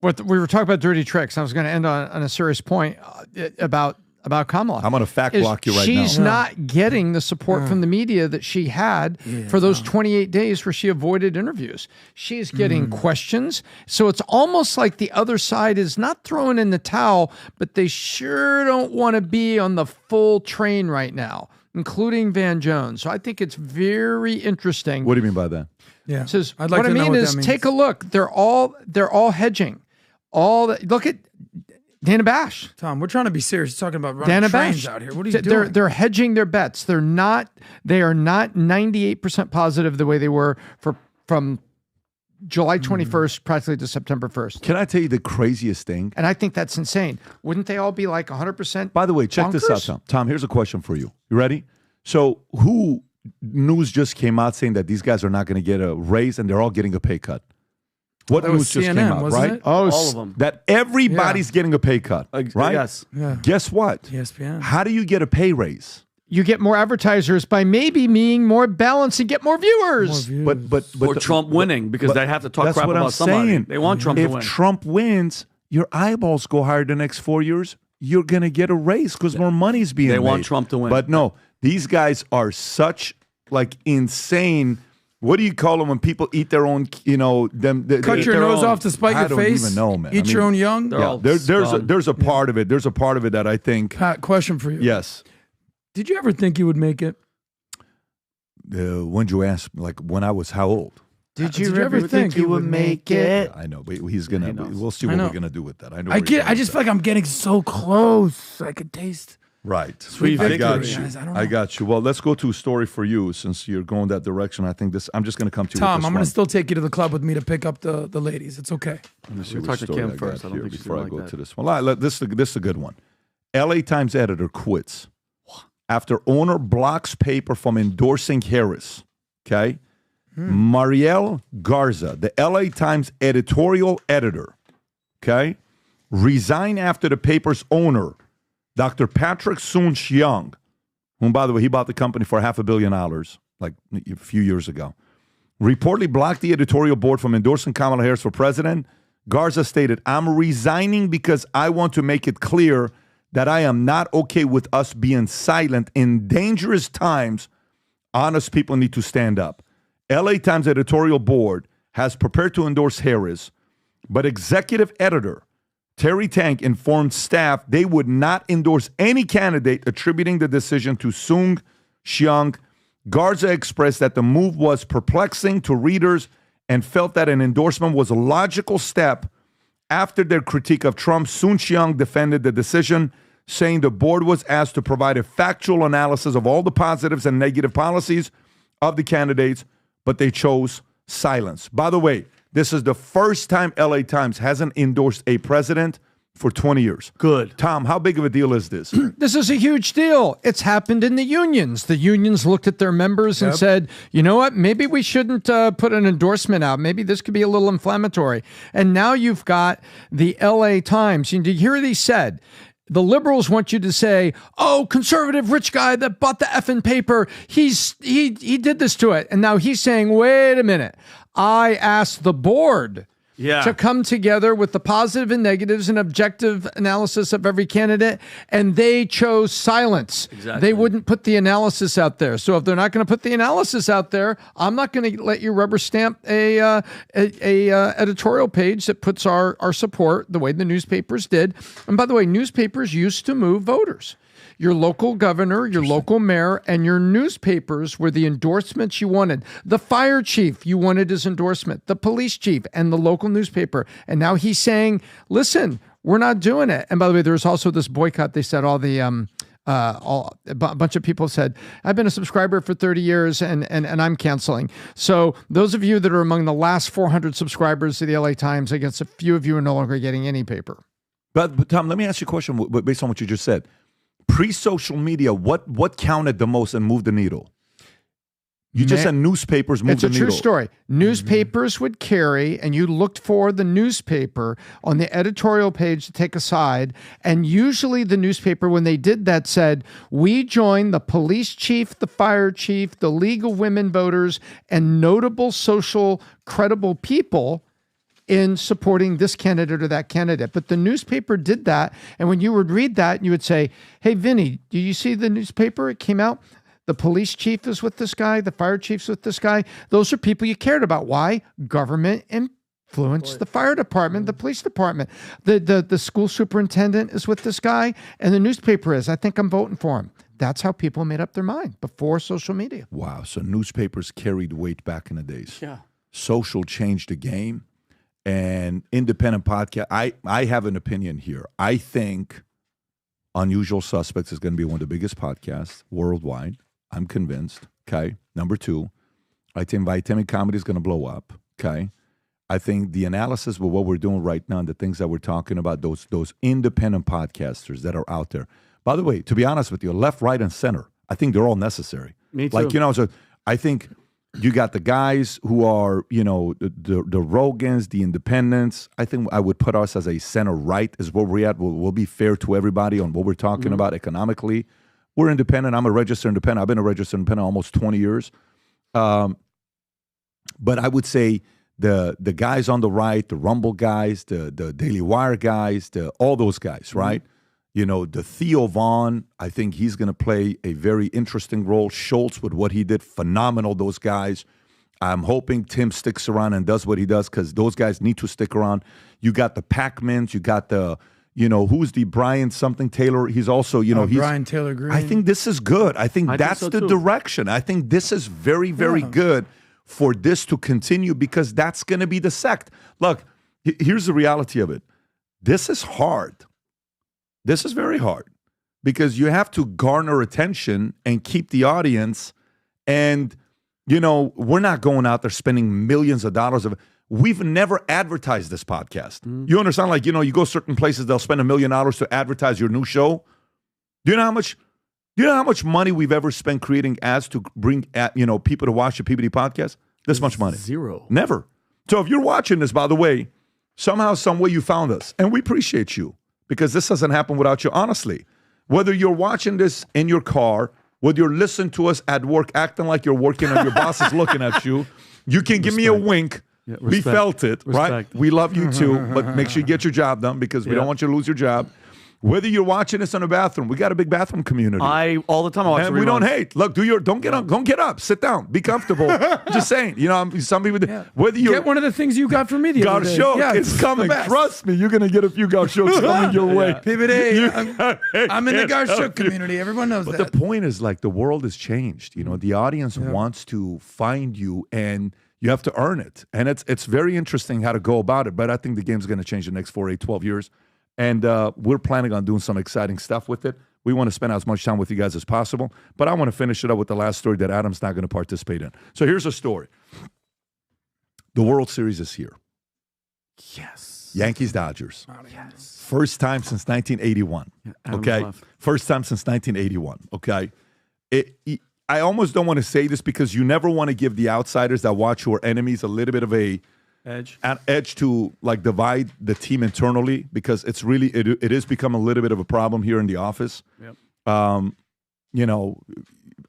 We were talking about dirty tricks. I was going to end on a serious point about Kamala. I'm going to fact block you right now. She's not getting the support from the media that she had for those 28 days where she avoided interviews. She's getting questions. So it's almost like the other side is not throwing in the towel, but they sure don't want to be on the full train right now, including Van Jones. So I think it's very interesting. What do you mean by that? Yeah. Says, I'd like what to I know mean what is that means. take a look. They're all hedging. Look at Dana Bash. Tom, we're trying to be serious. Talking about running Dana trains Bash out here. What are you doing? They're hedging their bets. They are not 98% positive the way they were from July 21st practically to September 1st. Can I tell you the craziest thing? And I think that's insane. Wouldn't they all be like 100%? By the way, check this out, Tom. Tom, here's a question for you. You ready? So news just came out saying that these guys are not going to get a raise and they're all getting a pay cut. What That news was just CNN, came out, wasn't right? it? Oh, All of them. That everybody's getting a pay cut, right? Yes. Yeah. Guess what? ESPN. How do you get a pay raise? You get more advertisers by maybe being more balanced and get more viewers. But Or Trump winning because they have to talk that's crap what about I'm somebody. saying. They want Trump to if win. Trump wins, your eyeballs go higher the next 4 years. You're gonna get a raise because more money's being They made. want Trump to win. But no, these guys are such like insane. What do you call them when people eat their own? You know, Cut your nose off to spite your face. I don't even know, man. Eat your own young. Yeah, there's a part of it. There's a part of it that I think. Pat, question for you. Yes. Did you ever think you would make it? When you ask, like when I was how old? Did you ever think you would make it? Yeah, I know, but he's gonna. We'll see what we're gonna do with that. I know. I just feel like I'm getting so close. I could taste. Right. Sweet I victory. got you. Guys, I don't know. I got you. Well, let's go to a story for you since you're going that direction. I think I'm just going to come to you Tom, with this I'm going one. to still take you to the club with me to pick up the ladies. It's okay. Let me see We'll what talk to story Kim I first. got I don't here think she's before I like go that. to this one. This is a good one. LA Times editor quits after owner blocks paper from endorsing Harris. Okay. Mariel Garza, the LA Times editorial editor, okay, resigned after the paper's owner, Dr. Patrick Soon-Shiong, whom, by the way, he bought the company for $500 million like a few years ago, reportedly blocked the editorial board from endorsing Kamala Harris for president. Garza stated, "I'm resigning because I want to make it clear that I am not okay with us being silent. In dangerous times, honest people need to stand up." LA Times editorial board has prepared to endorse Harris, but executive editor Terry Tank informed staff they would not endorse any candidate, attributing the decision to Soon-Shiong. Garza expressed that the move was perplexing to readers and felt that an endorsement was a logical step. After their critique of Trump, Soon-Shiong defended the decision, saying the board was asked to provide a factual analysis of all the positives and negative policies of the candidates, but they chose silence. By the way, this is the first time LA Times hasn't endorsed a president for 20 years. Good. Tom, how big of a deal is this? This is a huge deal. It's happened in the unions. The unions looked at their members and said, you know what, maybe we shouldn't put an endorsement out. Maybe this could be a little inflammatory. And now you've got the LA Times. And did you hear what he said? The liberals want you to say, oh, conservative rich guy that bought the effing paper, he did this to it. And now he's saying, wait a minute. I asked the board to come together with the positive and negatives and objective analysis of every candidate, and they chose silence. Exactly. They wouldn't put the analysis out there. So if they're not going to put the analysis out there, I'm not going to let you rubber stamp a editorial page that puts our support the way the newspapers did. And by the way, newspapers used to move voters. Your local governor, your local mayor, and your newspapers were the endorsements you wanted. The fire chief, you wanted his endorsement. The police chief and the local newspaper. And now he's saying, listen, we're not doing it. And by the way, there's also this boycott. They said a bunch of people said, I've been a subscriber for 30 years and I'm canceling. So those of you that are among the last 400 subscribers to the LA Times, I guess a few of you are no longer getting any paper. But Tom, let me ask you a question based on what you just said. Pre-social media, what counted the most and moved the needle? You just said newspapers moved the needle. It's a true story. Newspapers would carry, and you looked for the newspaper on the editorial page to take a side, and usually the newspaper, when they did that, said, we join the police chief, the fire chief, the League of Women Voters, and notable social credible people in supporting this candidate or that candidate. But the newspaper did that. And when you would read that, you would say, hey, Vinny, do you see the newspaper? It came out. The police chief is with this guy. The fire chief's with this guy. Those are people you cared about. Why? Government influenced the fire department, the police department. The school superintendent is with this guy. And the newspaper is. I think I'm voting for him. That's how people made up their mind before social media. Wow. So newspapers carried weight back in the days. Yeah. Social changed the game. And independent podcast, I have an opinion here. I think Unusual Suspects is going to be one of the biggest podcasts worldwide. I'm convinced. Okay. Number 2, I think Vitamin Comedy is going to blow up. Okay. I think the analysis of what we're doing right now and the things that we're talking about, those independent podcasters that are out there. By the way, to be honest with you, left, right, and center, I think they're all necessary. Me too. So I think you got the guys who are, the Rogans, the independents. I think I would put us as a center right is where we're at. We'll be fair to everybody on what we're talking about economically. We're independent. I'm a registered independent. I've been a registered independent almost 20 years. But I would say the guys on the right, the Rumble guys, the Daily Wire guys, all those guys, right? The Theo Vaughn, I think he's going to play a very interesting role. Schultz with what he did, phenomenal, those guys. I'm hoping Tim sticks around and does what he does because those guys need to stick around. You got the Pac-Mans, you got the, who's the Brian something Taylor? He's also, he's Brian Taylor Green. I think this is good. I think that's the direction. I think this is very, very good for this to continue because that's going to be the sect. Look, here's the reality of it. This is hard. This is very hard because you have to garner attention and keep the audience. And, we're not going out there spending millions of dollars. We've never advertised this podcast. You understand? Like, you go certain places, they'll spend $1 million to advertise your new show. Do you know how much money we've ever spent creating ads to bring, people to watch the PBD podcast? This much money. Zero. Never. So if you're watching this, by the way, somehow, some way you found us, and we appreciate you. Because this doesn't happen without you, honestly. Whether you're watching this in your car, whether you're listening to us at work, acting like you're working and your boss is looking at you, you can give me a wink. Yeah, we felt it, right? We love you too, but make sure you get your job done because we don't want you to lose your job. Whether you're watching this in a bathroom, we got a big bathroom community. All the time I watch and we don't hate. Look, don't get up, sit down, be comfortable. Just saying, some people. Whether you get one of the things you got from me the other day. Gaucho, it's coming. Trust me, you're gonna get a few Gauchos coming your way. PBD, I'm in the Gaucho community. Everyone knows that. But the point is, the world has changed. The audience wants to find you, and you have to earn it. And it's very interesting how to go about it. But I think the game's going to change the next 4, 8, 12 years. And we're planning on doing some exciting stuff with it. We want to spend as much time with you guys as possible. But I want to finish it up with the last story that Adam's not going to participate in. So here's a story. The World Series is here. Yes. Yankees-Dodgers. Yes. First time since 1981. Okay? First time since 1981. Okay? I almost don't want to say this because you never want to give the outsiders that watch your enemies a little bit of an edge to like divide the team internally, because it's really it is become a little bit of a problem here in the office. Yep. You know,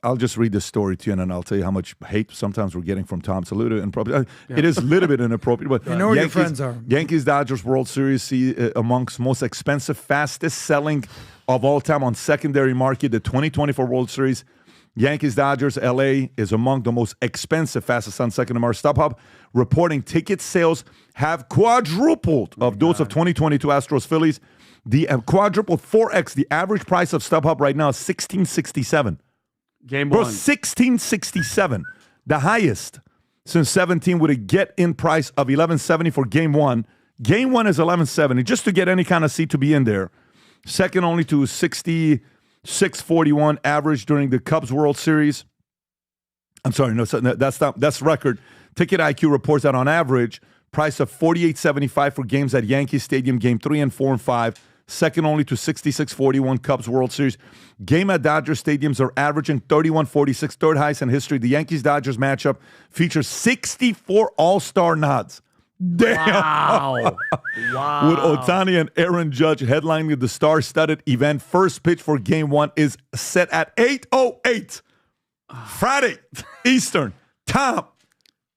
I'll just read this story to you, and then I'll tell you how much hate sometimes we're getting from Tom. It's a little inappropriate. It is a little bit inappropriate, but you know where your friends are. Yankees-Dodgers World Series amongst most expensive, fastest selling of all time on secondary market. The 2024 World Series, Yankees-Dodgers LA is among the most expensive, fastest on secondary market. StubHub reporting ticket sales have quadrupled of those of 2022 Astros-Phillies. The quadrupled 4x. The average price of StubHub right now is $16.67. Game Bro, one. $16.67. The highest since 17 with a get-in price of $11.70 for Game 1. Game 1 is $11.70 just to get any kind of seat to be in there. Second only to $66.41 average during the Cubs World Series. I'm sorry, no, that's record. Ticket IQ reports that on average, price of $48.75 for games at Yankee Stadium, Game 3 and 4 and 5. Second only to $66.41 Cubs World Series. Game at Dodger Stadiums are averaging $31.46, third highest in history. The Yankees-Dodgers matchup features 64 all-star nods. Damn. Wow. Wow. With Ohtani and Aaron Judge headlining the star-studded event. First pitch for Game 1 is set at 8:08 Friday Eastern. Tom,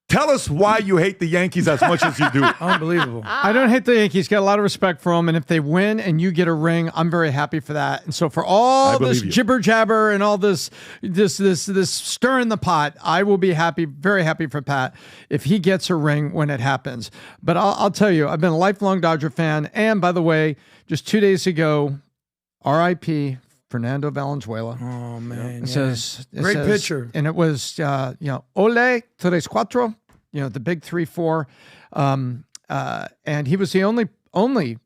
tell us why you hate the Yankees as much as you do. Unbelievable. I don't hate the Yankees. Got a lot of respect for them. And if they win and you get a ring, I'm very happy for that. And so for all this jibber jabber and all this stir in the pot, I will be happy, very happy for Pat if he gets a ring when it happens. But I'll tell you, I've been a lifelong Dodger fan. And by the way, just 2 days ago, R.I.P. Fernando Valenzuela. Oh, man. It says, Great pitcher. And it was, ole, 3-4, the big 3-4. And he was the only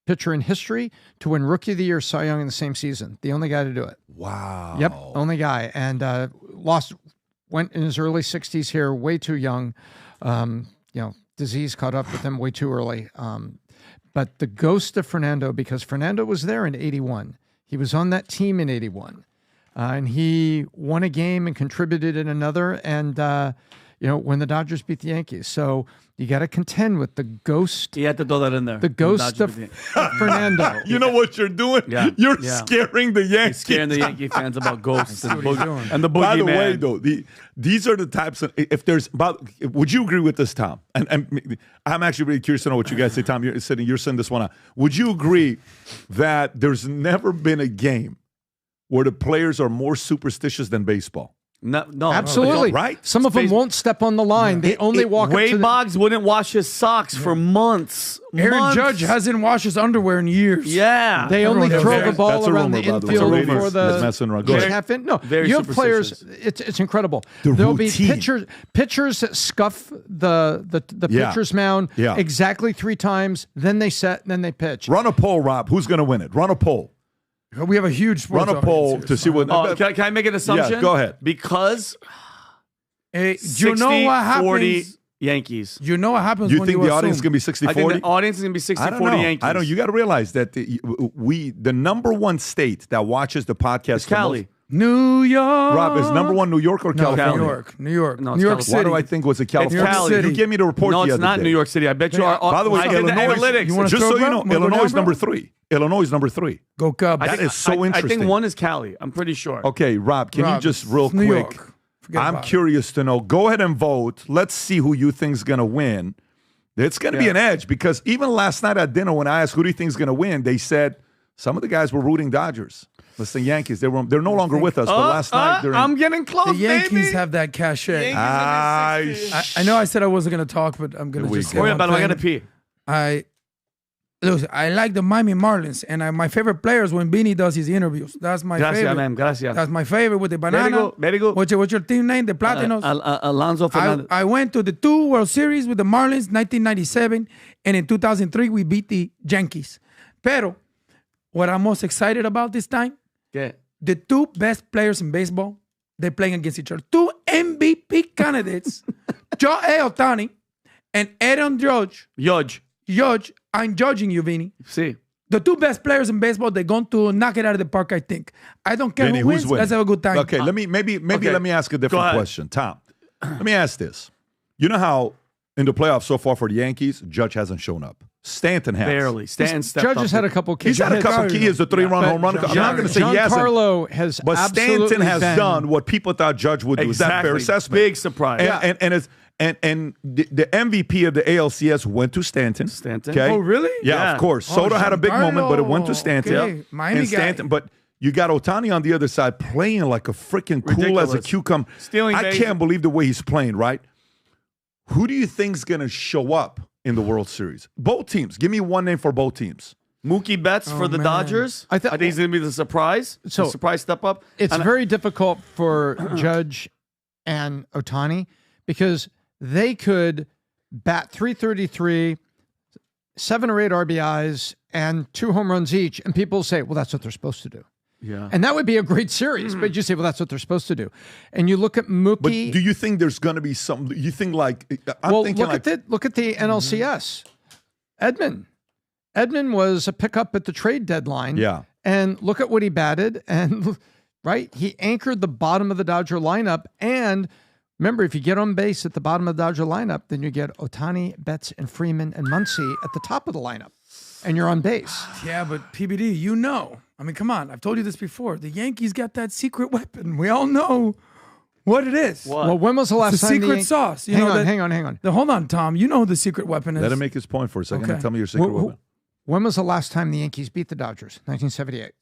pitcher in history to win Rookie of the Year, Cy Young in the same season. The only guy to do it. Wow. Yep, only guy. And went in his early 60s here, way too young. Disease caught up with him way too early. But the ghost of Fernando, because Fernando was there in 81. He was on that team in 81. And he won a game and contributed in another. And, when the Dodgers beat the Yankees. So you got to contend with the ghost. You had to throw that in there. The ghost of Fernando. You know what you're doing? Yeah. You're scaring the Yankees. You're scaring the Yankee fans about ghosts and the boogeyman. By the way, though, these are the types of, would you agree with this, Tom? And I'm actually really curious to know what you guys say, Tom. You're sending this one out. Would you agree that there's never been a game where the players are more superstitious than baseball? No, absolutely. Right? Some of them won't step on the line. They only walk up to Wade Boggs wouldn't wash his socks for months. Aaron Judge hasn't washed his underwear in years. Yeah. They only throw the ball around the infield before the half in. No, you have players. It's incredible. There'll be pitchers that scuff the pitcher's mound exactly 3 times. Then they set. Then they pitch. Run a poll, Rob. Who's going to win it? Run a poll. We have a huge sports run a poll to see what. Can I make an assumption? Yeah, go ahead. Because you know what happens? 40 Yankees. You know what happens? You when think you the audience is going to be 60-40? I think the audience is going to be 60-40 Yankees. I don't. You got to realize that the number one state that watches the podcast is Cali. New York. Rob, is number one New York or California? New York. No, New York City. Why do I think was it California? It's Cali. You gave me the report the other day. No, it's not New York City. I bet you are. By the way, Illinois. Just so you know, Illinois is number 3. Illinois is number 3. Go Cubs. That is so interesting. I think one is Cali. I'm pretty sure. Okay, Rob, can you just real quick? I'm curious to know. Go ahead and vote. Let's see who you think is going to win. It's going to be an edge because even last night at dinner when I asked who do you think is going to win, they said some of the guys were rooting Dodgers. Listen, Yankees, they're no longer with us. But last night, I'm getting close. The Yankees baby. have that cachet. I know I said I wasn't going to talk, but I'm going to just say one I got to thing. pee. I like the Miami Marlins, and my favorite players when Beanie does his interviews. That's my favorite. Man. Gracias. That's my favorite with the banana. Very good. What's your team name? The Platinos. Alonso Fernandez. I went to the 2 World Series with the Marlins, 1997, and in 2003 we beat the Yankees. Pero what I'm most excited about this time, the two best players in baseball, they're playing against each other. Two MVP candidates, Shohei Ohtani and Aaron Judge. Judge, I'm judging you, Vinny. Sí. The two best players in baseball, they're going to knock it out of the park, I think. I don't care Vinny, who wins. who's winning? Let's have a good time. Okay, let me ask a different question. Tom, let me ask this. You know how in the playoffs so far for the Yankees, Judge hasn't shown up. Stanton has. Barely. Stanton stepped Judge up. has had a couple keys. He's had a couple keys, a 3-run home run. I'm not going to say he hasn't. Giancarlo has but Stanton absolutely has been- done what people thought Judge would do. Is that a fair assessment? Big surprise. And the MVP of the ALCS went to Stanton. Okay? Oh, really? Yeah, of course. Soto had a big moment, but it went to Stanton. Okay. Miami and Stanton, but you got Ohtani on the other side playing like a freaking cool as a cucumber. Stealing I bases. can't believe the way he's playing, right? Who do you think's going to show up in the World Series? Both teams. Give me one name for both teams. Mookie Betts for the Dodgers. I think he's going to be the surprise. So- the surprise step up. It's And very difficult for Judge and Ohtani because they could bat .333, 7 or 8 RBIs, and 2 home runs each, and people say, well, that's what they're supposed to do. Yeah. And that would be a great series, but you say, well, that's what they're supposed to do. And you look at Mookie. But do you think there's going to be some? You think like I'm thinking look at the NLCS. Edman was a pickup at the trade deadline. Yeah. And look at what he batted. And right, he anchored the bottom of the Dodger lineup. And remember, if you get on base at the bottom of the Dodger lineup, then you get Ohtani, Betts, and Freeman and Muncy at the top of the lineup, and you're on base. Yeah, but PBD, you know. I mean, come on. I've told you this before. The Yankees got that secret weapon. We all know what it is. Well, when was the last It's the time secret sauce. You Hang know on, that- hang on. Hold on, Tom. You know who the secret weapon is. Let him make his point for a second Okay. and tell me your secret weapon. When was the last time the Yankees beat the Dodgers? 1978.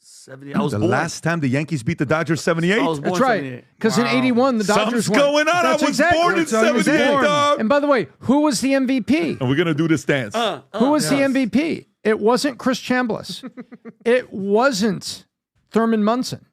Last time the Yankees beat the Dodgers, 78? That's right. Because in 81, the Dodgers Something's won. going on. That's I was born in That's what I was 78, saying. dog. And by the way, who was the MVP? And we're going to do this dance. Who was the MVP? It wasn't Chris Chambliss. It wasn't Thurman Munson.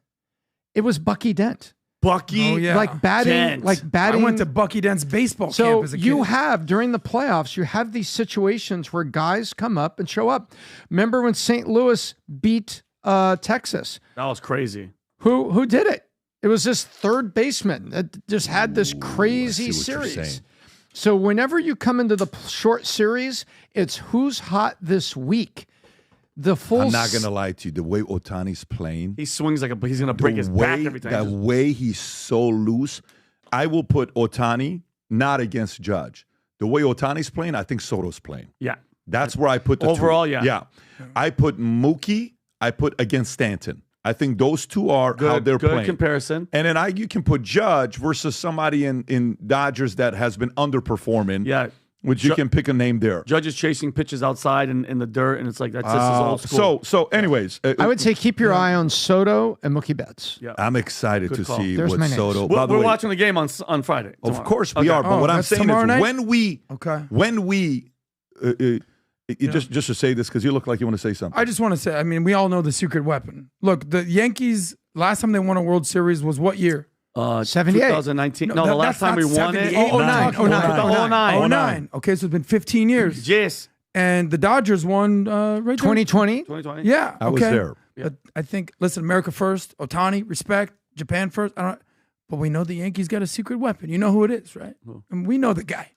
It was Bucky Dent. Bucky, Oh, yeah. Like batting. I went to Bucky Dent's baseball So camp as a kid. you have, during the playoffs, you have these situations where guys come up and show up. Remember when St. Louis beat Texas? That was crazy. Who did it? It was this third baseman that just had this crazy see what you're series. saying. So whenever you come into the short series, it's who's hot this week. The full I'm not going to lie to you. The way Ohtani's playing, He swings like he's going to break his back every time. the way he's so loose, I will put Ohtani not against Judge. The way Ohtani's playing, I think Soto's playing. Yeah. That's where I put the Overall, two. yeah. Yeah. I put Mookie, I put against Stanton. I think those two are how they're good playing. comparison. And then you can put Judge versus somebody in Dodgers that has been underperforming. Yeah. Which you can pick a name there. Judge is chasing pitches outside in the dirt, and it's like that's just his old school. So anyways. I would say keep your eye on Soto and Mookie Betts. Yeah. I'm excited Good to call. see There's what my names. Soto. By the We're way, watching the game on Friday. Of tomorrow. course we Okay. are, but what I'm that's saying tomorrow is night? when we just to say this because you look like you want to say something. I just want to say, I mean, we all know the secret weapon. Look, the Yankees, last time they won a World Series was what year? 78. 2019. No, the that- last that's time we not won it. 78. 09. 09. Okay, so it's been 15 years. Yes. And the Dodgers won right there. 2020. 2020. Yeah. I was okay. there. But I think, listen, America first, Ohtani, respect, Japan first. But we know the Yankees got a secret weapon. You know who it is, right? And we know the guy.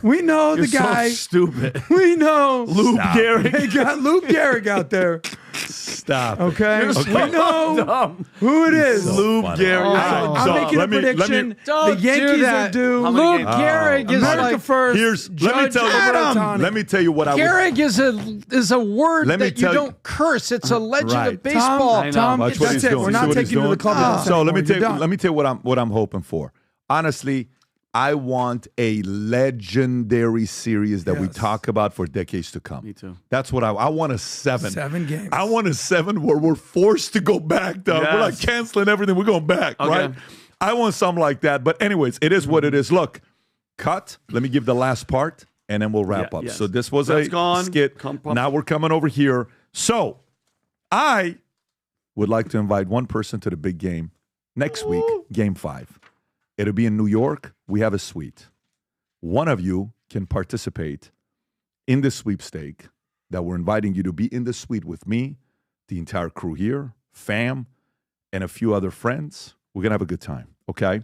We know the You're guy. so stupid. We know. Lou Gehrig. They got Lou Gehrig out there. Stop. Okay. You're so We know dumb. who it is. Lou Gehrig. I'm making a prediction. The Yankees are due. How many Lou games? Gehrig is America like first. Let me tell you what I would. Gehrig is a word Let me that you tell you- don't curse. It's a legend Right. of baseball. I know. Tom, Watch what that's he's it. doing. We're You see not what he's taking you to the doing? clubhouse So let me anymore. You're tell you what I'm hoping for. Honestly, I want a legendary series that we talk about for decades to come. Me too. That's what I want. A 7. 7 games. I want a 7 where we're forced to go back, dog. We're like Yes. canceling everything. We're going back, Okay. right? I want something like that. But anyways, it is what it is. Look, cut. Let me give the last part, and then we'll wrap Yeah, up. yes. So this was That's a gone. skit. Come- Now we're coming over here. So I would like to invite one person to the big game next week, Game 5. It'll be in New York. We have a suite. One of you can participate in the sweepstake that we're inviting you to be in the suite with me, the entire crew here, fam, and a few other friends. We're going to have a good time, okay?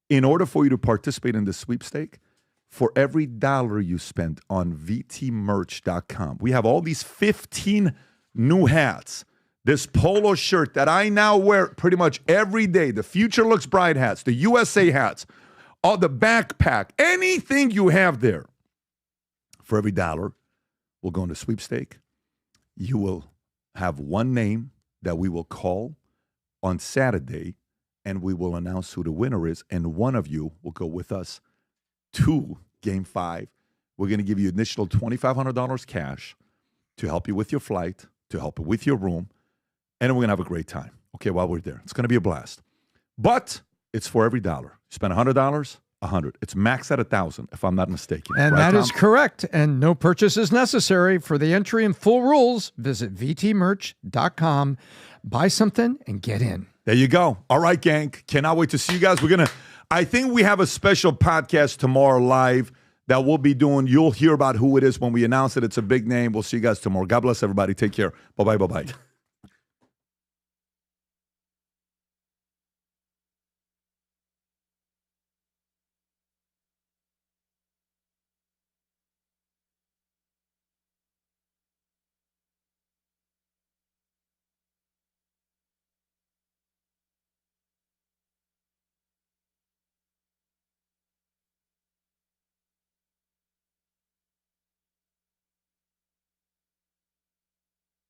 In order for you to participate in the sweepstake, for every dollar you spend on vtmerch.com, we have all these 15 new hats. This polo shirt that I now wear pretty much every day, the Future Looks Bright hats, the USA hats, all the backpack, anything you have there. For every dollar, we'll go into sweepstake. You will have one name that we will call on Saturday, and we will announce who the winner is, and one of you will go with us to Game 5. We're going to give you initial $2,500 cash to help you with your flight, to help you with your room, and we're going to have a great time, okay, while we're there. It's going to be a blast. But it's for every dollar. You spend $100, $100. It's maxed at $1,000, if I'm not mistaken. And right, that Tom? is correct. And no purchase is necessary. For the entry and full rules, visit vtmerch.com. Buy something and get in. There you go. All right, gang. Cannot wait to see you guys. I think we have a special podcast tomorrow live that we'll be doing. You'll hear about who it is when we announce it. It's a big name. We'll see you guys tomorrow. God bless everybody. Take care. Bye-bye. Bye-bye.